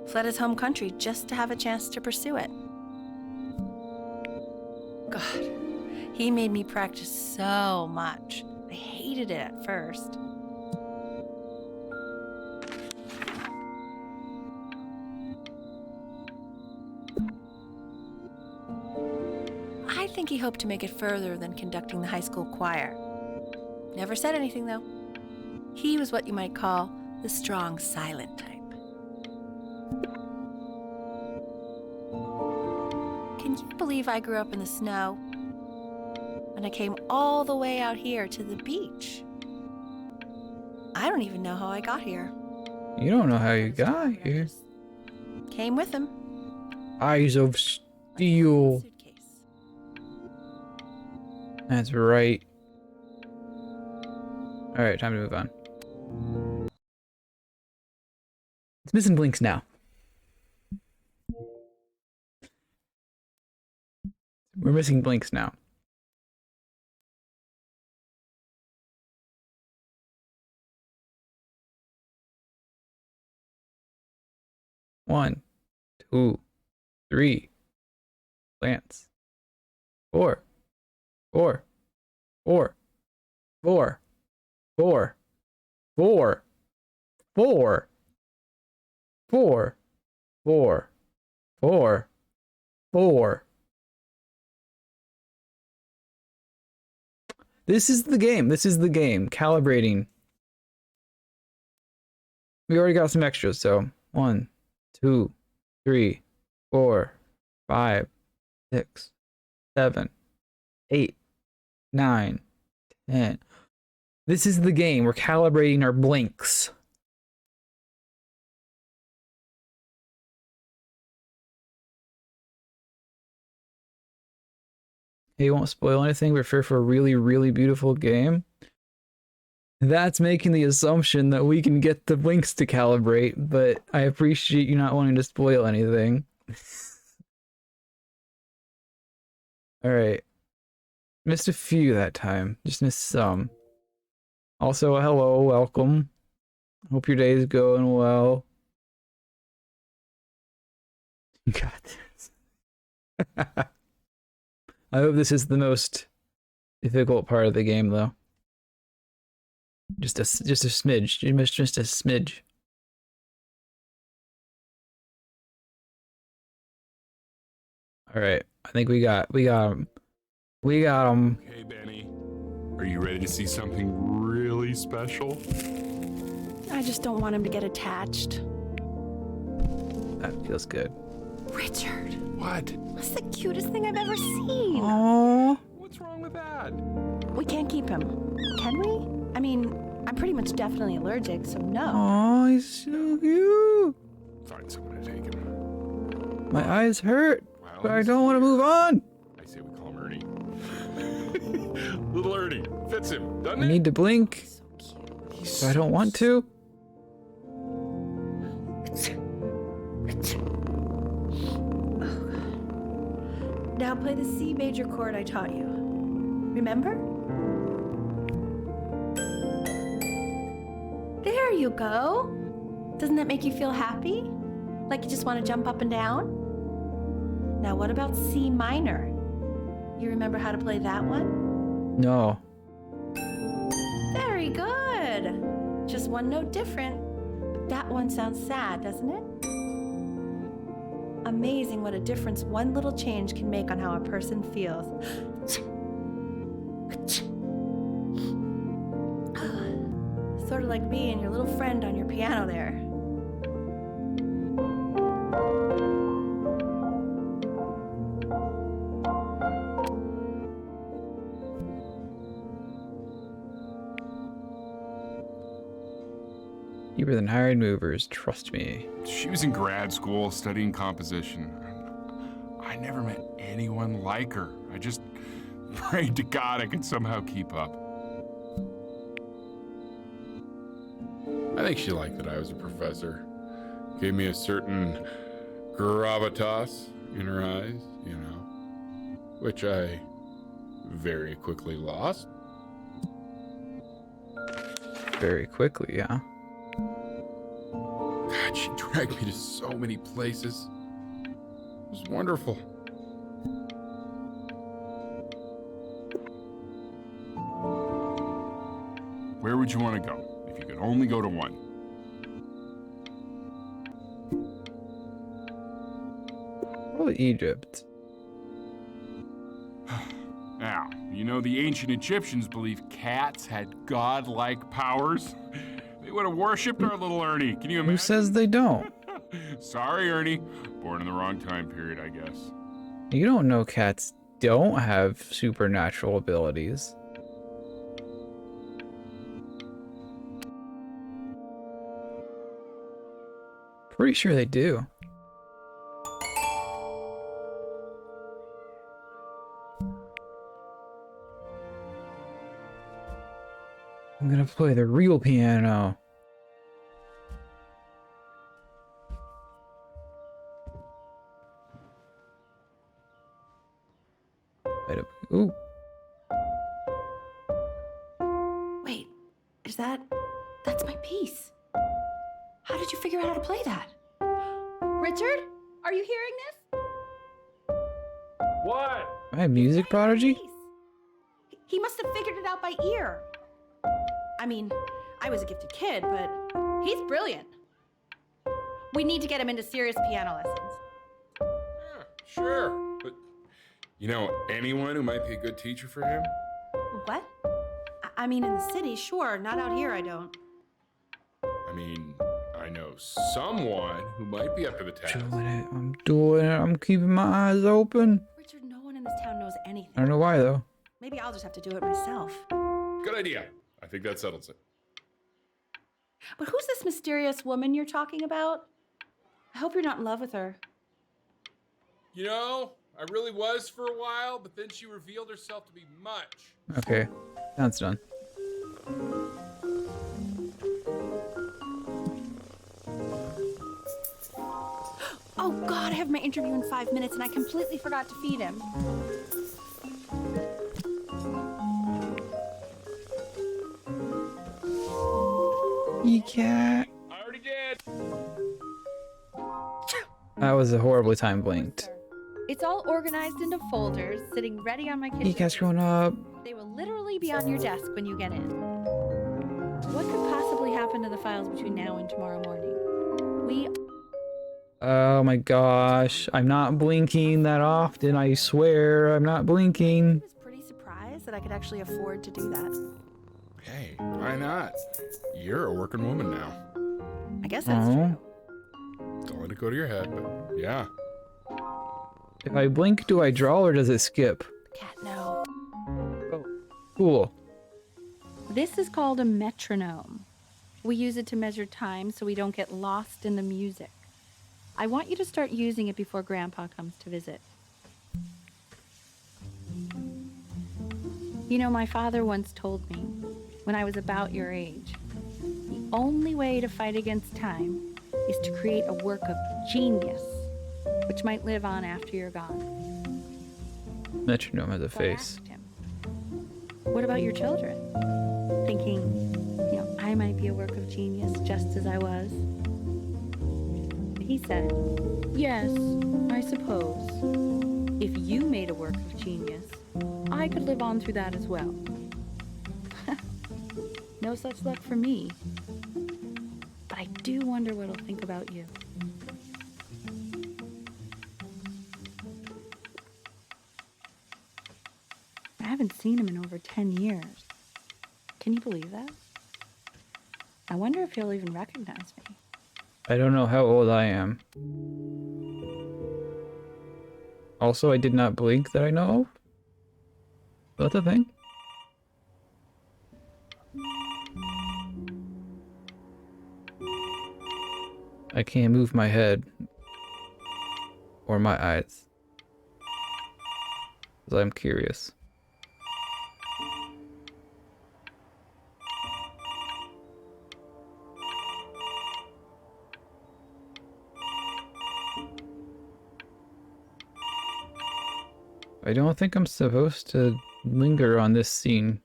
Fled his home country just to have a chance to pursue it. God, he made me practice so much. I hated it at first. I think he hoped to make it further than conducting the high school choir. Never said anything, though. He was what you might call the strong, silent type. Can you believe I grew up in the snow? And I came all the way out here to the beach. I don't even know how I got here. You don't know how you got here. Came with him. Eyes of steel. That's right. Alright, time to move on. It's missing blinks now. We're missing blinks now. One, two, three. Glance. Four. Four. Four. Four. Four. Four. Four. Four. Four. Four. Four. This is the game. This is the game. Calibrating. We already got some extras, so 1, 2, 3, 4, 5, 6, 7, 8, 9, 10. This is the game. We're calibrating our blinks. Hey, won't spoil anything, but for a really, really beautiful game. That's making the assumption that we can get the blinks to calibrate, but I appreciate you not wanting to spoil anything. Alright. Missed a few that time. Just missed some. Also, hello, welcome. Hope your day is going well. God. I hope this is the most difficult part of the game, though. Just a smidge. Just a smidge. All right, I think we got him. We got him. Hey, Benny. Are you ready to see something really special? I just don't want him to get attached. That feels good. Richard. What? That's the cutest thing I've ever seen. Aww. What's wrong with that? We can't keep him, can we? I mean, I'm pretty much definitely allergic, so no. Aww, he's so cute. Find someone to take him. My eyes hurt, but I don't want to move on. I say we call him Ernie. Little Ernie. Fits him, doesn't I it? need to blink, but I don't want to. Now play the C major chord I taught you. Remember? There you go. Doesn't that make you feel happy? Like you just want to jump up and down? Now what about C minor? You remember how to play that one? No. Very good. Just one note different. But that one sounds sad, doesn't it? Amazing what a difference one little change can make on how a person feels. Sort of like me and your little friend on your piano there. Cheaper than hired movers, trust me. She was in grad school studying composition. I never met anyone like her. I just prayed to God I could somehow keep up. I think she liked that I was a professor. Gave me a certain gravitas in her eyes, you know, which I very quickly lost. Very quickly, yeah. God, she dragged me to so many places. It was wonderful. Where would you want to go if you could only go to one? Probably Egypt. Now, you know the ancient Egyptians believed cats had godlike powers. They would have worshipped our little Ernie. Can you imagine? Who says they don't? Sorry, Ernie. Born in the wrong time period, I guess. You don't know cats don't have supernatural abilities. Pretty sure they do. I'm gonna play the real piano. Ooh. Wait, that's my piece. How did you figure out how to play that? Richard, are you hearing this? What? Am I a music prodigy? He must have figured it out by ear. I mean, I was a gifted kid, but he's brilliant. We need to get him into serious piano lessons. Yeah, sure. But you know anyone who might be a good teacher for him? What? I mean, in the city, sure. Not out here, I don't. I mean, I know someone who might be up to the task. I'm doing it. I'm keeping my eyes open. Richard, no one in this town knows anything. I don't know why, though. Maybe I'll just have to do it myself. Good idea. I think that settles it. But who's this mysterious woman you're talking about? I hope you're not in love with her. You know, I really was for a while, but then she revealed herself to be much. Okay, that's done. Oh God, I have my interview in 5 minutes and I completely forgot to feed him. You cat. I already did. That was a horribly time blinked. It's all organized into folders, sitting ready on my kitchen. You cat's growing up. They will literally be on your desk when you get in. What could possibly happen to the files between now and tomorrow morning? We... Oh my gosh. I'm not blinking that often. I swear I'm not blinking. I was pretty surprised that I could actually afford to do that. Hey, why not? You're a working woman now. I guess that's true. Don't let it go to your head, but yeah. If I blink, do I draw or does it skip? Cat, no. Oh, cool. This is called a metronome. We use it to measure time so we don't get lost in the music. I want you to start using it before Grandpa comes to visit. You know, my father once told me, when I was about your age, the only way to fight against time is to create a work of genius, which might live on after you're gone. Metronome has a face. What about your children? Thinking, you know, I might be a work of genius just as I was. He said, yes, I suppose. If you made a work of genius, I could live on through that as well. No such luck for me. But I do wonder what he'll think about you. I haven't seen him in over 10 years. Can you believe that? I wonder if he'll even recognize me. I don't know how old I am. Also, I did not blink that I know of. That's a thing. I can't move my head or my eyes, 'cause I'm curious. I don't think I'm supposed to linger on this scene.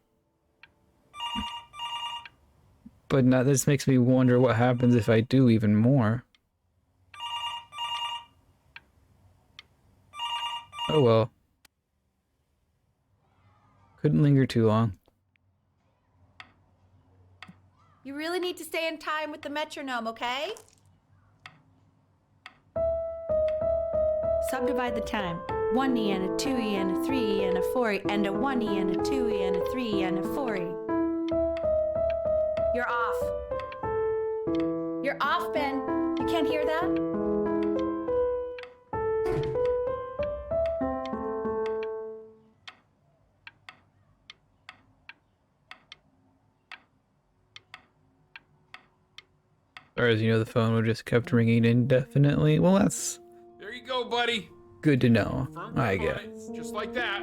But now this makes me wonder what happens if I do even more. Oh well. Couldn't linger too long. You really need to stay in time with the metronome, okay? Subdivide the time. 1E and a 2E and a 3E and a 4E and a 1E and a 2E and a 3E and a 4E. You're off. You're off, Ben. You can't hear that? As far as you know, the phone would just kept ringing indefinitely. Well, that's There you go, buddy. good to know, Firm I grip on guess. it, just like that.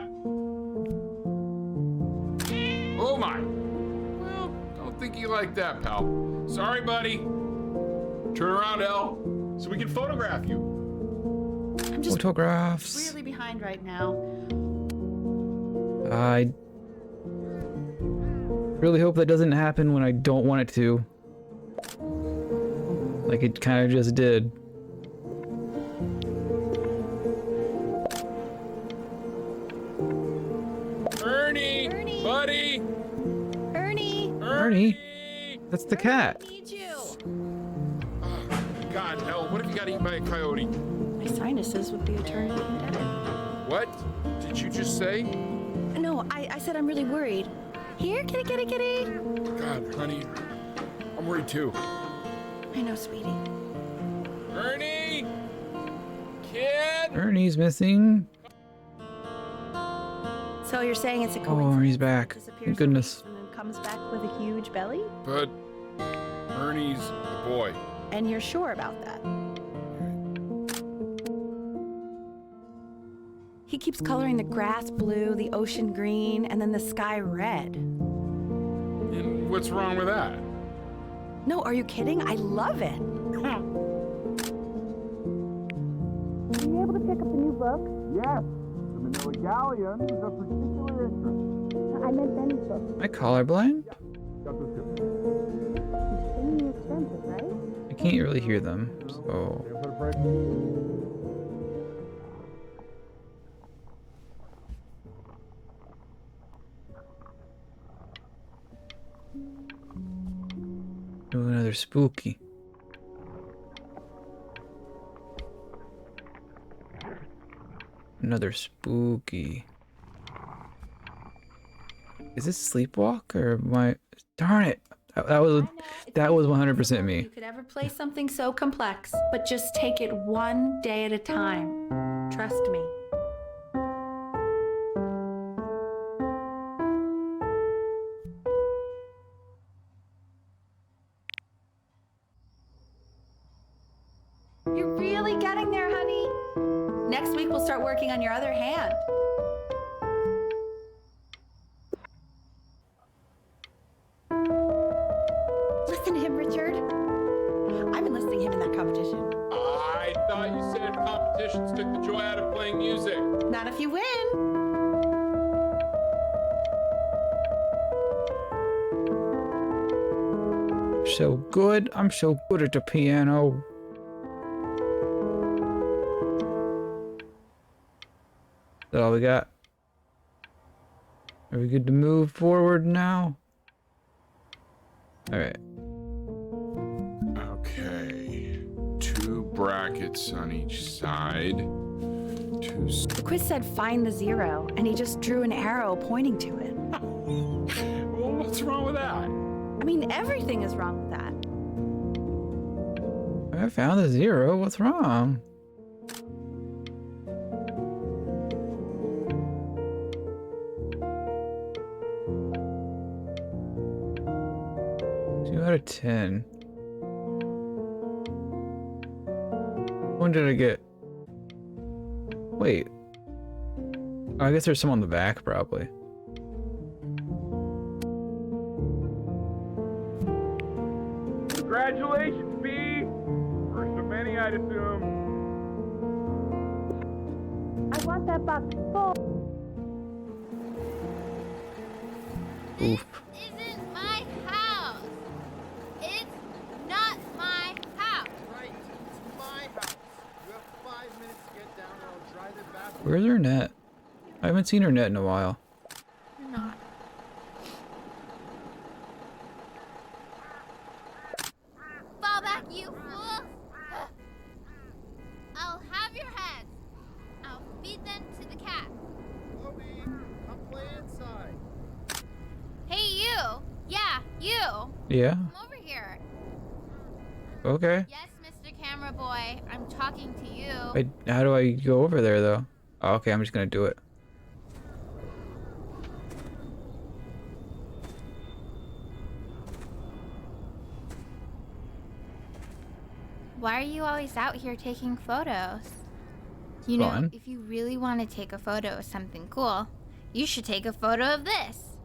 Oh my. Well, don't think you like that, pal. Sorry, buddy. Turn around, Elle, so we can photograph you. I'm just Photographs. really behind right now. I really hope that doesn't happen when I don't want it to. Like it kind of just did. Ernie, buddy. Ernie? That's the cat. God, Elle, what if you got eaten by a coyote? My sinuses would be eternally indebted. What did you just say? No, I said I'm really worried. Here, kitty, kitty, kitty. God, honey, I'm worried too. I know, sweetie. Ernie, kid. Ernie's missing. So you're saying it's a Oh, coincidence? Ernie's back. Thank goodness. And then comes back with a huge belly? But Ernie's a boy. And you're sure about that? He keeps coloring the grass blue, the ocean green, and then the sky red. And what's wrong with that? No, are you kidding? I love it. able to pick up the new book? Yes, the Manila Galleon is of particular interest. I meant Benny's book. Am I colorblind? Got those two. Extremely expensive, right? I can't really hear them, so... Put a break. Do another spooky. Another spooky. Is this sleepwalk or my? Darn it! That was 100% me. You could ever play something so complex, but just take it one day at a time. Trust me. You're really getting there, honey. Next week we'll start working on your other hand. Listen to him, Richard. I've been listening to him in that competition. I thought you said competitions took the joy out of playing music. Not if you win. So good. I'm so good at the piano. Is that all we got? Are we good to move forward now? Alright. Okay. 2 brackets on each side. 2. The quiz said find the 0, and he just drew an arrow pointing to it. Well, what's wrong with that? I mean, everything is wrong with that. I found the 0. What's wrong? Out of 10. When did I get? Wait. Oh, I guess there's some on the back, probably. Congratulations, B! First of many, I'd assume. I want that box full. Oof. Isn't my house. It's not my house. Right, it's my house. You have 5 minutes to get down, or I'll drive it back. Where's her net? I haven't seen her net in a while. You're not. Fall back, you fool! I'll have your heads. I'll feed them to the cat. Chloe, come play inside. Hey, you! Yeah, you! Yeah? Come over here. Okay. Yes, Mr. Camera Boy, I'm talking to you. How do I go over there, though? Oh, okay, I'm just gonna do it. Why are you always out here taking photos? You know, Fun. if you really want to take a photo of something cool, you should take a photo of this.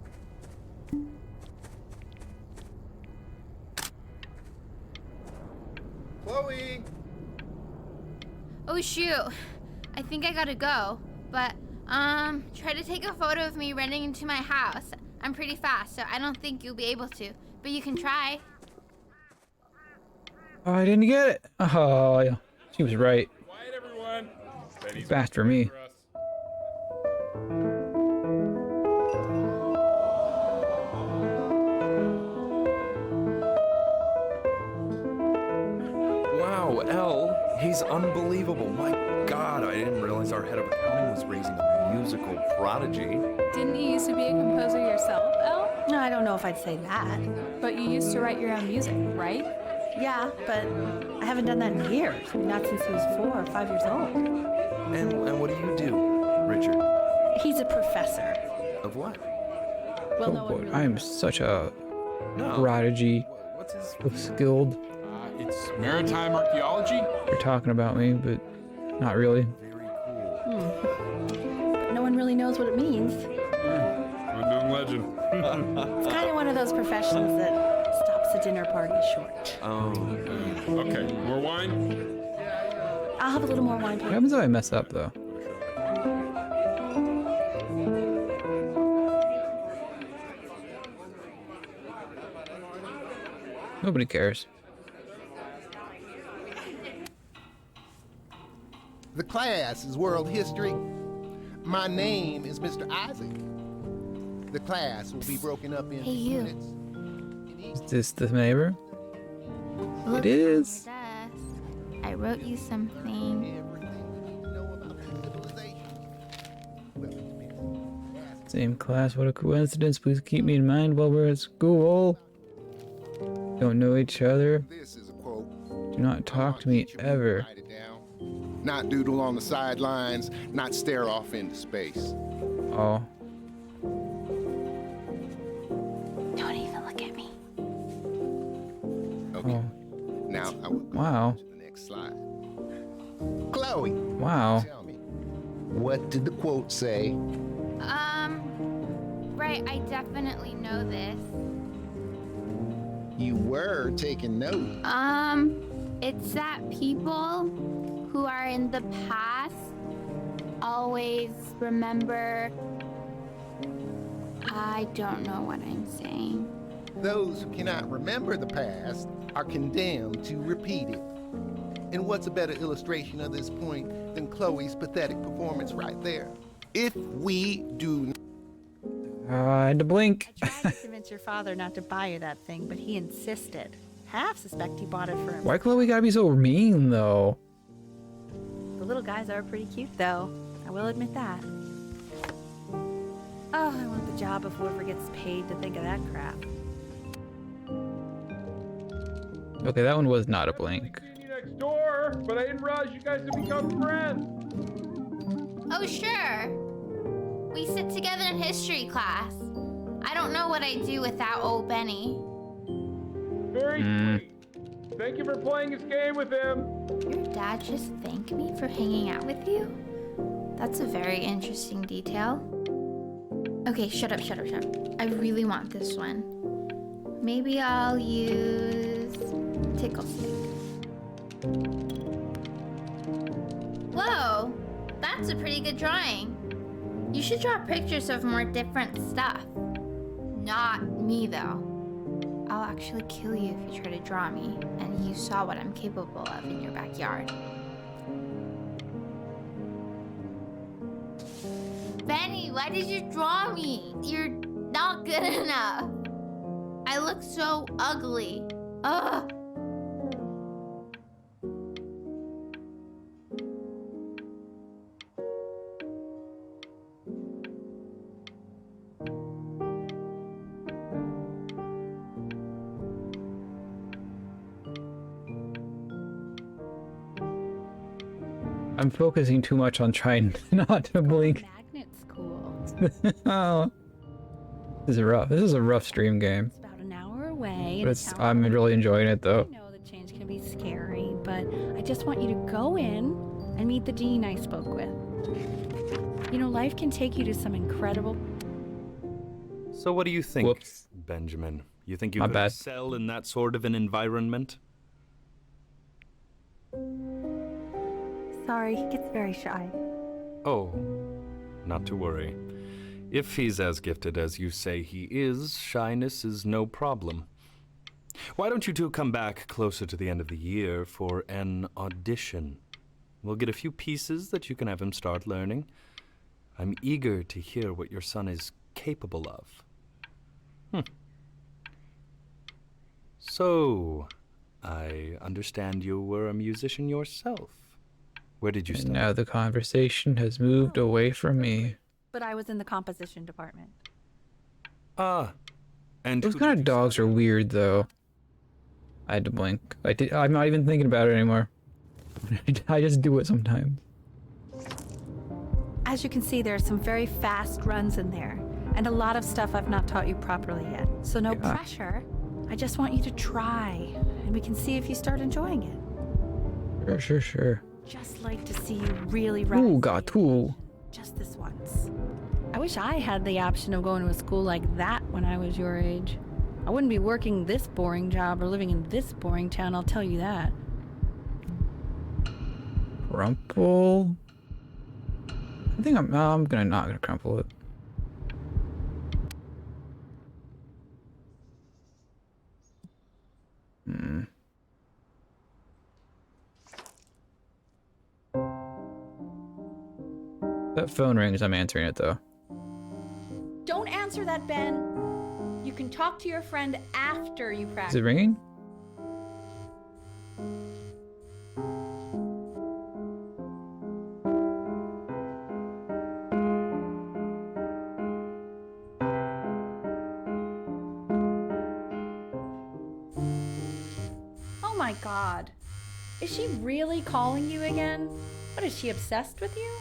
Chloe! Oh shoot, I think I gotta go. But, try to take a photo of me running into my house. I'm pretty fast, so I don't think you'll be able to. But you can try. Oh, I didn't get it. Oh, yeah. She was right. Quiet, everyone. Benny's Fast for me. us. Wow, Elle, he's unbelievable. My God, I didn't realize our head of accounting was raising a musical prodigy. Didn't you used to be a composer yourself, Elle? No, I don't know if I'd say that. But you used to write your own music, right? Yeah, but I haven't done that in years. Not since he was 4 or 5 years old. And what do you do, Richard? He's a professor. Of what? Well, Oh no one boy, really I am such a No. prodigy. What's his Skilled. It's maritime archaeology. You're talking about me, but not really. Very cool. But no one really knows what it means. Unknown legend. It's kind of one of those professions that stops a dinner party short. Oh. Okay, more wine? I'll have a little more wine. What happens if I mess up, though? Nobody cares. The class is world history. My name is Mr. Isaac. The class will be broken up into Hey, you. units. Is this the neighbor? Look It is. at your desk. I wrote you something. Same class, what a coincidence. Please keep me in mind while we're at school. Don't know each other. This is a quote. Do not talk to me ever. Not doodle on the sidelines, not stare off into space. Oh. Don't even look at me. Okay. Oh. Now I will go Wow. to the next slide. Chloe. Wow. Tell me, what did the quote say? Right, I definitely know this. You were taking note. It's that people who are in the past always remember. I don't know what I'm saying. Those who cannot remember the past are condemned to repeat it. And what's a better illustration of this point than Chloe's pathetic performance right there? If we do I had to blink. I tried to convince your father not to buy you that thing, but he insisted. Half suspect he bought it for him. Why Chloe gotta be so mean, though? The little guys are pretty cute, though. I will admit that. Oh, I want the job if whoever gets paid to think of that crap. Okay, that one was not a blink. Next door, but I didn't realize you guys had become friends. Oh, sure. We sit together in history class. I don't know what I'd do without old Benny. Very sweet. Thank you for playing this game with him. Your dad just thanked me for hanging out with you? That's a very interesting detail. Okay, shut up. I really want this one. Maybe I'll use Tickle Stick. Whoa, that's a pretty good drawing. You should draw pictures of more different stuff. Not me, though. I'll actually kill you if you try to draw me, and you saw what I'm capable of in your backyard. Benny, why did you draw me? You're not good enough. I look so ugly. Ugh. I'm focusing too much on trying not to blink. Magnet's cool. Oh. This is rough. This is a rough stream game. It's about an hour away. But it's, I'm really enjoying it, though. I know the change can be scary, but I just want you to go in and meet the dean I spoke with. You know, life can take you to some incredible... So what do you think, Whoops. Benjamin? You think you My could bad. excel in that sort of an environment? Sorry, he gets very shy. Oh, not to worry. If he's as gifted as you say he is, shyness is no problem. Why don't you two come back closer to the end of the year for an audition? We'll get a few pieces that you can have him start learning. I'm eager to hear what your son is capable of. So, I understand you were a musician yourself. Where did you And study? now the conversation has moved away from me. But I was in the composition department. Ah, and Those kind of dogs are weird, though. I had to blink. I'm not even thinking about it anymore. I just do it sometimes. As you can see, there are some very fast runs in there, and a lot of stuff I've not taught you properly yet. So no pressure. I just want you to try, and we can see if you start enjoying it. Sure. Just like to see you really rise. Ooh, got two. Just this once. I wish I had the option of going to a school like that when I was your age. I wouldn't be working this boring job or living in this boring town, I'll tell you that. crumple. I think I'm not gonna crumple it. That phone rings, I'm answering it though. Don't answer that, Ben. You can talk to your friend after you practice. Is it ringing? Oh my god. Is she really calling you again? What, is she obsessed with you?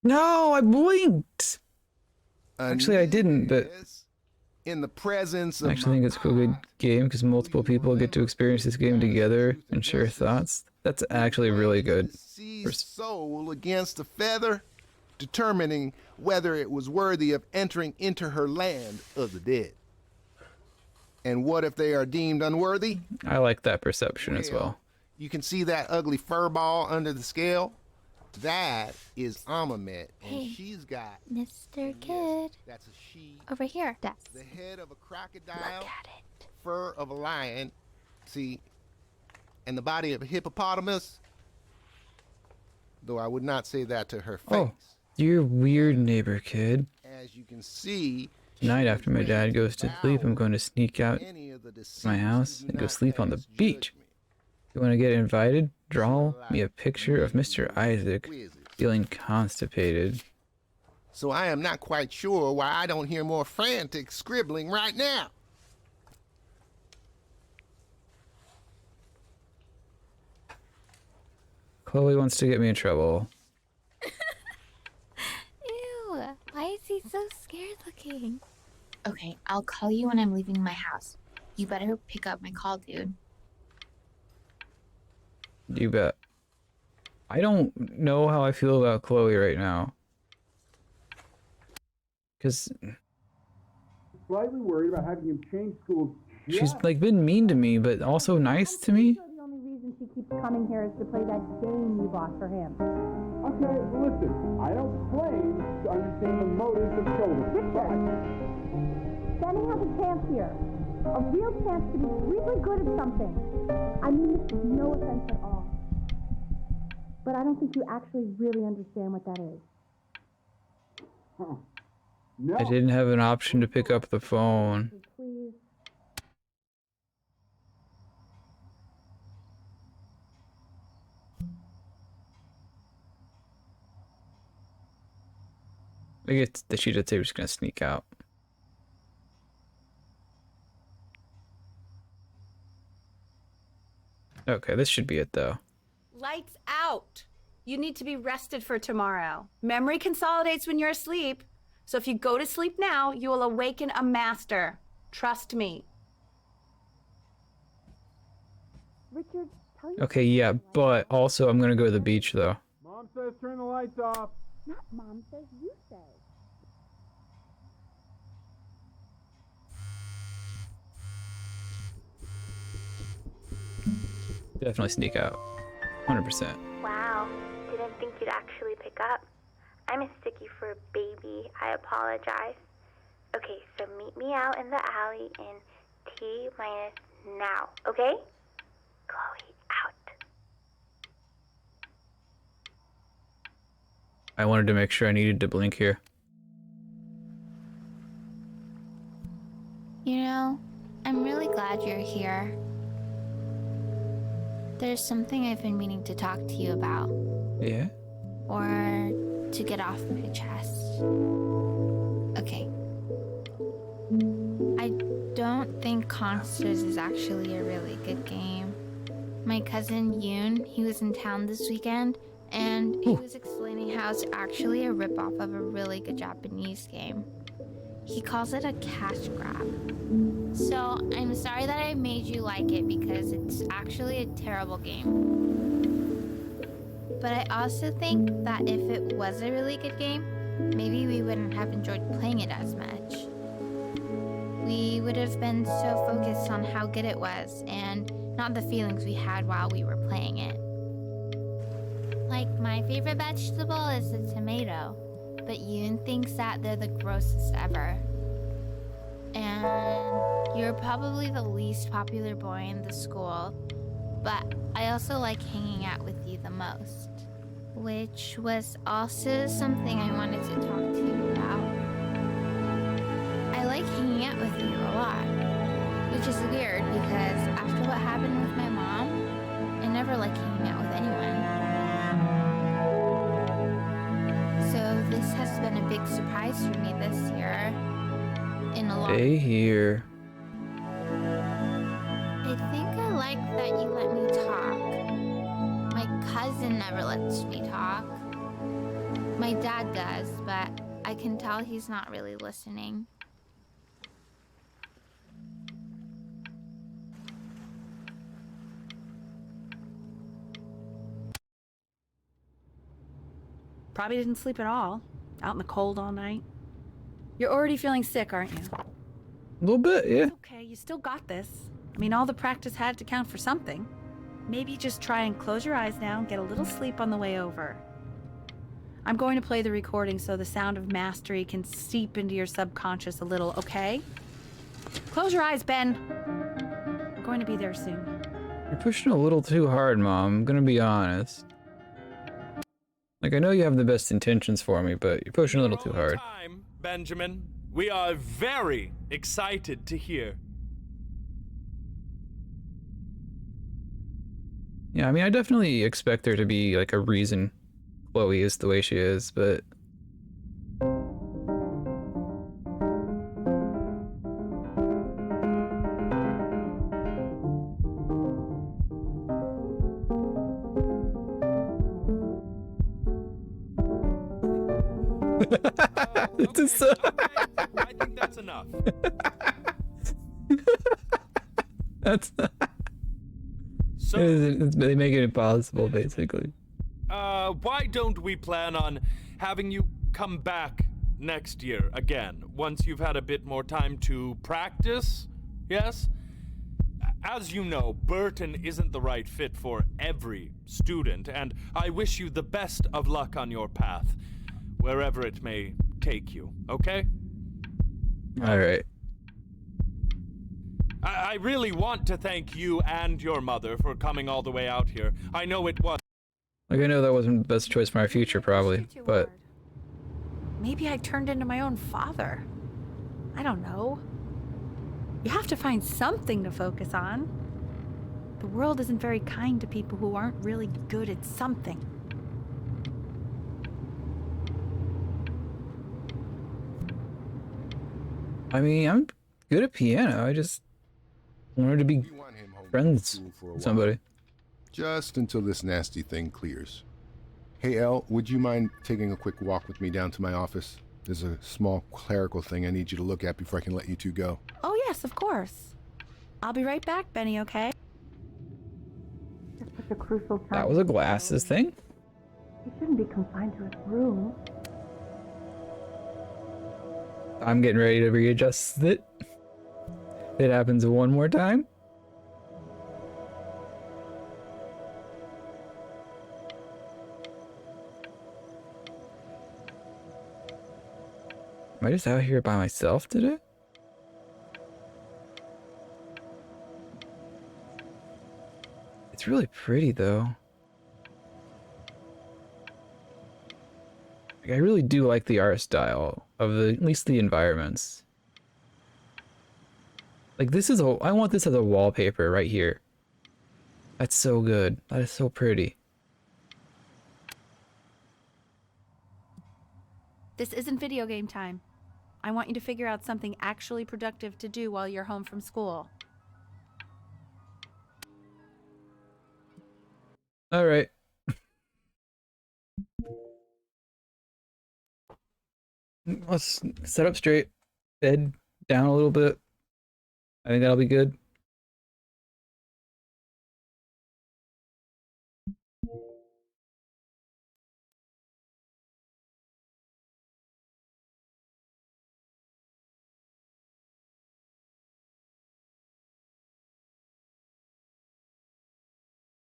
No, I blinked. Actually, I didn't, but in the presence of I actually think it's a cool good game because multiple people get to experience this game together and share thoughts. That's actually really good. soul against a feather, determining whether it was worthy of entering into her land of the dead. And what if they are deemed unworthy? I like that perception as well. You can see that ugly fur ball under the scale? That is Amamet, and Hey, she's got Mr. Kid. That's a she. Over here. The head of a crocodile, fur of a lion, see, and the body of a hippopotamus. Though I would not say that to her face. Oh, you're weird neighbor kid. As you can see, Tonight after my dad goes to sleep, I'm going to sneak out my house and go sleep on the beach. You want to get invited? Draw me a picture of Mr. Isaac feeling constipated. so I am not quite sure why I don't hear more frantic scribbling right now. Chloe wants to get me in trouble. Ew, why is he so scared looking? Okay, I'll call you when I'm leaving my house. You better pick up my call, dude. You bet. I don't know how I feel about Chloe right now. Because Slightly worried about having him change schools. she's like been mean to me, but also nice to me. The only reason she keeps coming here is to play that game you bought for him. Okay, listen, I don't claim to understand the motives of children. Richard! Benny has a chance here. A real chance to be really good at something. I mean this is no offense at all. But I don't think you actually really understand what that is. No. I didn't have an option to pick up the phone. Please. I guess that she did say she was gonna sneak out. Okay, this should be it though. Lights out. You need to be rested for tomorrow. Memory consolidates when you're asleep. So if you go to sleep now, you will awaken a master. Trust me. Richard, tell you. Okay, yeah, but also I'm gonna go to the beach though. Mom says turn the lights off. Not Mom says, you say. Definitely sneak out. 100%. Wow, didn't think you'd actually pick up. I mistook you for a baby. I apologize. Okay, so meet me out in the alley in T-minus now, okay? Chloe, out. I wanted to make sure I needed to blink here. You know, I'm really glad you're here. There's something I've been meaning to talk to you about. Yeah? Or to get off my chest. Okay. I don't think Consters is actually a really good game. My cousin Yoon, he was in town this weekend, and he was explaining how it's actually a ripoff of a really good Japanese game. He calls it a cash grab. So I'm sorry that I made you like it because it's actually a terrible game. But I also think that if it was a really good game, maybe we wouldn't have enjoyed playing it as much. We would have been so focused on how good it was and not the feelings we had while we were playing it. Like, my favorite vegetable is the tomato, but Yoon thinks that they're the grossest ever. And you're probably the least popular boy in the school, but I also like hanging out with you the most, which was also something I wanted to talk to you about. I like hanging out with you a lot, which is weird because after what happened with my mom, I never like hanging out with anyone. So this has been a big surprise for me this year. In a lot. Stay here. I think I like that you let me talk. My cousin never lets me talk. My dad does, but I can tell he's not really listening. Probably didn't sleep at all. Out in the cold all night. You're already feeling sick, aren't you? A little bit, yeah. It's okay, you still got this. I mean, all the practice had to count for something. Maybe just try and close your eyes now and get a little sleep on the way over. I'm going to play the recording so the sound of mastery can seep into your subconscious a little, okay? Close your eyes, Ben. We're going to be there soon. You're pushing a little too hard, Mom. I'm gonna be honest. Like, I know you have the best intentions for me, but you're pushing a little too hard. Benjamin, we are very excited to hear. Yeah, I mean, I definitely expect there to be, like, a reason Chloe is the way she is, but... I think that's enough. That's they make it impossible, basically. Why don't we plan on having you come back next year again, once you've had a bit more time to practice? Yes? As you know, Burton isn't the right fit for every student, and I wish you the best of luck on your path, wherever it may take you, okay? Alright. I really want to thank you and your mother for coming all the way out here. I know it was. Like, I know that wasn't the best choice for my future, probably, but... Maybe I turned into my own father. I don't know. You have to find something to focus on. The world isn't very kind to people who aren't really good at something. I mean, I'm good at piano. I just wanted to be friends with somebody. Just until this nasty thing clears. Hey, Elle, would you mind taking a quick walk with me down to my office? There's a small clerical thing I need you to look at before I can let you two go. Oh, yes, of course. I'll be right back, Benny, okay? It's such a crucial time. That was a glasses thing? He shouldn't be confined to his room. I'm getting ready to readjust it. If it happens one more time. Am I just out here by myself today? It's really pretty though. Like, I really do like the art style of at least the environments. Like, this is I want this as a wallpaper right here. That's so good. That is so pretty. This isn't video game time. I want you to figure out something actually productive to do while you're home from school. All right. Let's set up straight. Bed down a little bit. I think that'll be good.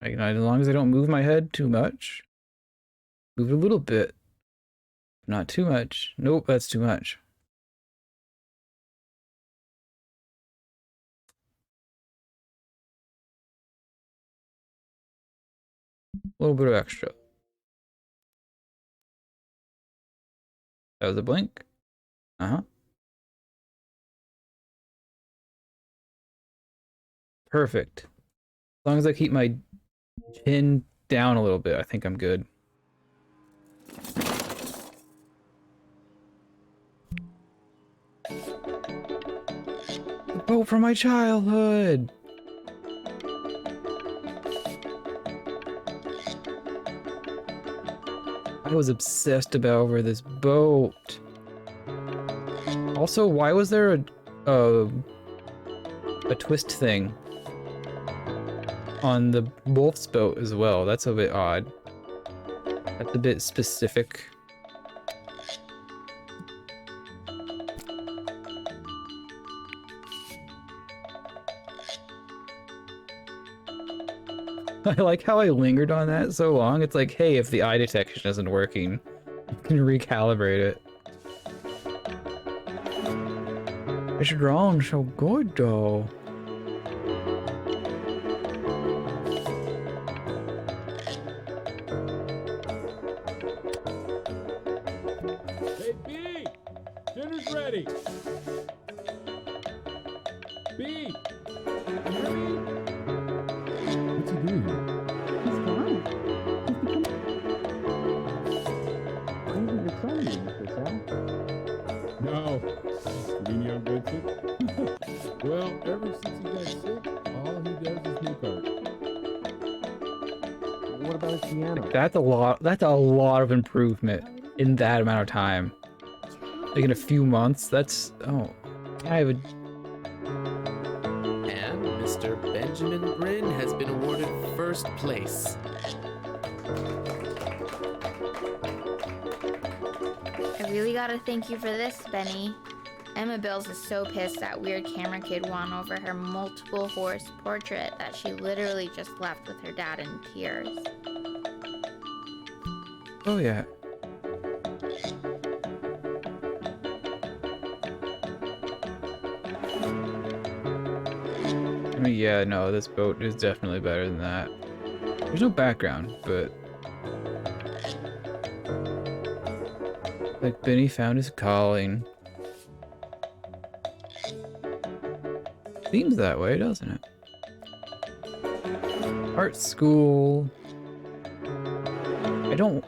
Like, as long as I don't move my head too much. Move it a little bit. Not too much. Nope, that's too much. A little bit of extra. That was a blink. Uh-huh. Perfect. As long as I keep my chin down a little bit, I think I'm good. The boat from my childhood! I was obsessed over this boat. Also, why was there a twist thing on the Wolf's boat as well? That's a bit odd. That's a bit specific. I like how I lingered on that so long. It's like, hey, if the eye detection isn't working, you can recalibrate it. It's drawn so good though. Hey, B! Dinner's ready! B! What's he doing here? He's gone. Why isn't your son eating this, Al? No. Leaning on Vincent? Well, ever since he got sick, all he does is make art. What about his piano? That's a lot of improvement in that amount of time. Like in a few months, that's, oh, I would. And Mr. Benjamin Bryn has been awarded first place. I really gotta thank you for this, Benny. Emma Bills is so pissed that weird camera kid won over her multiple horse portrait that she literally just left with her dad in tears. Oh yeah. I mean, yeah, no, this boat is definitely better than that. There's no background, but like Benny found his calling. Seems that way, doesn't it? Art school. I don't.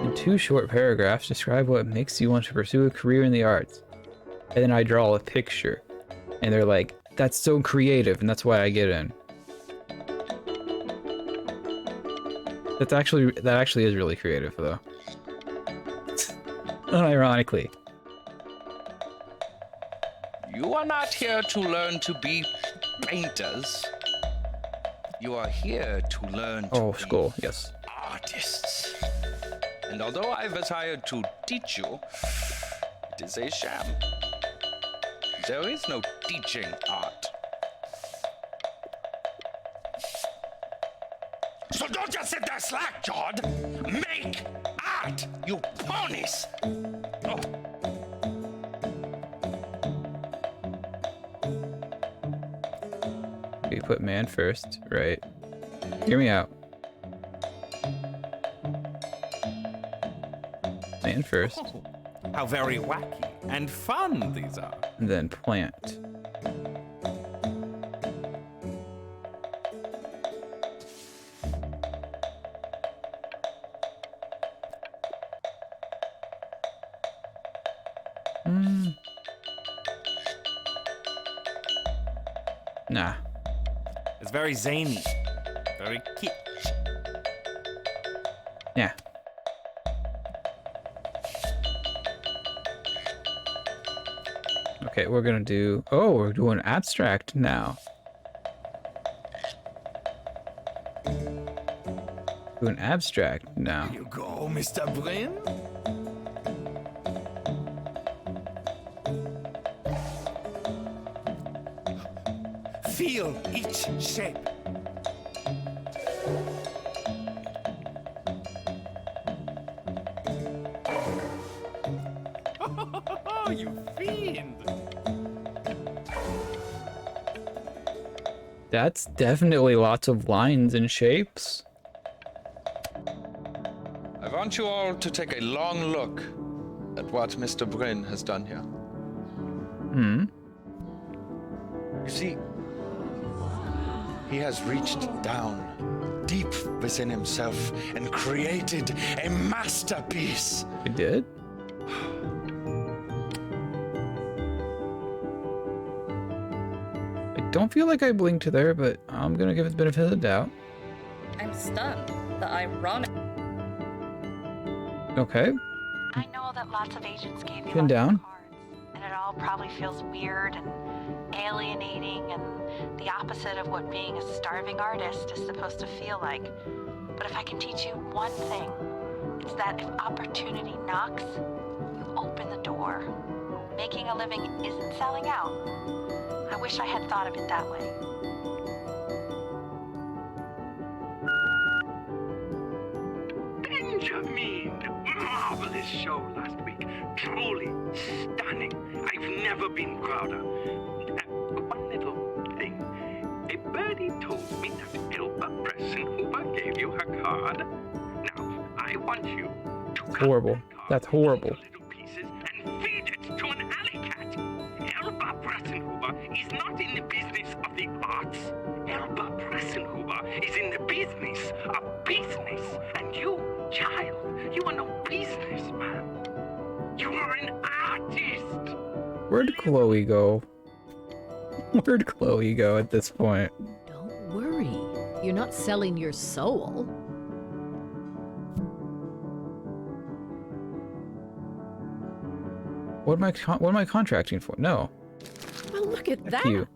In 2 short paragraphs, describe what makes you want to pursue a career in the arts. And then I draw a picture. And they're like, that's so creative, and that's why I get in. That actually is really creative, though. Unironically. You are not here to learn to be painters. You are here to learn to school, yes. artists. And although I've hired to teach you, it is a sham. There is no teaching art. So don't just sit there slack-jawed. Make art, you ponies! Oh. You put man first, right? Hear me out. Man first. Oh, how very wacky and fun these are. And then plant. Nah. It's very zany. Very kitsch. Yeah. Okay, we're gonna do... Oh, we're doing abstract now. Doing abstract now. Here you go, Mr. Bryn. Feel each shape. That's definitely lots of lines and shapes. I want you all to take a long look at what Mr. Bryn has done here. Hmm. You see, he has reached down deep within himself and created a masterpiece. He did? I don't feel like I blinked there, but I'm gonna give it the benefit of the doubt. I'm stunned. The ironic. Okay. I know that lots of agents gave you Pin down. and it all probably feels weird and alienating and the opposite of what being a starving artist is supposed to feel like. But if I can teach you one thing, it's that if opportunity knocks, you open the door. Making a living isn't selling out. I wish I had thought of it that way. Benjamin! Marvelous show last week. Truly stunning. I've never been prouder. One little thing. A birdie told me that Elba Pressenhuber gave you her card. Now, I want you to cut Horrible. That's horrible. pieces and feed it to an alley cat. Elba Pressenhuber is not in the business of the arts. Elba Pressenhuber is in the business of business. And you, child, you are no businessman. You are an artist. Where'd Chloe go? Where'd Chloe go at this point? Don't worry. You're not selling your soul. What am I contracting for? No. Well, look at that. you.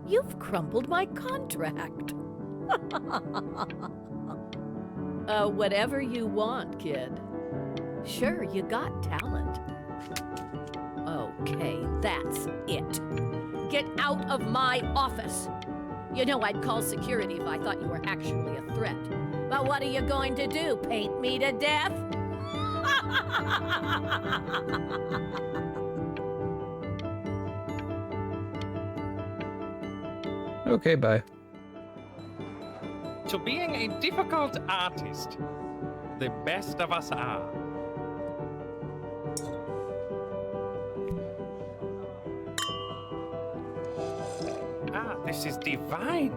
You've crumpled my contract. Whatever you want, kid. Sure, you got talent. Okay, that's it. Get out of my office. You know I'd call security if I thought you were actually a threat. But what are you going to do? Paint me to death? Okay, bye. To being a difficult artist, the best of us are. Ah, this is divine.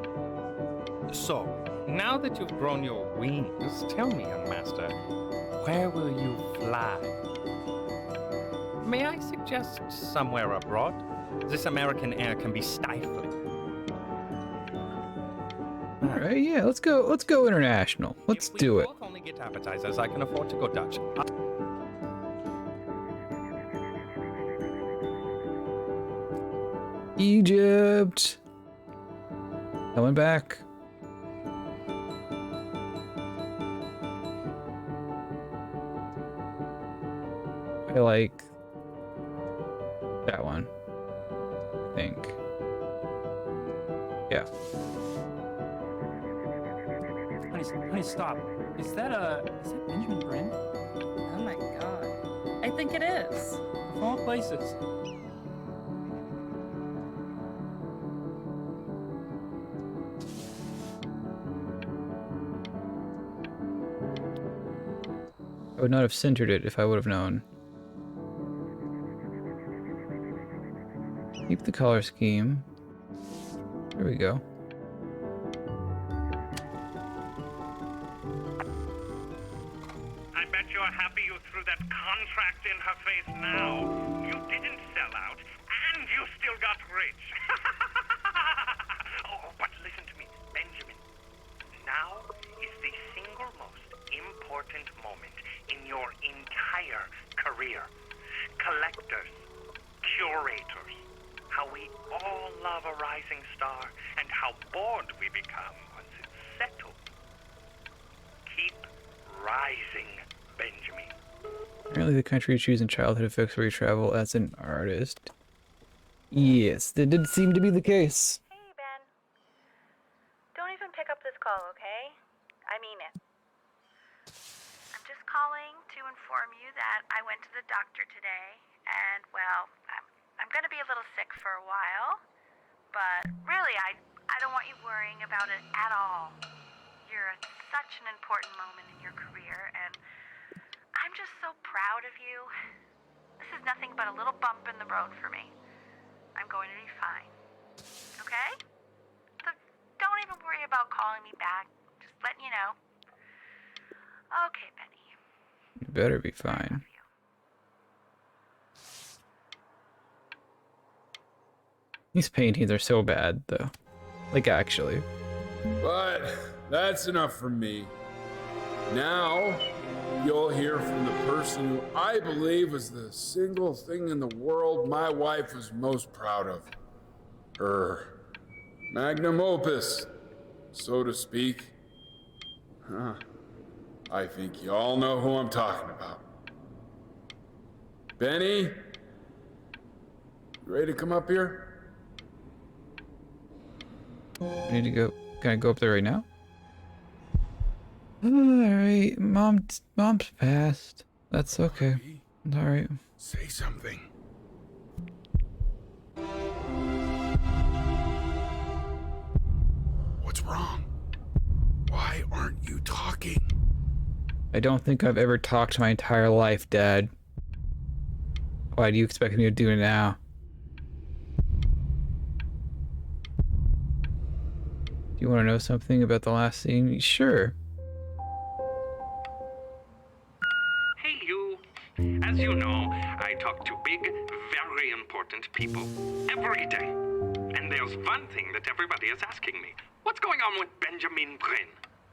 So, now that you've grown your wings, tell me, young master, where will you fly? May I suggest somewhere abroad? This American air can be stifling. All right, yeah, let's go international. Let's do it. Both only get appetizers. I can afford to go Dutch. Egypt. Coming back. I like that one. I think. Yeah. Honey, stop. Is that Benjamin Bryn? Oh my god. I think it is. Of all places. I would not have centered it if I would have known. Keep the color scheme. There we go. I bet you're happy you threw that contract in her face now. You didn't sell out, and you still got rich. Oh, but listen to me, Benjamin. Now is the single most important moment in your entire career. Collectors, curators, how we all love a rising star, and how bored we become once it's settled. Keep rising, Benjamin. Apparently the country you choose in childhood affects where you travel as an artist. Yes, that did seem to be the case. Hey, Ben. Don't even pick up this call, okay? I mean it. I'm just calling to inform you that I went to the doctor today, and, well, I'm going to be a little sick for a while, but really, I don't want you worrying about it at all. You're at such an important moment in your career, and I'm just so proud of you. This is nothing but a little bump in the road for me. I'm going to be fine. Okay? So don't even worry about calling me back. Just letting you know. Okay, Benny. You better be fine. These paintings are so bad, though. Like, actually. But that's enough from me. Now, you'll hear from the person who I believe was the single thing in the world my wife was most proud of. Her magnum opus, so to speak. Huh. I think you all know who I'm talking about. Benny? You ready to come up here? I need to go. Can I go up there right now? Alright, mom's passed. That's okay. Alright. Say something. What's wrong? Why aren't you talking? I don't think I've ever talked my entire life, Dad. Why do you expect me to do it now? Do you want to know something about the last scene? Sure. Hey, you. As you know, I talk to big, very important people every day. And there's one thing that everybody is asking me. What's going on with Benjamin Brin?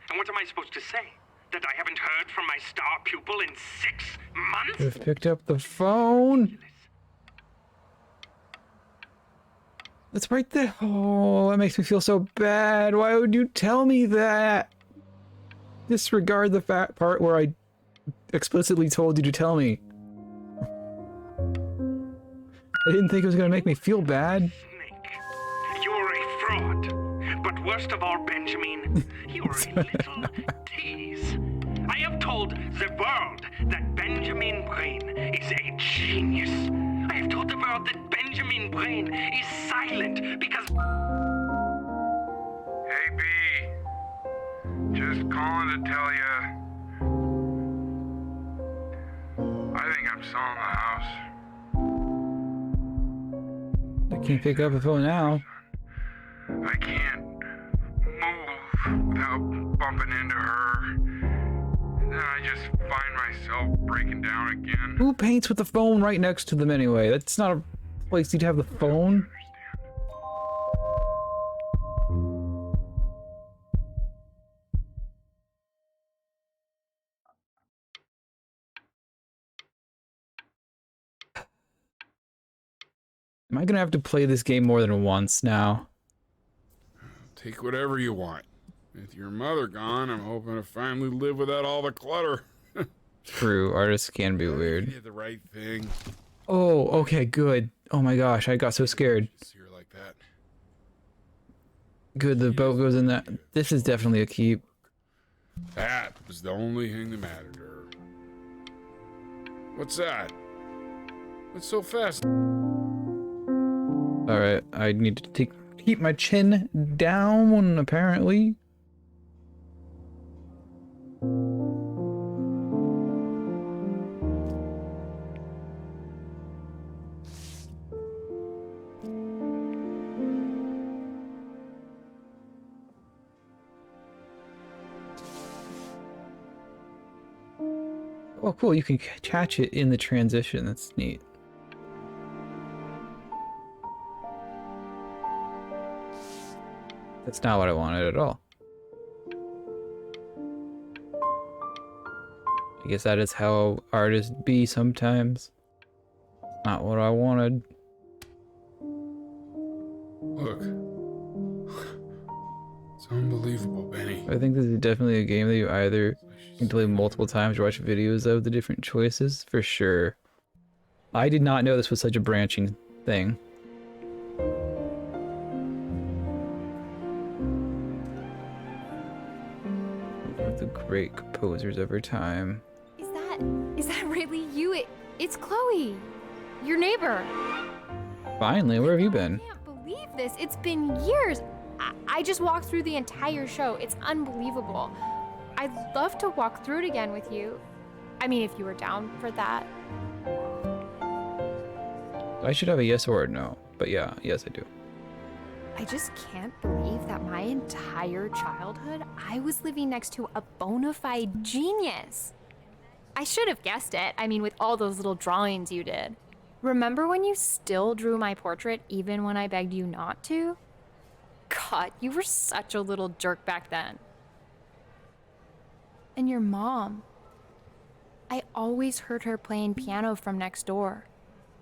And what am I supposed to say? That I haven't heard from my star pupil in 6 months? Could have picked up the phone. That's right there. Oh, that makes me feel so bad. Why would you tell me that? Disregard the part where I explicitly told you to tell me. I didn't think it was going to make me feel bad. You're a fraud. But worst of all, Benjamin, you're a little tease. I have told the world that Benjamin Brin is a genius. I have told the world that Benjamin Brin is silent because... Hey, B. Just calling to tell you. I think I'm selling the house. I can't pick up the phone now. I can't move without bumping into her. And then I just find myself breaking down again. Who paints with the phone right next to them anyway? That's not a place you'd have the phone. Am I gonna have to play this game more than once now? Take whatever you want. With your mother gone, I'm hoping to finally live without all the clutter. True, artists can be weird. You did the right thing. Oh, okay, good. Oh my gosh, I got so scared. Like that. Good, the boat goes in that. This is definitely a keep. That was the only thing that mattered to her. What's that? What's so fast? Alright, I need to keep my chin down, apparently. Oh, cool, you can catch it in the transition. That's neat. That's not what I wanted at all. I guess that is how artists be sometimes. Not what I wanted. Look. It's unbelievable, Benny. I think this is definitely a game that you either can play multiple times or watch videos of the different choices, for sure. I did not know this was such a branching thing. The great composers over time. Is that really you? It's Chloe, your neighbor. Finally, where have you been? I can't believe this. It's been years. I just walked through the entire show. It's unbelievable. I'd love to walk through it again with you. I mean, if you were down for that. I should have a yes or a no, but yeah, yes I do. I just can't believe that my entire childhood, I was living next to a bona fide genius. I should have guessed it. I mean, with all those little drawings you did. Remember when you still drew my portrait even when I begged you not to? God, you were such a little jerk back then. And your mom. I always heard her playing piano from next door,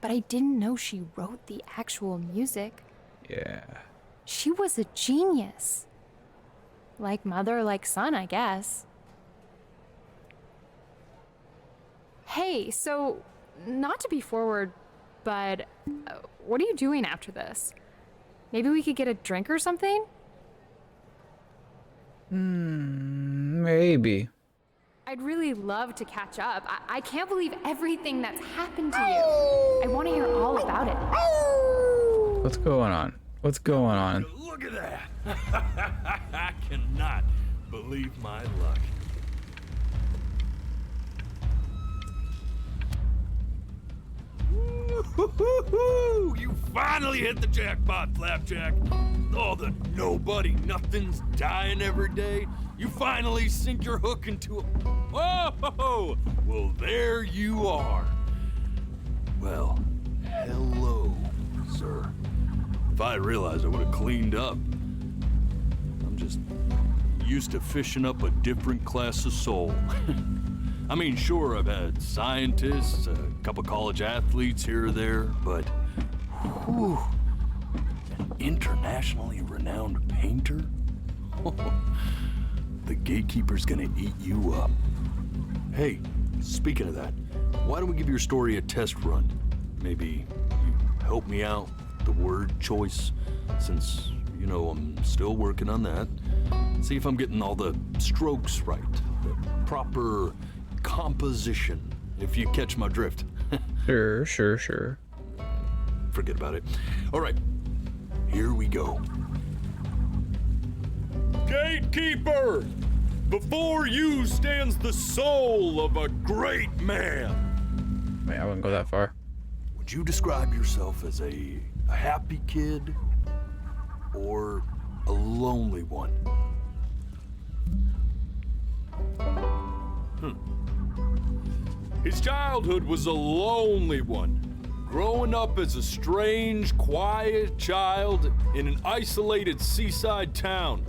but I didn't know she wrote the actual music. Yeah. She was a genius. Like mother, like son, I guess. Hey, so, not to be forward, but what are you doing after this? Maybe we could get a drink or something? Maybe. I'd really love to catch up. I can't believe everything that's happened to you. I want to hear all about it. What's going on? What's going on? Look at that! I cannot believe my luck. Woo-hoo-hoo-hoo! You finally hit the jackpot, Flapjack. All the nobody nothings dying every day. You finally sink your hook into a... Whoa! Well, there you are. Well, hello, sir. If I realized, I would have cleaned up. I'm just used to fishing up a different class of soul. I mean, sure, I've had scientists, a couple college athletes here or there, but whew, an internationally renowned painter? The gatekeeper's gonna eat you up. Hey, speaking of that, why don't we give your story a test run? Maybe you help me out with the word choice, since, you know, I'm still working on that. See if I'm getting all the strokes right, the proper composition, if you catch my drift. Sure. Forget about it. All right, here we go. Gatekeeper! Before you stands the soul of a great man. Wait, I wouldn't go that far. Would you describe yourself as a happy kid or a lonely one? His childhood was a lonely one, growing up as a strange, quiet child in an isolated seaside town.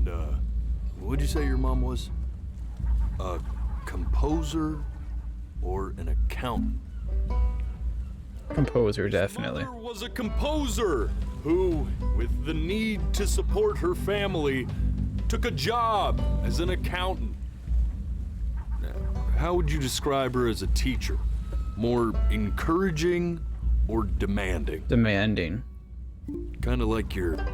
And, what'd you say your mom was? A composer or an accountant? Composer, definitely. His mother was a composer who, with the need to support her family, took a job as an accountant. How would you describe her as a teacher? More encouraging or demanding? Demanding. Kind of like your...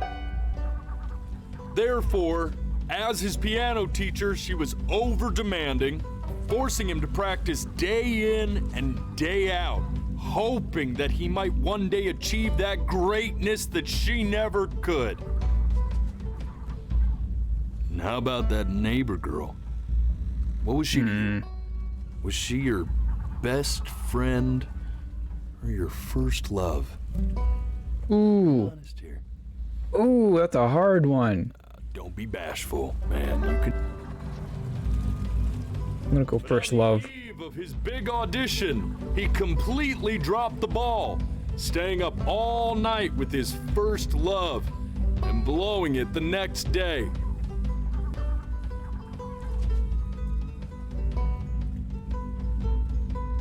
Therefore, as his piano teacher, she was over-demanding, forcing him to practice day in and day out, hoping that he might one day achieve that greatness that she never could. And how about that neighbor girl? What was she to you? Was she your best friend or your first love? Ooh. Ooh, that's a hard one. Don't be bashful, man. You can. I'm gonna go first love. On the eve of his big audition, he completely dropped the ball, staying up all night with his first love and blowing it the next day.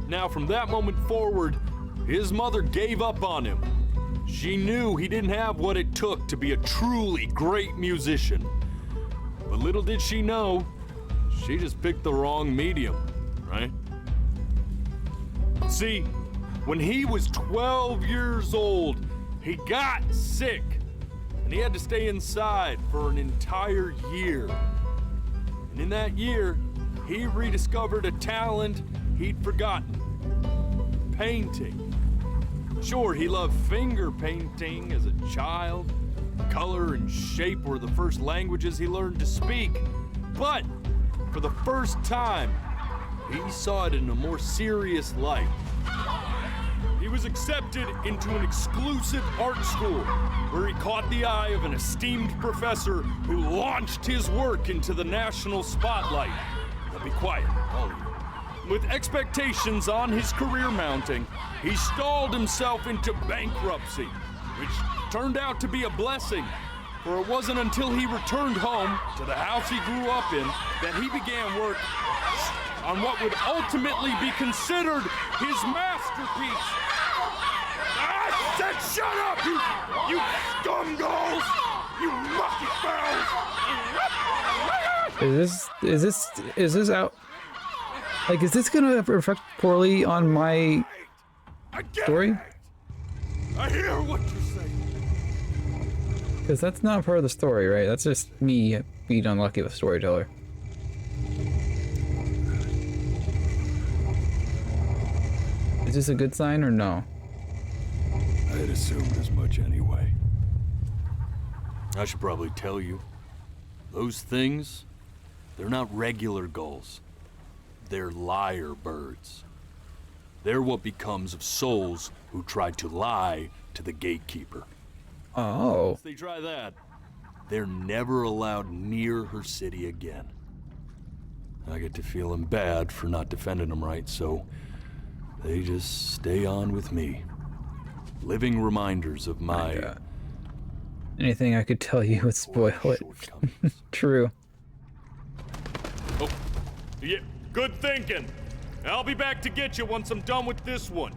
Now, from that moment forward, his mother gave up on him. She knew he didn't have what it took to be a truly great musician. But little did she know, she just picked the wrong medium, right? See, when he was 12 years old, he got sick, and he had to stay inside for an entire year. And in that year, he rediscovered a talent he'd forgotten. Painting. Sure, he loved finger painting as a child, Color and shape were the first languages he learned to speak. But for the first time, he saw it in a more serious light. He was accepted into an exclusive art school where he caught the eye of an esteemed professor who launched his work into the national spotlight. Now be quiet, all of you. With expectations on his career mounting, he stalled himself into bankruptcy, which turned out to be a blessing, for it wasn't until he returned home to the house he grew up in that he began work on what would ultimately be considered his masterpiece. I said shut up, you scumballs! You mucky fowls! Is this out? Like, is this gonna reflect poorly on my story? I hear what you're saying. Because that's not part of the story, right? That's just me being unlucky with storyteller. Is this a good sign or no? I had assumed as much anyway. I should probably tell you, those things, they're not regular gulls. They're liar birds. They're what becomes of souls who try to lie to the gatekeeper. Oh. If they try that, they're never allowed near her city again. I get to feeling bad for not defending them right, so they just stay on with me. Living reminders of my... Anything I could tell you would spoil it. True. Oh, yeah, good thinking. I'll be back to get you once I'm done with this one.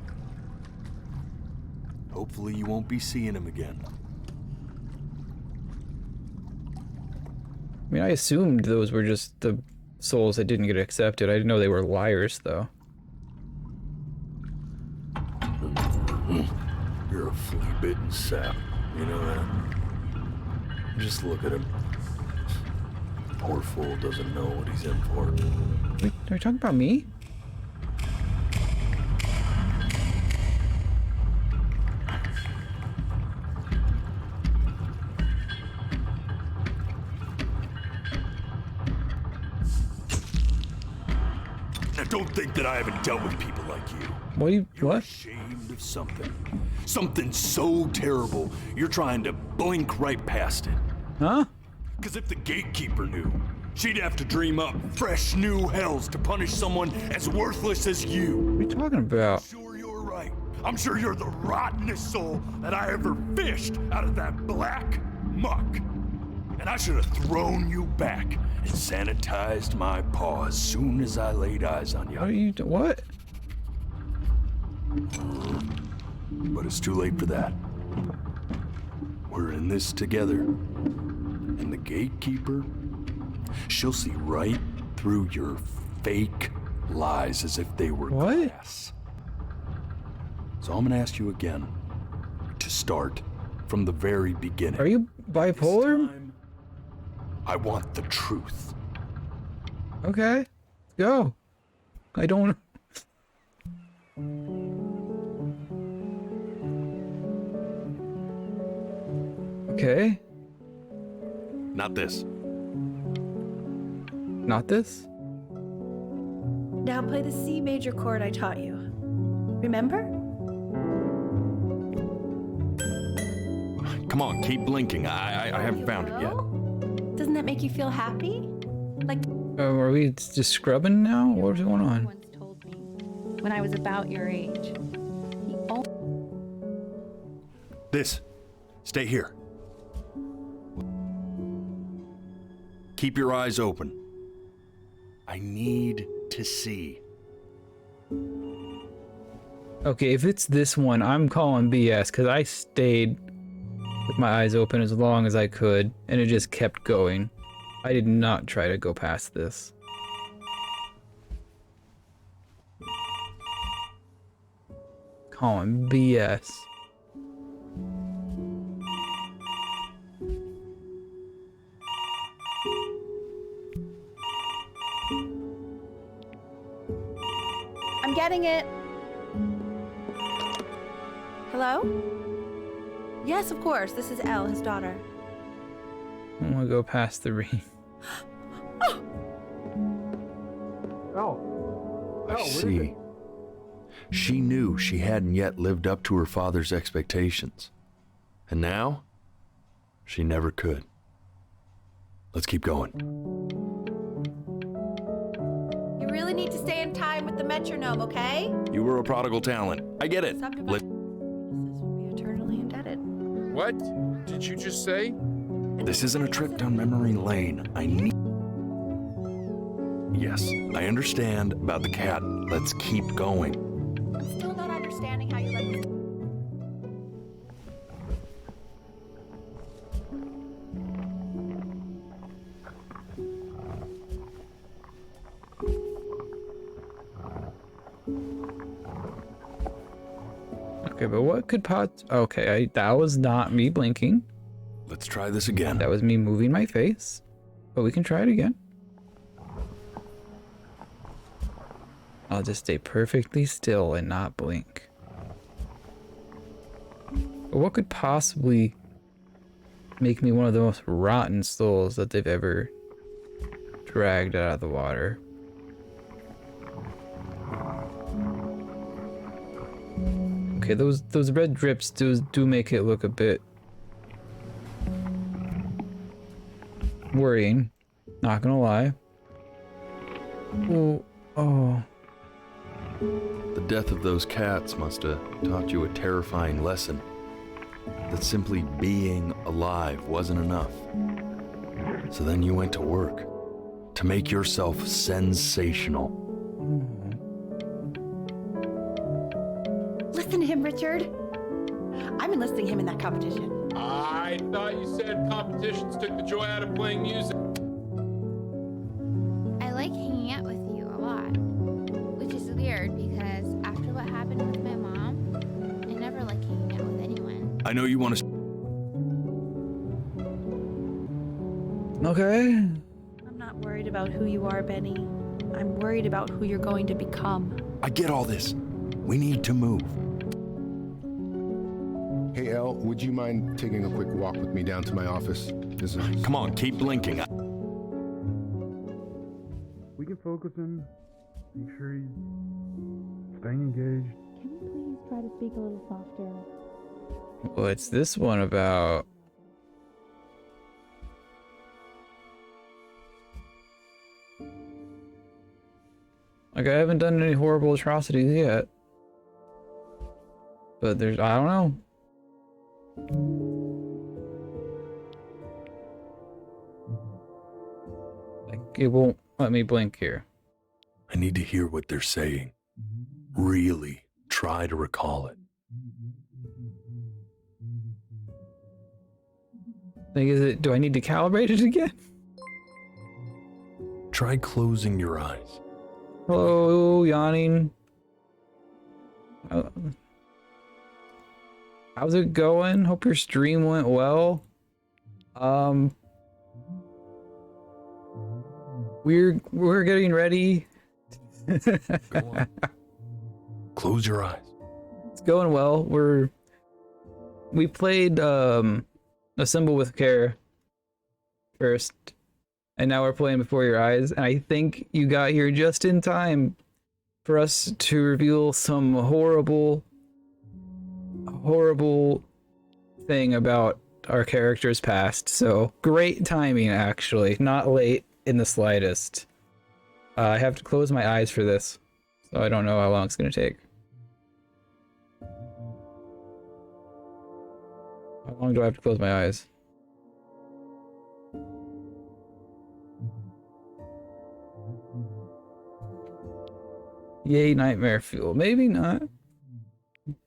Hopefully you won't be seeing him again. I mean, I assumed those were just the souls that didn't get accepted. I didn't know they were liars, though. You're a flea-bitten sap, you know that? Just look at him. Poor fool doesn't know what he's in for. Wait, are you talking about me? Now don't think that I haven't dealt with people like you. What? You're ashamed of something. Something so terrible, you're trying to blink right past it. Huh? Because if the gatekeeper knew, she'd have to dream up fresh new hells to punish someone as worthless as you. What are you talking about? I'm sure you're right. I'm sure you're the rottenest soul that I ever fished out of that black muck. And I should have thrown you back and sanitized my paw as soon as I laid eyes on you. What are you what? But it's too late for that. We're in this together. And the gatekeeper, she'll see right through your fake lies as if they were glass. So I'm gonna ask you again to start from the very beginning. Are you bipolar? I want the truth. Okay, go. I don't. Okay. Not this. Not this? Now play the C major chord I taught you. Remember? Come on, keep blinking. I haven't found it yet. Doesn't that make you feel happy? Like Are we just scrubbing now? What's going on? Once told me when I was about your age. This. Stay here. Keep your eyes open. I need to see. Okay, if it's this one, I'm calling BS because I stayed with my eyes open as long as I could, and it just kept going. I did not try to go past this. Calling BS. I'm getting it. Hello? Yes, of course. This is Elle, his daughter. I want to go past the ring. I see. She knew she hadn't yet lived up to her father's expectations. And now, she never could. Let's keep going. You really need to stay in time with the metronome, okay? You were a prodigal talent. I get it. Subdivided would be eternally indebted. What did you just say? This isn't a trip down memory lane. I need... Yes, I understand about the cat. Let's keep going. I'm still not understanding how you let me. Okay, but what could okay, that was not me blinking. Let's try this again. That was me moving my face. But we can try it again. I'll just stay perfectly still and not blink. But what could possibly make me one of the most rotten souls that they've ever dragged out of the water? Okay, those red drips do make it look a bit worrying, not gonna lie. Oh. The death of those cats must have taught you a terrifying lesson. That simply being alive wasn't enough. So then you went to work to make yourself sensational. Listen to him, Richard. I'm enlisting him in that competition. I thought you said competitions took the joy out of playing music. I like hanging out with you a lot, which is weird because after what happened with my mom, I never like hanging out with anyone. I know you want to... Okay. I'm not worried about who you are, Benny. I'm worried about who you're going to become. I get all this. We need to move. Hey, Elle, would you mind taking a quick walk with me down to my office? Come on, keep blinking. We can focus him. Make sure he's staying engaged. Can you please try to speak a little softer? What's this one about? Like, I haven't done any horrible atrocities yet. But I don't know. Like, it won't let me blink here. I need to hear what they're saying. Really try to recall it. Like, do I need to calibrate it again? Try closing your eyes. Hello, yawning. How's it going? Hope your stream went well. We're getting ready. Go on. Close your eyes. It's going well. We played Assemble with Care first, and now we're playing Before Your Eyes, and I think you got here just in time for us to reveal some horrible thing about our character's past. So great timing, actually. Not late in the slightest. I have to close my eyes for this, so I don't know how long it's going to take. How long do I have to close my eyes? Yay, nightmare fuel. Maybe not.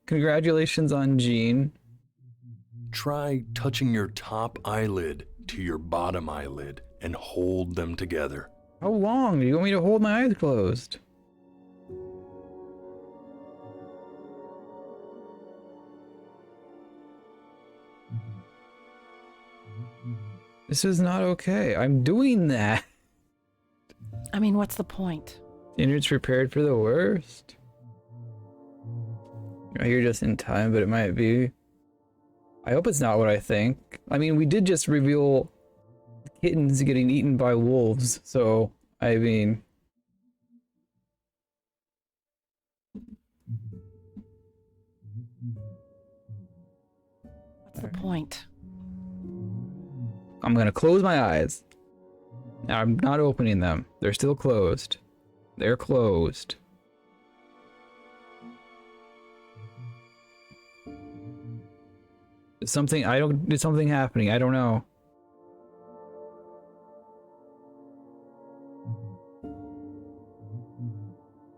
Congratulations on Jean. Try touching your top eyelid to your bottom eyelid and hold them together. How long do you want me to hold my eyes closed? This is not okay. I'm doing that. I mean, what's the point? Standards prepared for the worst. You're just in time, but it might be I hope it's not what I think. I mean, we did just reveal kittens getting eaten by wolves, so, I mean... What's the point? I'm gonna close my eyes. I'm not opening them. They're still closed. They're closed. Did something happening? I don't know.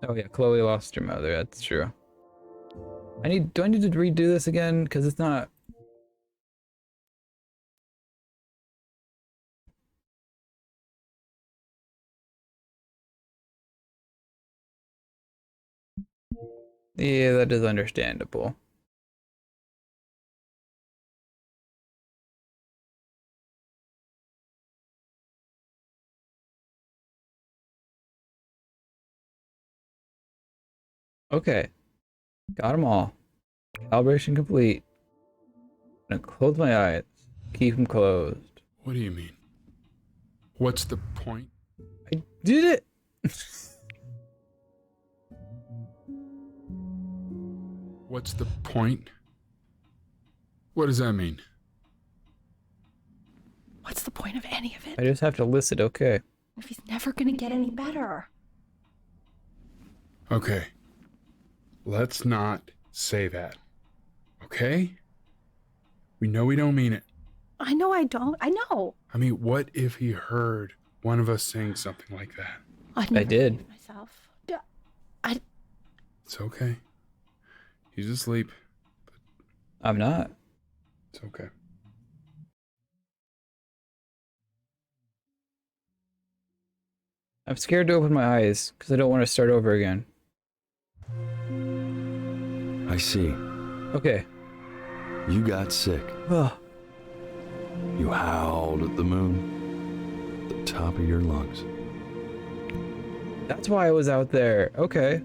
Oh yeah, Chloe lost her mother. That's true. Do I need to redo this again? Because it's not. Yeah, that is understandable. Okay. Got them all. Calibration complete. I'm gonna close my eyes. Keep them closed. What do you mean? What's the point? I did it! What's the point? What does that mean? What's the point of any of it? I just have to listen, okay. If he's never gonna get any better. Okay. Let's not say that. Okay? We know we don't mean it. I know I don't. I know. I mean, what if he heard one of us saying something like that? I did. Myself. It's okay. He's asleep. I'm not. It's okay. I'm scared to open my eyes because I don't want to start over again. I see. Okay. You got sick. Ugh. You howled at the moon at the top of your lungs. That's why I was out there. Okay.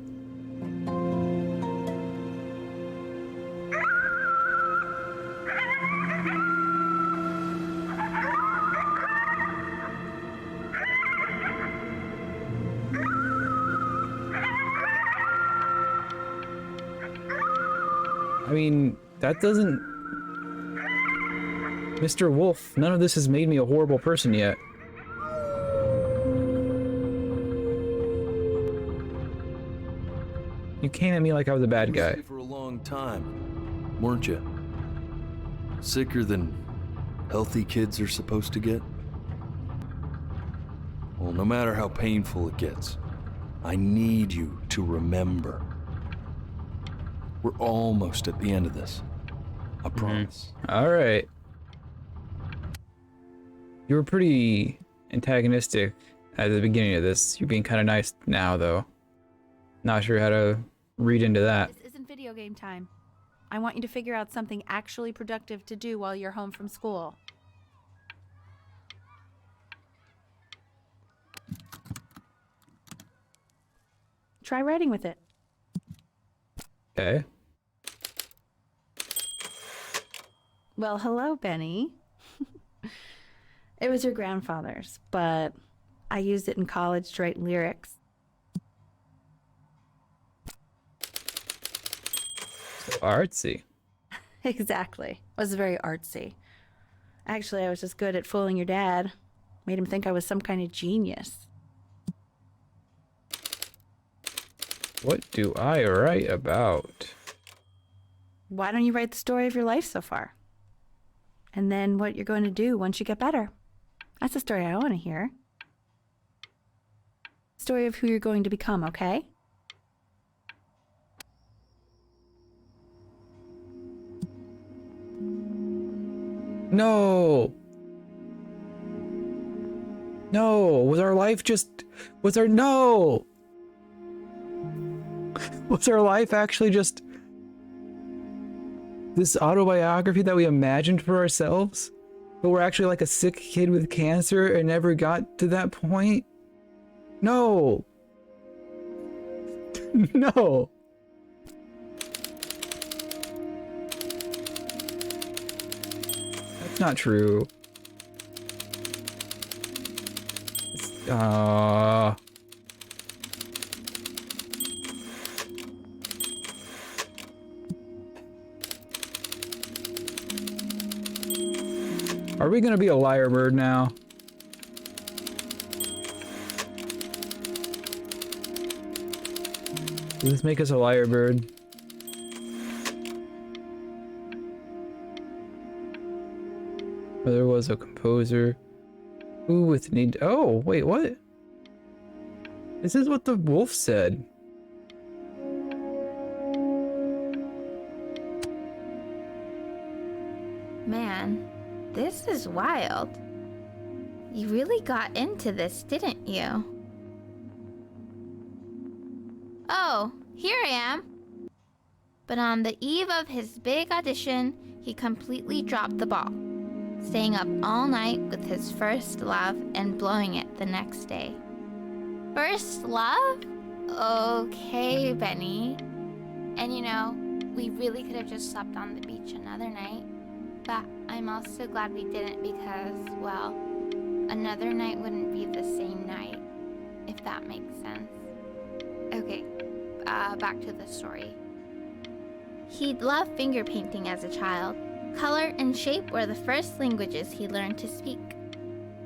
I mean, that doesn't... Mr. Wolf, none of this has made me a horrible person yet. You came at me like I was a bad guy. For a long time, weren't you? Sicker than healthy kids are supposed to get? Well, no matter how painful it gets, I need you to remember. We're almost at the end of this. I promise. Alright. You were pretty antagonistic at the beginning of this. You're being kind of nice now, though. Not sure how to read into that. This isn't video game time. I want you to figure out something actually productive to do while you're home from school. Try writing with it. Okay. Well, hello, Benny. It was your grandfather's, but I used it in college to write lyrics. So artsy. Exactly. It was very artsy. Actually, I was just good at fooling your dad. Made him think I was some kind of genius. What do I write about? Why don't you write the story of your life so far? And then what you're going to do once you get better. That's the story I want to hear. Story of who you're going to become, okay? No! No! Was our life just... Was our... No! Was our life actually just... this autobiography that we imagined for ourselves? But we're actually like a sick kid with cancer and never got to that point? No! No! not true. Are we gonna be a liar bird now? Does this make us a liar bird? There was a composer who with need. Oh, wait, what? This is what the wolf said. Man, this is wild. You really got into this, didn't you? Oh, here I am. But on the eve of his big audition, he completely dropped the ball, staying up all night with his first love and blowing it the next day. First love? Okay, Benny. And you know, we really could have just slept on the beach another night. But I'm also glad we didn't because, well, another night wouldn't be the same night, if that makes sense. Okay, back to the story. He'd loved finger painting as a child. Color and shape were the first languages he learned to speak.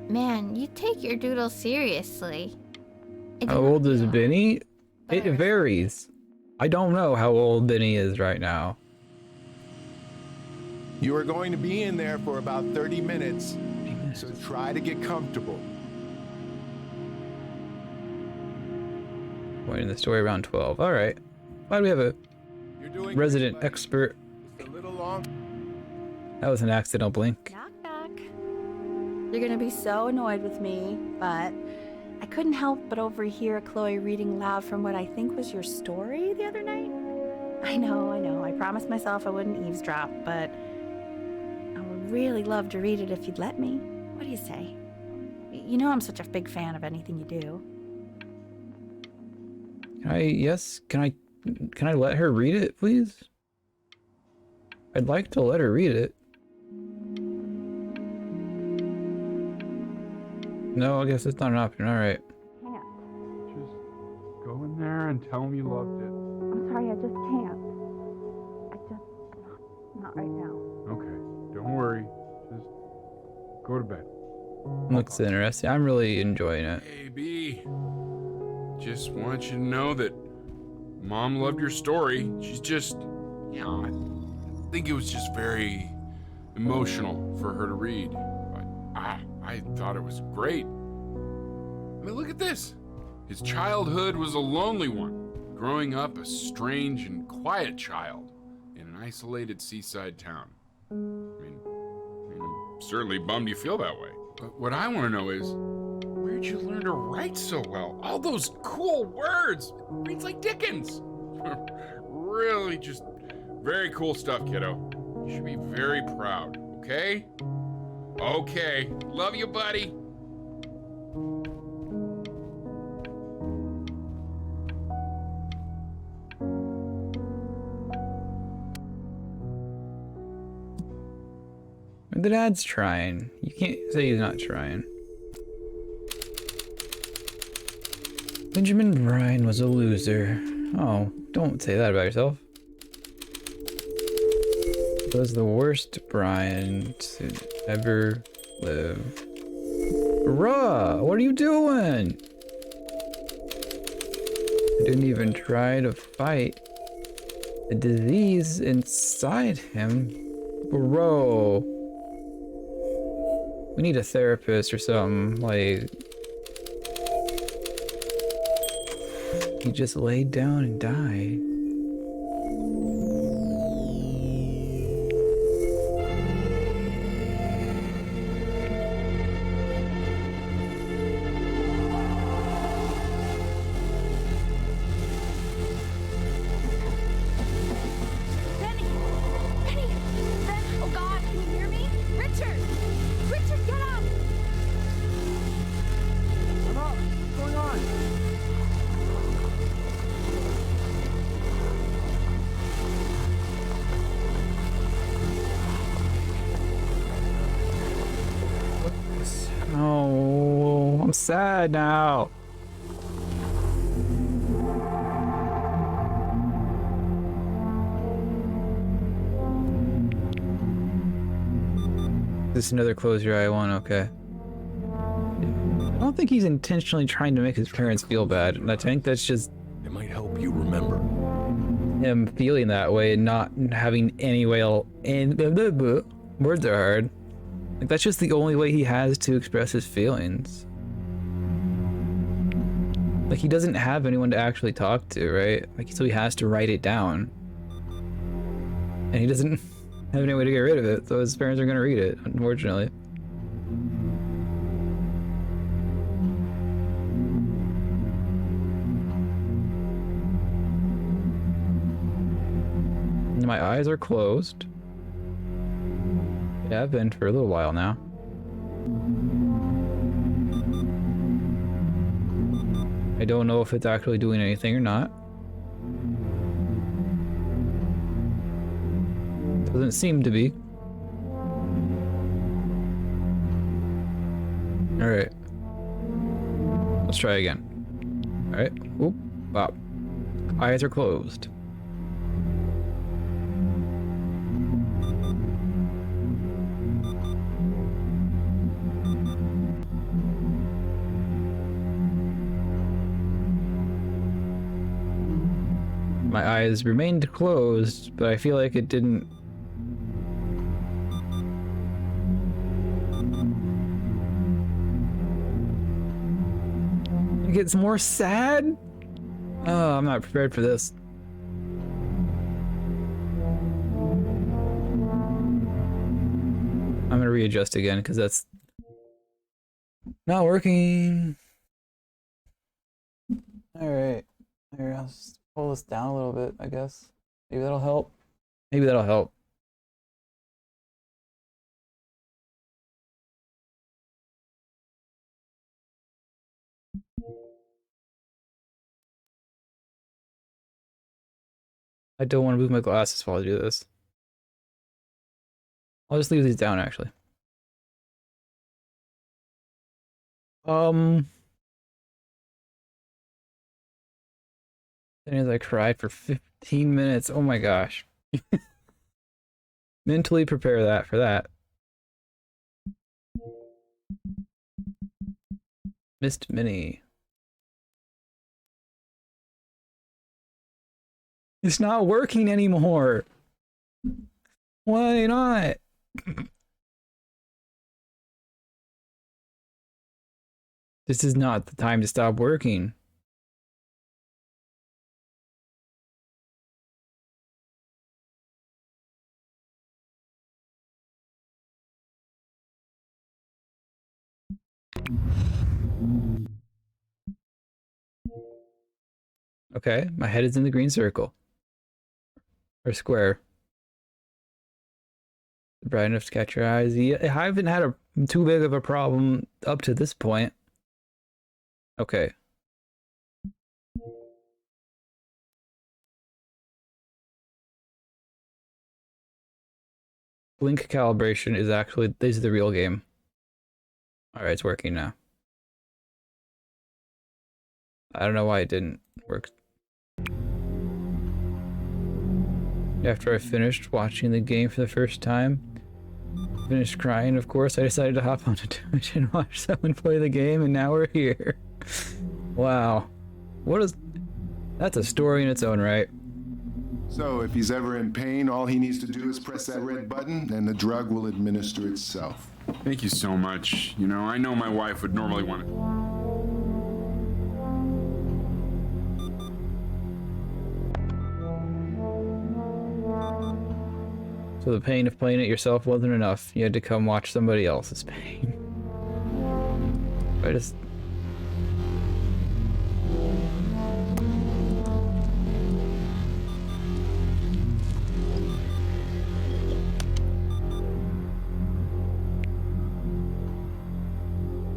Man, you take your doodle seriously. How old is Benny? It varies. I don't know how old Benny is right now. You are going to be in there for about 30 minutes, so try to get comfortable. Pointing the story around 12. All right. Why do we have a resident expert? Just a little long. That was an accidental blink. Knock, knock. You're gonna be so annoyed with me, but I couldn't help but overhear Chloe reading loud from what I think was your story the other night. I know. I promised myself I wouldn't eavesdrop, but I would really love to read it if you'd let me. What do you say? You know I'm such a big fan of anything you do. Can I let her read it, please? I'd like to let her read it. No, I guess it's not an option. All right. Just go in there and tell him you loved it. I'm sorry, I just can't. Not right now. Okay, don't worry. Just go to bed. Looks interesting. I'm really enjoying it. Hey, B. Just want you to know that Mom loved your story. She's just, you know, I think it was just very emotional for her to read. But I thought it was great. I mean, look at this. His childhood was a lonely one, growing up a strange and quiet child in an isolated seaside town. I mean, I'm certainly bummed you feel that way. But what I want to know is, where'd you learn to write so well? All those cool words. Reads like Dickens. Really just very cool stuff, kiddo. You should be very proud, okay? Okay. Love you, buddy. The dad's trying. You can't say he's not trying. Benjamin Bryan was a loser. Oh, don't say that about yourself. He was the worst Bryan to ever live. Bruh, what are you doing? I didn't even try to fight the disease inside him. Bro. We need a therapist or something, like... He just laid down and died. Oh God, can you hear me? Richard! Richard, get up! What's going on? I'm sad now. This is another close your eye one, okay. I don't think he's intentionally trying to make his parents feel bad. I think that's just... It might help you remember. Him feeling that way and not having any way else. And words are hard. Like, that's just the only way he has to express his feelings. Like, he doesn't have anyone to actually talk to, right? Like, so he has to write it down. And he doesn't have any way to get rid of it, so his parents are gonna read it, unfortunately. My eyes are closed. Yeah, I've been for a little while now. I don't know if it's actually doing anything or not. Doesn't seem to be. Alright. Let's try again. Alright. Oop. Wow. Eyes are closed. My eyes remained closed, but I feel like it didn't... It gets more sad? Oh, I'm not prepared for this. I'm gonna readjust again, because that's not working. Alright. Here, I'll just pull this down a little bit, I guess. Maybe that'll help. Maybe that'll help. I don't want to move my glasses while I do this. I'll just leave these down, actually. As I cried for 15 minutes. Oh my gosh. Mentally prepare that for that. Missed Mini. It's not working anymore. Why not? This is not the time to stop working. Okay, my head is in the green circle. Or square. Bright enough to catch your eyes. Yeah, I haven't had too big of a problem up to this point. Okay. Blink calibration is actually, this is the real game. Alright, it's working now. I don't know why it didn't work. After I finished watching the game for the first time, finished crying, of course, I decided to hop onto Twitch and watch someone play the game, and now we're here. Wow. What is... That's a story in its own right. So, if he's ever in pain, all he needs to do is press that red button, and the drug will administer itself. Thank you so much. You know, I know my wife would normally want it. So the pain of playing it yourself wasn't enough. You had to come watch somebody else's pain. I just...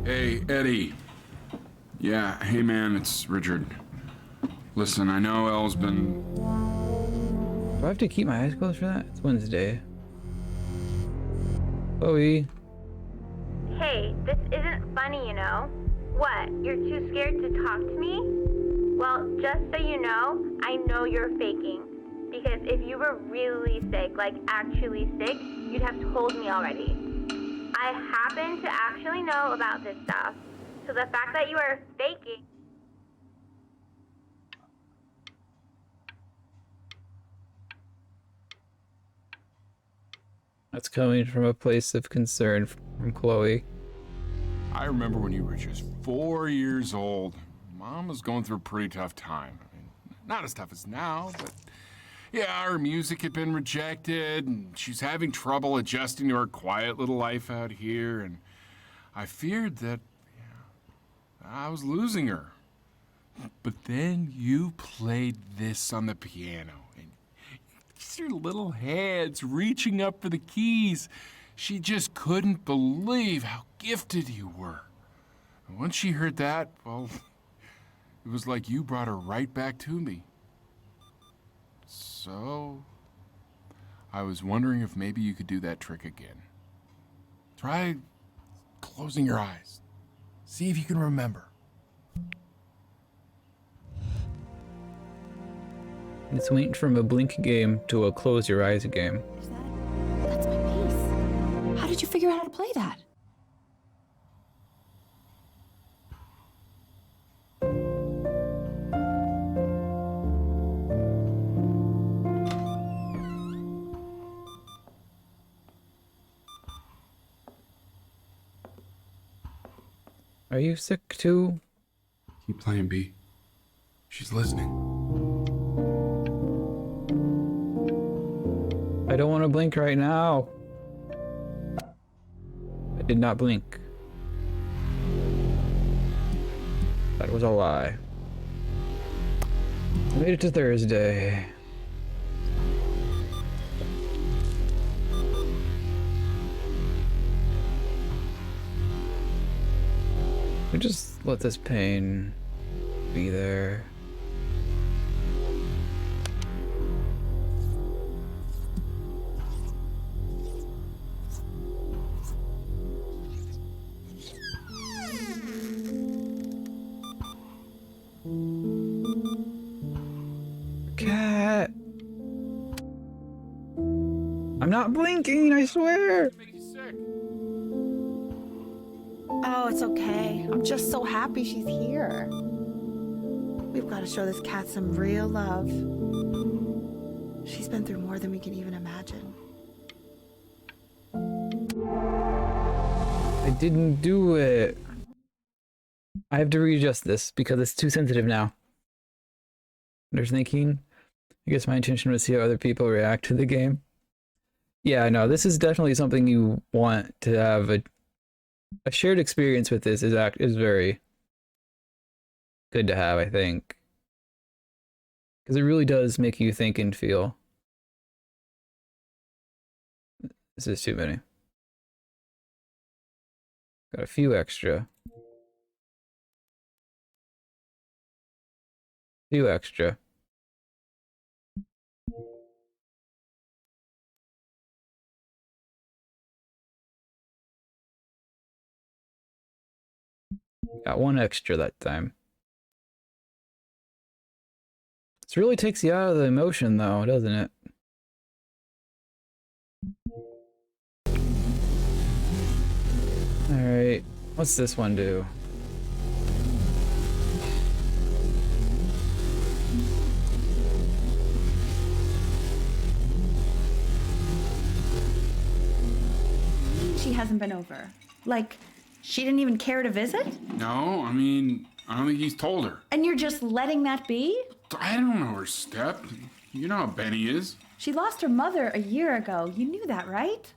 Hey, Eddie. Yeah, hey man, it's Richard. Listen, I know Elle's been... Do I have to keep my eyes closed for that? It's Wednesday. Chloe. Hey, this isn't funny, you know? What? You're too scared to talk to me? Well, just so you know, I know you're faking. Because if you were really sick, like actually sick, you'd have told me already. I happen to actually know about this stuff. So the fact that you are faking... That's coming from a place of concern from Chloe. I remember when you were just 4 years old. Mom was going through a pretty tough time. I mean, not as tough as now, but yeah, her music had been rejected, and she's having trouble adjusting to her quiet little life out here, and I feared that I was losing her. But then you played this on the piano, and your little hands reaching up for the keys. She just couldn't believe how gifted you were. And once she heard that, well, it was like you brought her right back to me. So, I was wondering if maybe you could do that trick again. Try closing your eyes. See if you can remember. It's went from a blink game to a close your eyes game. That's my piece. How did you figure out how to play that? Are you sick too? Keep playing, B. She's listening. I don't want to blink right now. I did not blink. That was a lie. I made it to Thursday. We just let this pain be there. Cat. I'm not blinking, I swear. Oh, it's okay. I'm just so happy she's here. We've got to show this cat some real love. She's been through more than we can even imagine. I didn't do it. I have to readjust this because it's too sensitive now. There's thinking. I guess my intention was to see how other people react to the game. Yeah, no, this is definitely something you want to have a shared experience with. This is very good to have, I think. Because it really does make you think and feel. This is too many. Got a few extra. Few extra. Got one extra that time. This really takes you out of the emotion though, doesn't it? Alright, what's this one do? She hasn't been over. Like, she didn't even care to visit? No, I mean, I don't think he's told her. And you're just letting that be? I don't know her step. You know how Benny is. She lost her mother a year ago. You knew that, right?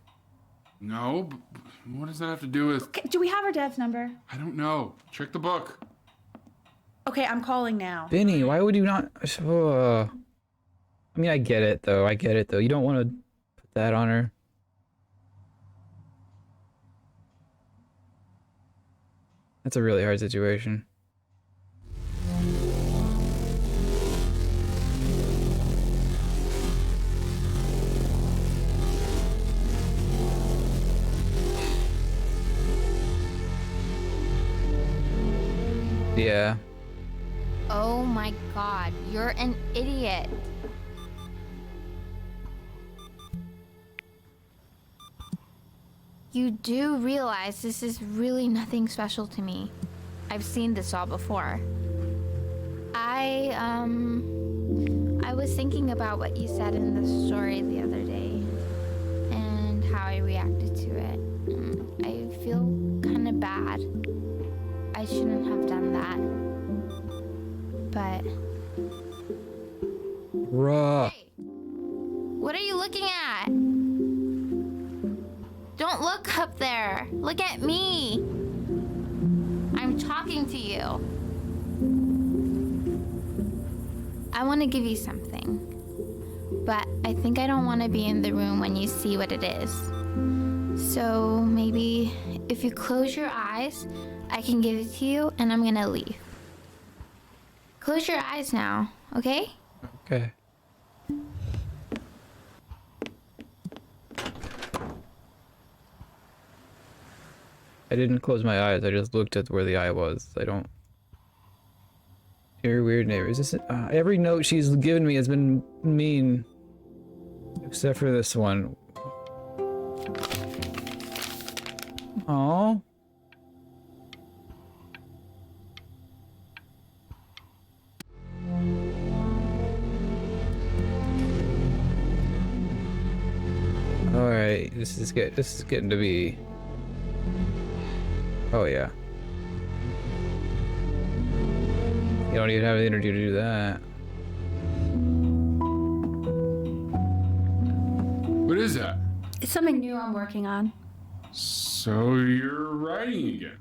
No, but what does that have to do with... Okay, do we have her dad's number? I don't know. Check the book. Okay, I'm calling now. Benny, why would you not... I mean, I get it though. I get it though. You don't want to put that on her. That's a really hard situation. Yeah. Oh my god, you're an idiot. You do realize this is really nothing special to me. I've seen this all before. I was thinking about what you said in the story the other day and how I reacted to it. I feel kind of bad. I shouldn't have done that. But... Bruh. Hey, what are you looking at? Don't look up there. Look at me. I'm talking to you. I want to give you something, but I think I don't want to be in the room when you see what it is. So maybe if you close your eyes, I can give it to you and I'm gonna leave. Close your eyes now, okay? Okay. I didn't close my eyes, I just looked at where the eye was. I don't... Very weird neighbor. Is this... every note she's given me has been mean. Except for this one. Aww. Alright, this is getting to be... Oh yeah. You don't even have the energy to do that. What is that? It's something new I'm working on. So you're writing again?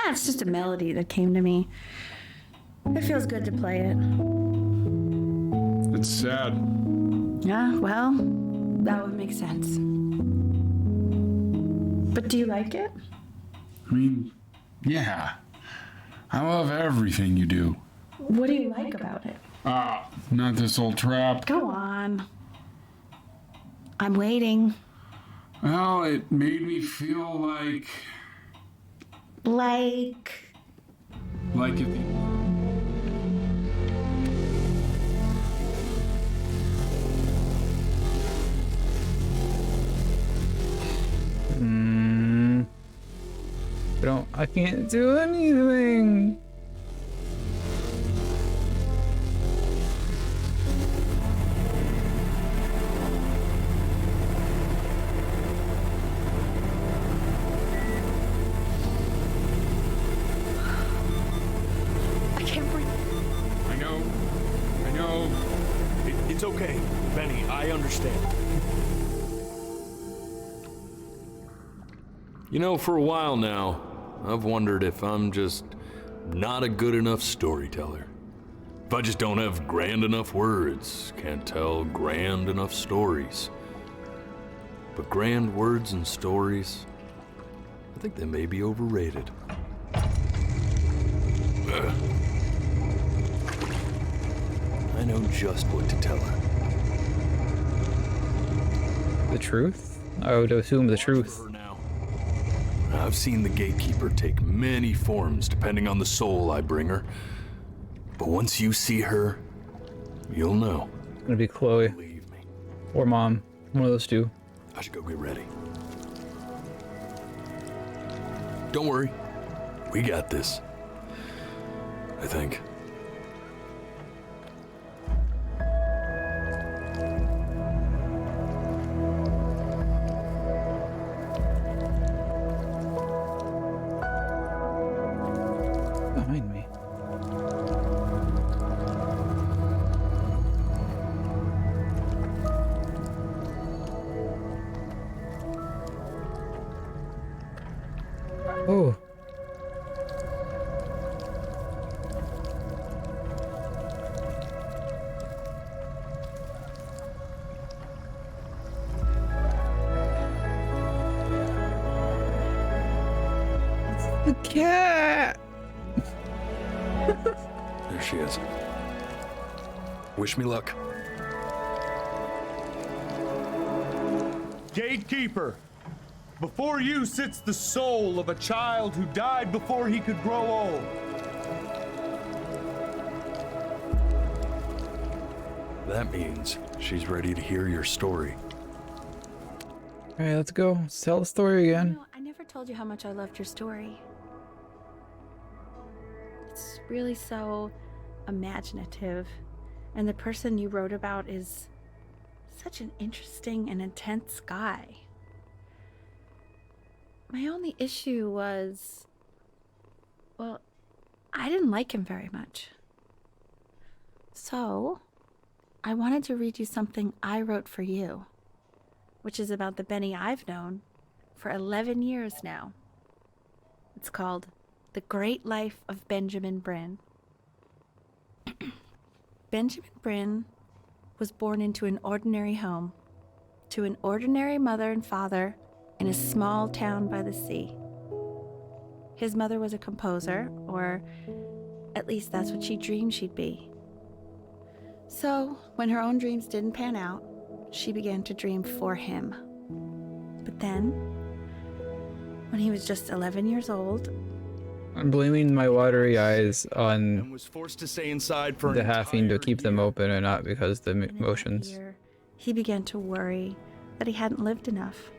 It's just a melody that came to me. It feels good to play it. It's sad. Yeah, well, that would make sense. But do you like it? I mean, yeah. I love everything you do. What do you like about it? Not this old trap. Go on. I'm waiting. Well, it made me feel like... Like if the... I can't do anything. I can't breathe. I know. It's okay, Benny, I understand. You know, for a while now, I've wondered if I'm just not a good enough storyteller. If I just don't have grand enough words, can't tell grand enough stories. But grand words and stories, I think they may be overrated. I know just what to tell her. The truth? I would assume the truth. I've seen the gatekeeper take many forms depending on the soul I bring her. But once you see her, you'll know. It's gonna be Chloe. Or Mom. One of those two. I should go get ready. Don't worry. We got this. I think. Behind me. Oh. The cat. There she is. Wish me luck. Gatekeeper, before you sits the soul of a child who died before he could grow old. That means she's ready to hear your story. Alright, let's go. Let's tell the story again. I never told you how much I loved your story. It's really so imaginative, and the person you wrote about is such an interesting and intense guy. My only issue was, well, I didn't like him very much. So, I wanted to read you something I wrote for you, which is about the Benny I've known for 11 years now. It's called The Great Life of Benjamin Brin. Benjamin Brin was born into an ordinary home, to an ordinary mother and father in a small town by the sea. His mother was a composer, or at least that's what she dreamed she'd be. So, when her own dreams didn't pan out, she began to dream for him. But then, when he was just 11 years old, I'm blaming my watery eyes on Was forced to stay inside for the an having to keep them open and not because the emotions. he began to worry that he hadn't lived enough.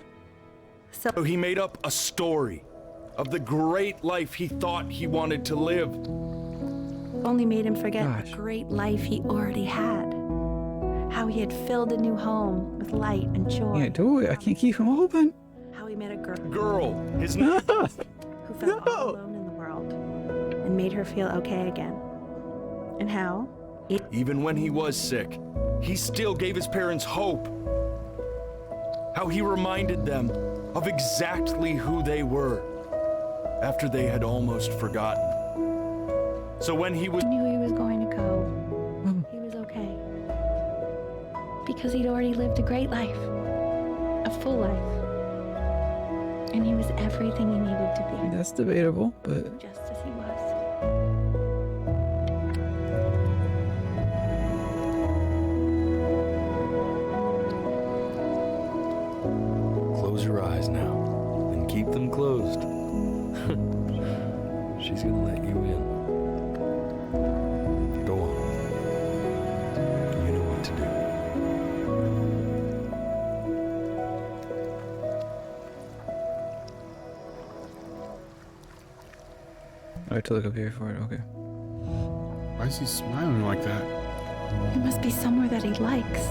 So he made up a story of the great life he thought he wanted to live. Only made him forget the great life he already had. How he had filled a new home with light and joy. I can't do it. I can't keep them open. How he met a girl, his name, who felt all alone in the world and made her feel okay again. And how, even when he was sick, he still gave his parents hope. How he reminded them of exactly who they were after they had almost forgotten. So when he was knew he was going to go, he was okay. Because he'd already lived a great life, a full life. And he was everything he needed to be. That's debatable, but Just as he was. Close your eyes now, and keep them closed. She's gonna let you in. Go on. You know what to do. I have to look up here for it. Okay. Why is he smiling like that? It must be somewhere that he likes.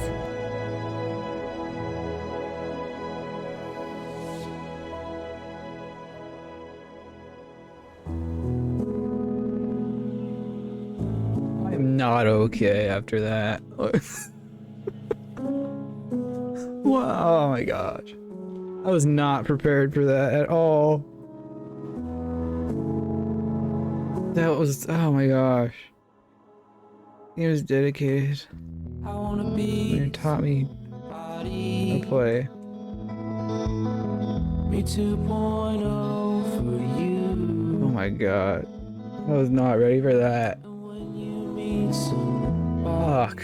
I'm not okay after that. Wow, oh my gosh. I was not prepared for that at all. That was, oh my gosh. He was dedicated. He taught me how to play. Oh my god. I was not ready for that. Fuck.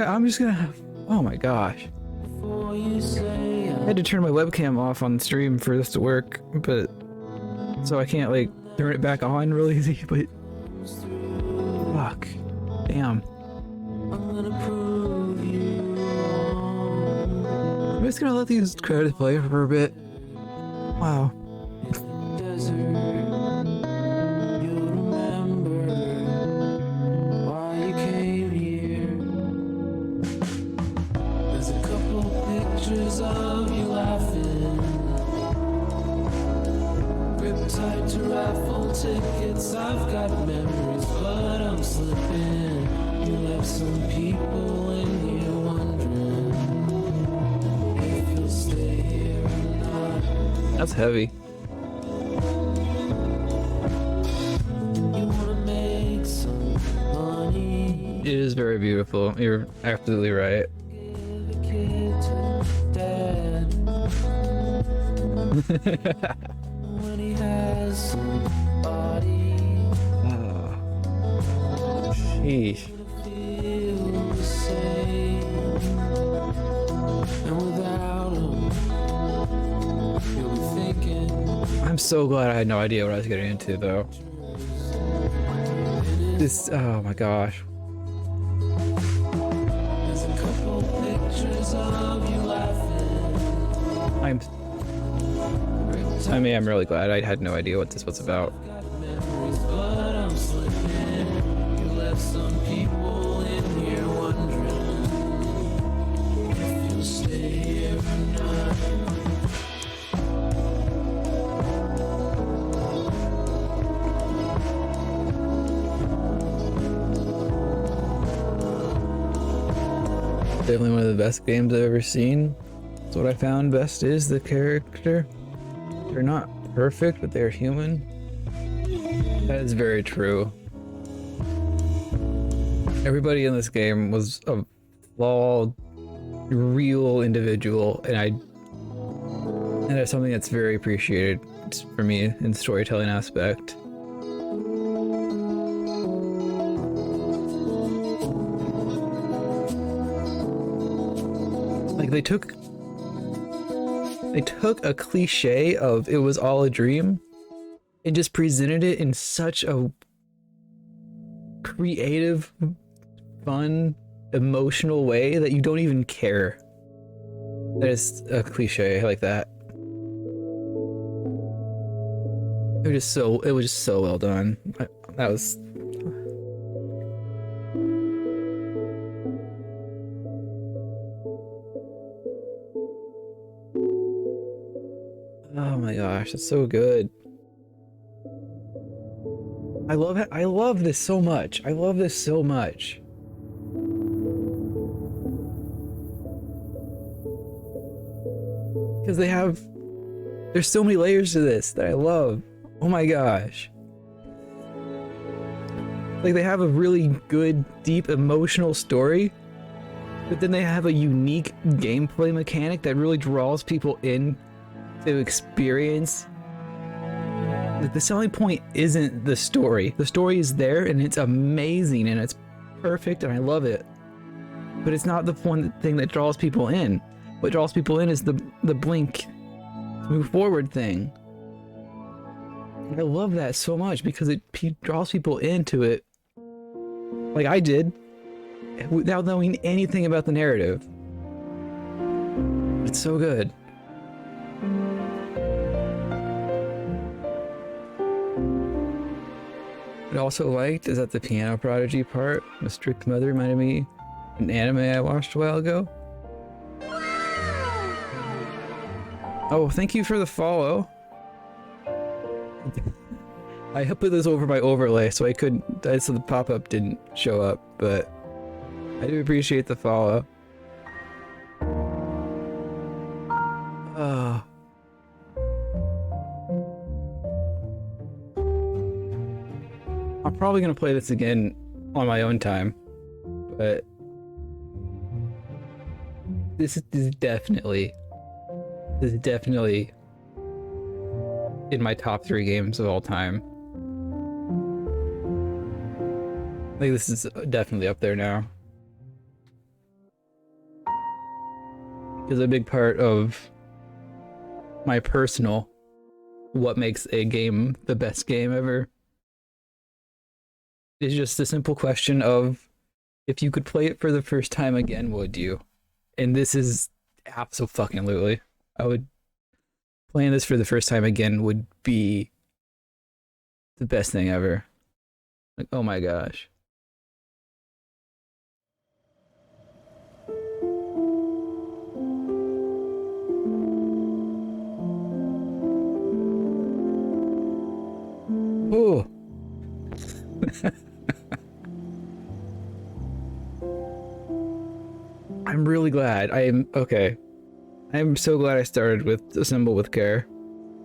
I'm just gonna, oh my gosh. I had to turn my webcam off on stream for this to work, but so I can't like turn it back on real easy, but fuck. Damn. I'm just gonna let these credits play for a bit. Wow. Of you laughing, grip tight to raffle tickets. I've got memories, but I'm slipping. You left some people in here wondering if you'll stay here or not. That's heavy. You wanna make some money. It is very beautiful. You're absolutely right. When he has somebody. Jeez. so glad I had no idea what I was getting into, though. This, oh my gosh. There's a couple pictures of you laughing. I'm really glad I had no idea what this was about. Memories, but I'm slipping. You left some people in here wondering if you'll stay here or not. Definitely one of the best games I've ever seen. That's what I found best is the character. They're not perfect, but they're human. That is very true. Everybody in this game was a flawed, real individual, and that's something that's very appreciated for me in the storytelling aspect. Like they took a cliche of it was all a dream and just presented it in such a creative, fun, emotional way that you don't even care that it's a cliche like that. It was just so well done. That was. Oh my gosh, it's so good. I love it. I love this so much. I love this so much. Because there's so many layers to this that I love. Oh my gosh. Like they have a really good, deep, emotional story, but then they have a unique gameplay mechanic that really draws people in to experience. The selling point isn't the story. The story is there and it's amazing and it's perfect and I love it. But it's not the one thing that draws people in. What draws people in is the blink, move forward thing. And I love that so much because it draws people into it like I did without knowing anything about the narrative. It's so good. What I also liked is that the piano prodigy part, the strict mother, reminded me of an anime I watched a while ago. Oh, thank you for the follow. I put this over my overlay so so the pop-up didn't show up, but I do appreciate the follow. I'm probably gonna play this again on my own time, but this is definitely in my top 3 games of all time. Like this is definitely up there now. Because a big part of my personal what makes a game the best game ever is just the simple question of if you could play it for the first time again, would you? And this is abso-fucking-lutely. I would playing this for the first time again would be the best thing ever. Like, oh my gosh. Oh. I'm really glad. I'm so glad I started with Assemble with Care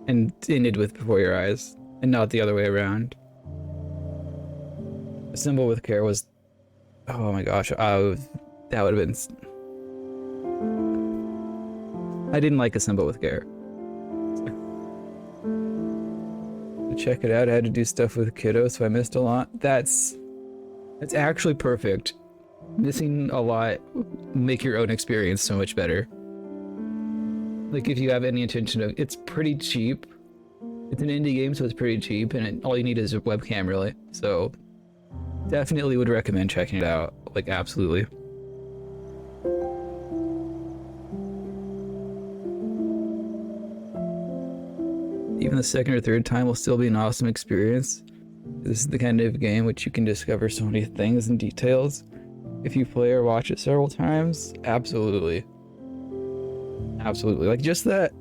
and ended with Before Your Eyes and not the other way around. Assemble with Care was, oh my gosh, that would have been. I didn't like Assemble with Care. Check it out. I had to do stuff with kiddos, so I missed a lot. That's actually perfect. Missing a lot make your own experience so much better. Like if you have any intention of, it's pretty cheap, It's an indie game, so it's pretty cheap, and all you need is a webcam, really. So, definitely would recommend checking it out. Like, absolutely. Even the second or third time will still be an awesome experience. This is the kind of game which you can discover so many things and details. If you play or watch it several times, absolutely. Absolutely. Like just that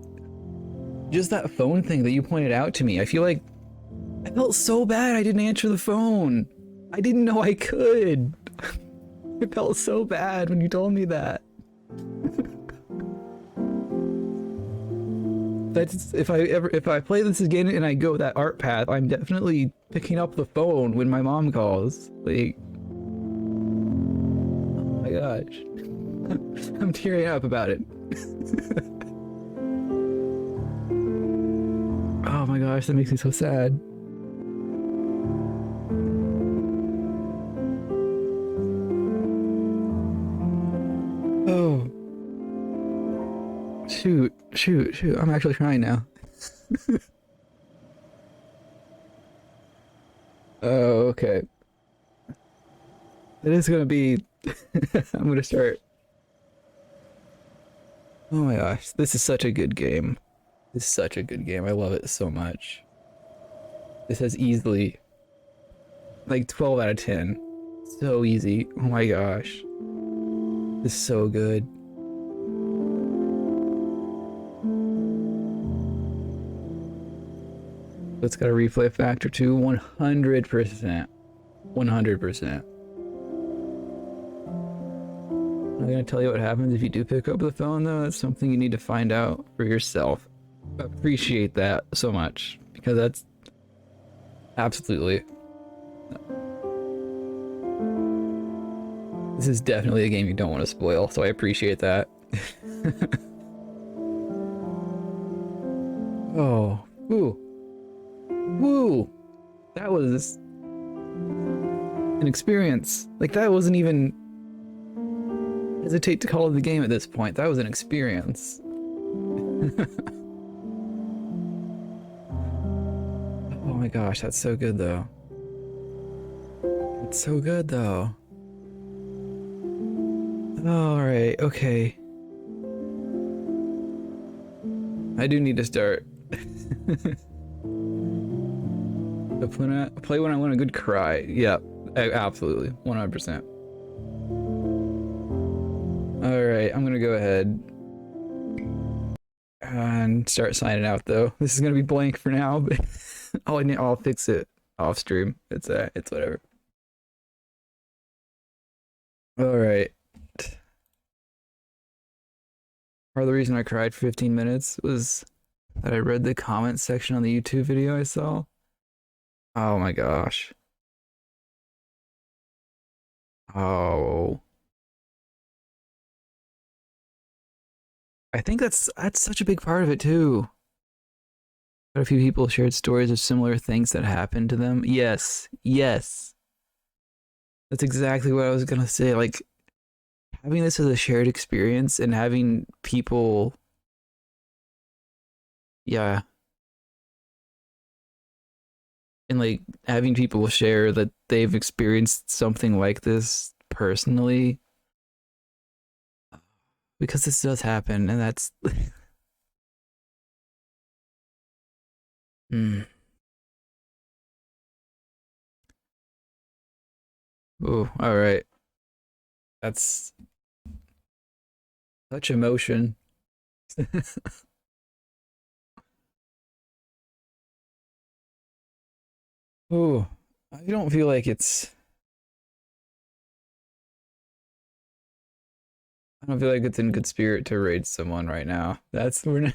phone thing that you pointed out to me. I felt so bad I didn't answer the phone. I didn't know I could. I felt so bad when you told me that. That's if I play this again and I go that art path, I'm definitely picking up the phone when my mom calls. Like, oh my gosh, I'm tearing up about it. Oh my gosh, that makes me so sad. Oh. Shoot. I'm actually crying now. Oh, okay. It is gonna be... I'm gonna start... Oh my gosh, this is such a good game. This is such a good game. I love it so much. This has easily... like 12 out of 10. So easy. Oh my gosh. This is so good. It's got a replay factor too, 100%. 100%. I'm gonna tell you what happens if you do pick up the phone though. That's something you need to find out for yourself. I appreciate that so much, because that's absolutely... This is definitely a game you don't want to spoil, so I appreciate that. Oh, ooh. Woo! That was an experience. Like, that wasn't even... hesitate to call it the game at this point. That was an experience. Oh my gosh, that's so good though. It's so good though. Alright, okay. I do need to start. Play when I want a good cry. Yep, absolutely, 100%. Alright, I'm gonna go ahead and start signing out though. This is gonna be blank for now, but I'll fix it off stream. It's whatever. Alright. Part of the reason I cried for 15 minutes was that I read the comments section on the YouTube video I saw. Oh my gosh. Oh. I think that's such a big part of it too. But a few people shared stories of similar things that happened to them. Yes. That's exactly what I was gonna say. Like, having this as a shared experience and having people... Yeah. And like having people share that they've experienced something like this personally, because this does happen, and that's Oh, all right. That's such emotion. Oh, I don't feel like it's... I don't feel like it's in good spirit to raid someone right now. We're not...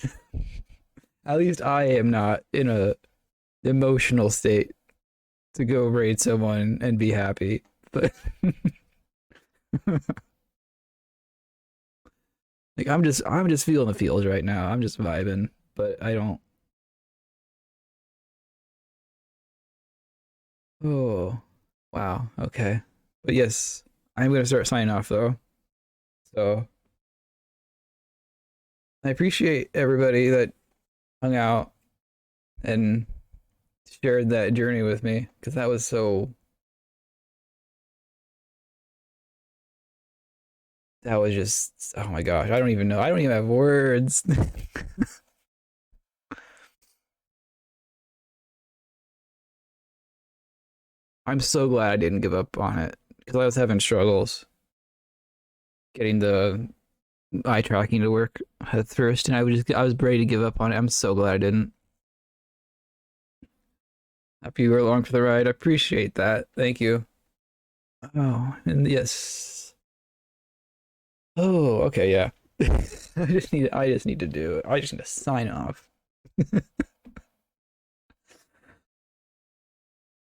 At least I am not in a emotional state to go raid someone and be happy. But like I'm just feeling the feels right now. I'm just vibing, but I don't... Oh, wow. Okay. But yes, I'm going to start signing off though. So I appreciate everybody that hung out and shared that journey with me, because that was so. That was just, oh my gosh, I don't even know. I don't even have words. I'm so glad I didn't give up on it, because I was having struggles getting the eye tracking to work at first, and I was ready to give up on it. I'm so glad I didn't. Happy you were along for the ride. I appreciate that. Thank you. Oh, and yes. Oh, okay, yeah. I just need to do it. I just need to sign off.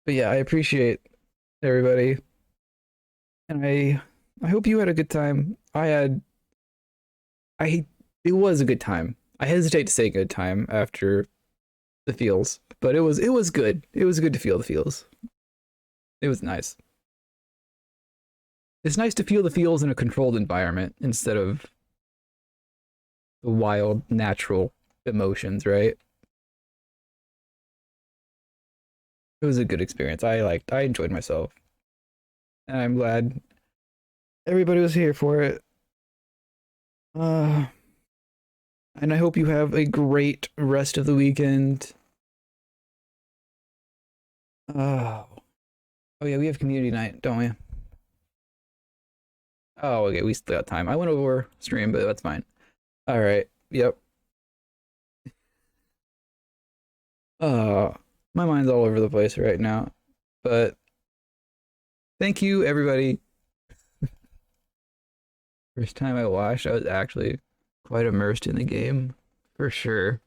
But yeah, I appreciate everybody. And I hope you had a good time. It was a good time. I hesitate to say good time after the feels, but it was good. It was good to feel the feels. It was nice. It's nice to feel the feels in a controlled environment instead of the wild, natural emotions, right? It was a good experience. I enjoyed myself. And I'm glad everybody was here for it. And I hope you have a great rest of the weekend. Oh yeah, we have community night, don't we? Oh, okay, we still got time. I went over stream, but that's fine. All right. Yep. My mind's all over the place right now, but thank you, everybody. First time I watched, I was actually quite immersed in the game, for sure.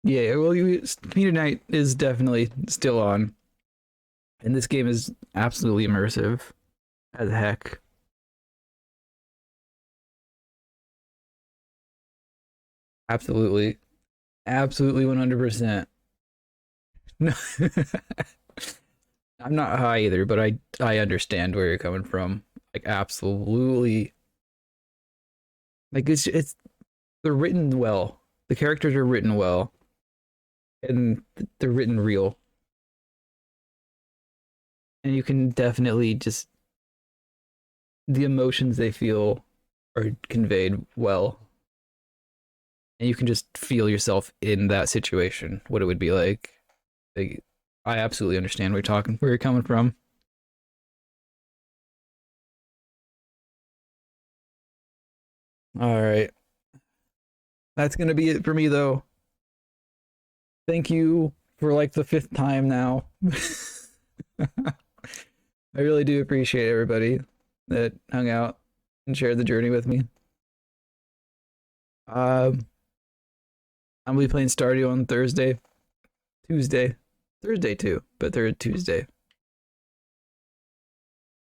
Yeah, well, community night is definitely still on, and this game is absolutely immersive as heck. Absolutely. Absolutely 100%. No. I'm not high either, but I understand where you're coming from. Like, absolutely. Like, they're written well. The characters are written well. And they're written real. And you can definitely just, the emotions they feel are conveyed well. And you can just feel yourself in that situation, what it would be like. I absolutely understand where you're coming from. All right. That's going to be it for me, though. Thank you for like the 5th time now. I really do appreciate everybody that hung out and shared the journey with me. I'm gonna be playing Stardew on Thursday too, but third Tuesday.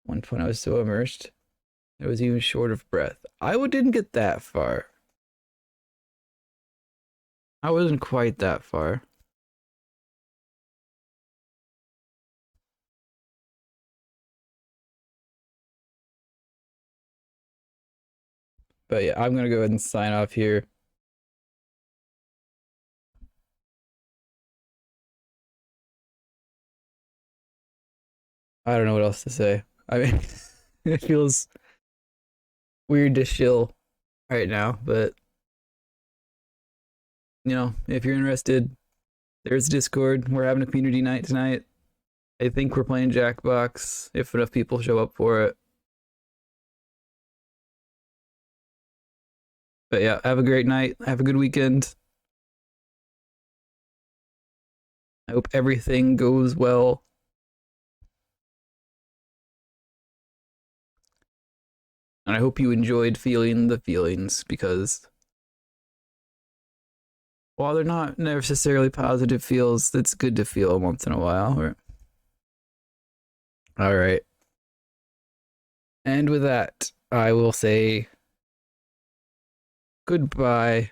One point I was so immersed, I was even short of breath. I didn't get that far. I wasn't quite that far. But yeah, I'm gonna go ahead and sign off here. I don't know what else to say. I mean, it feels weird to shill right now, but you know, if you're interested, there's Discord. We're having a community night tonight. I think we're playing Jackbox if enough people show up for it. But yeah, have a great night. Have a good weekend. I hope everything goes well. And I hope you enjoyed feeling the feelings, because while they're not necessarily positive feels, it's good to feel once in a while. All right. And with that, I will say goodbye.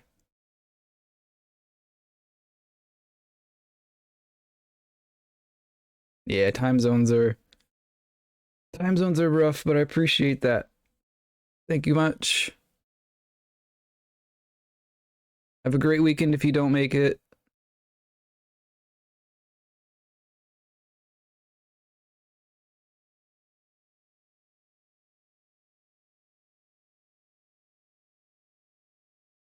Yeah, time zones are rough, but I appreciate that. Thank you much. Have a great weekend if you don't make it.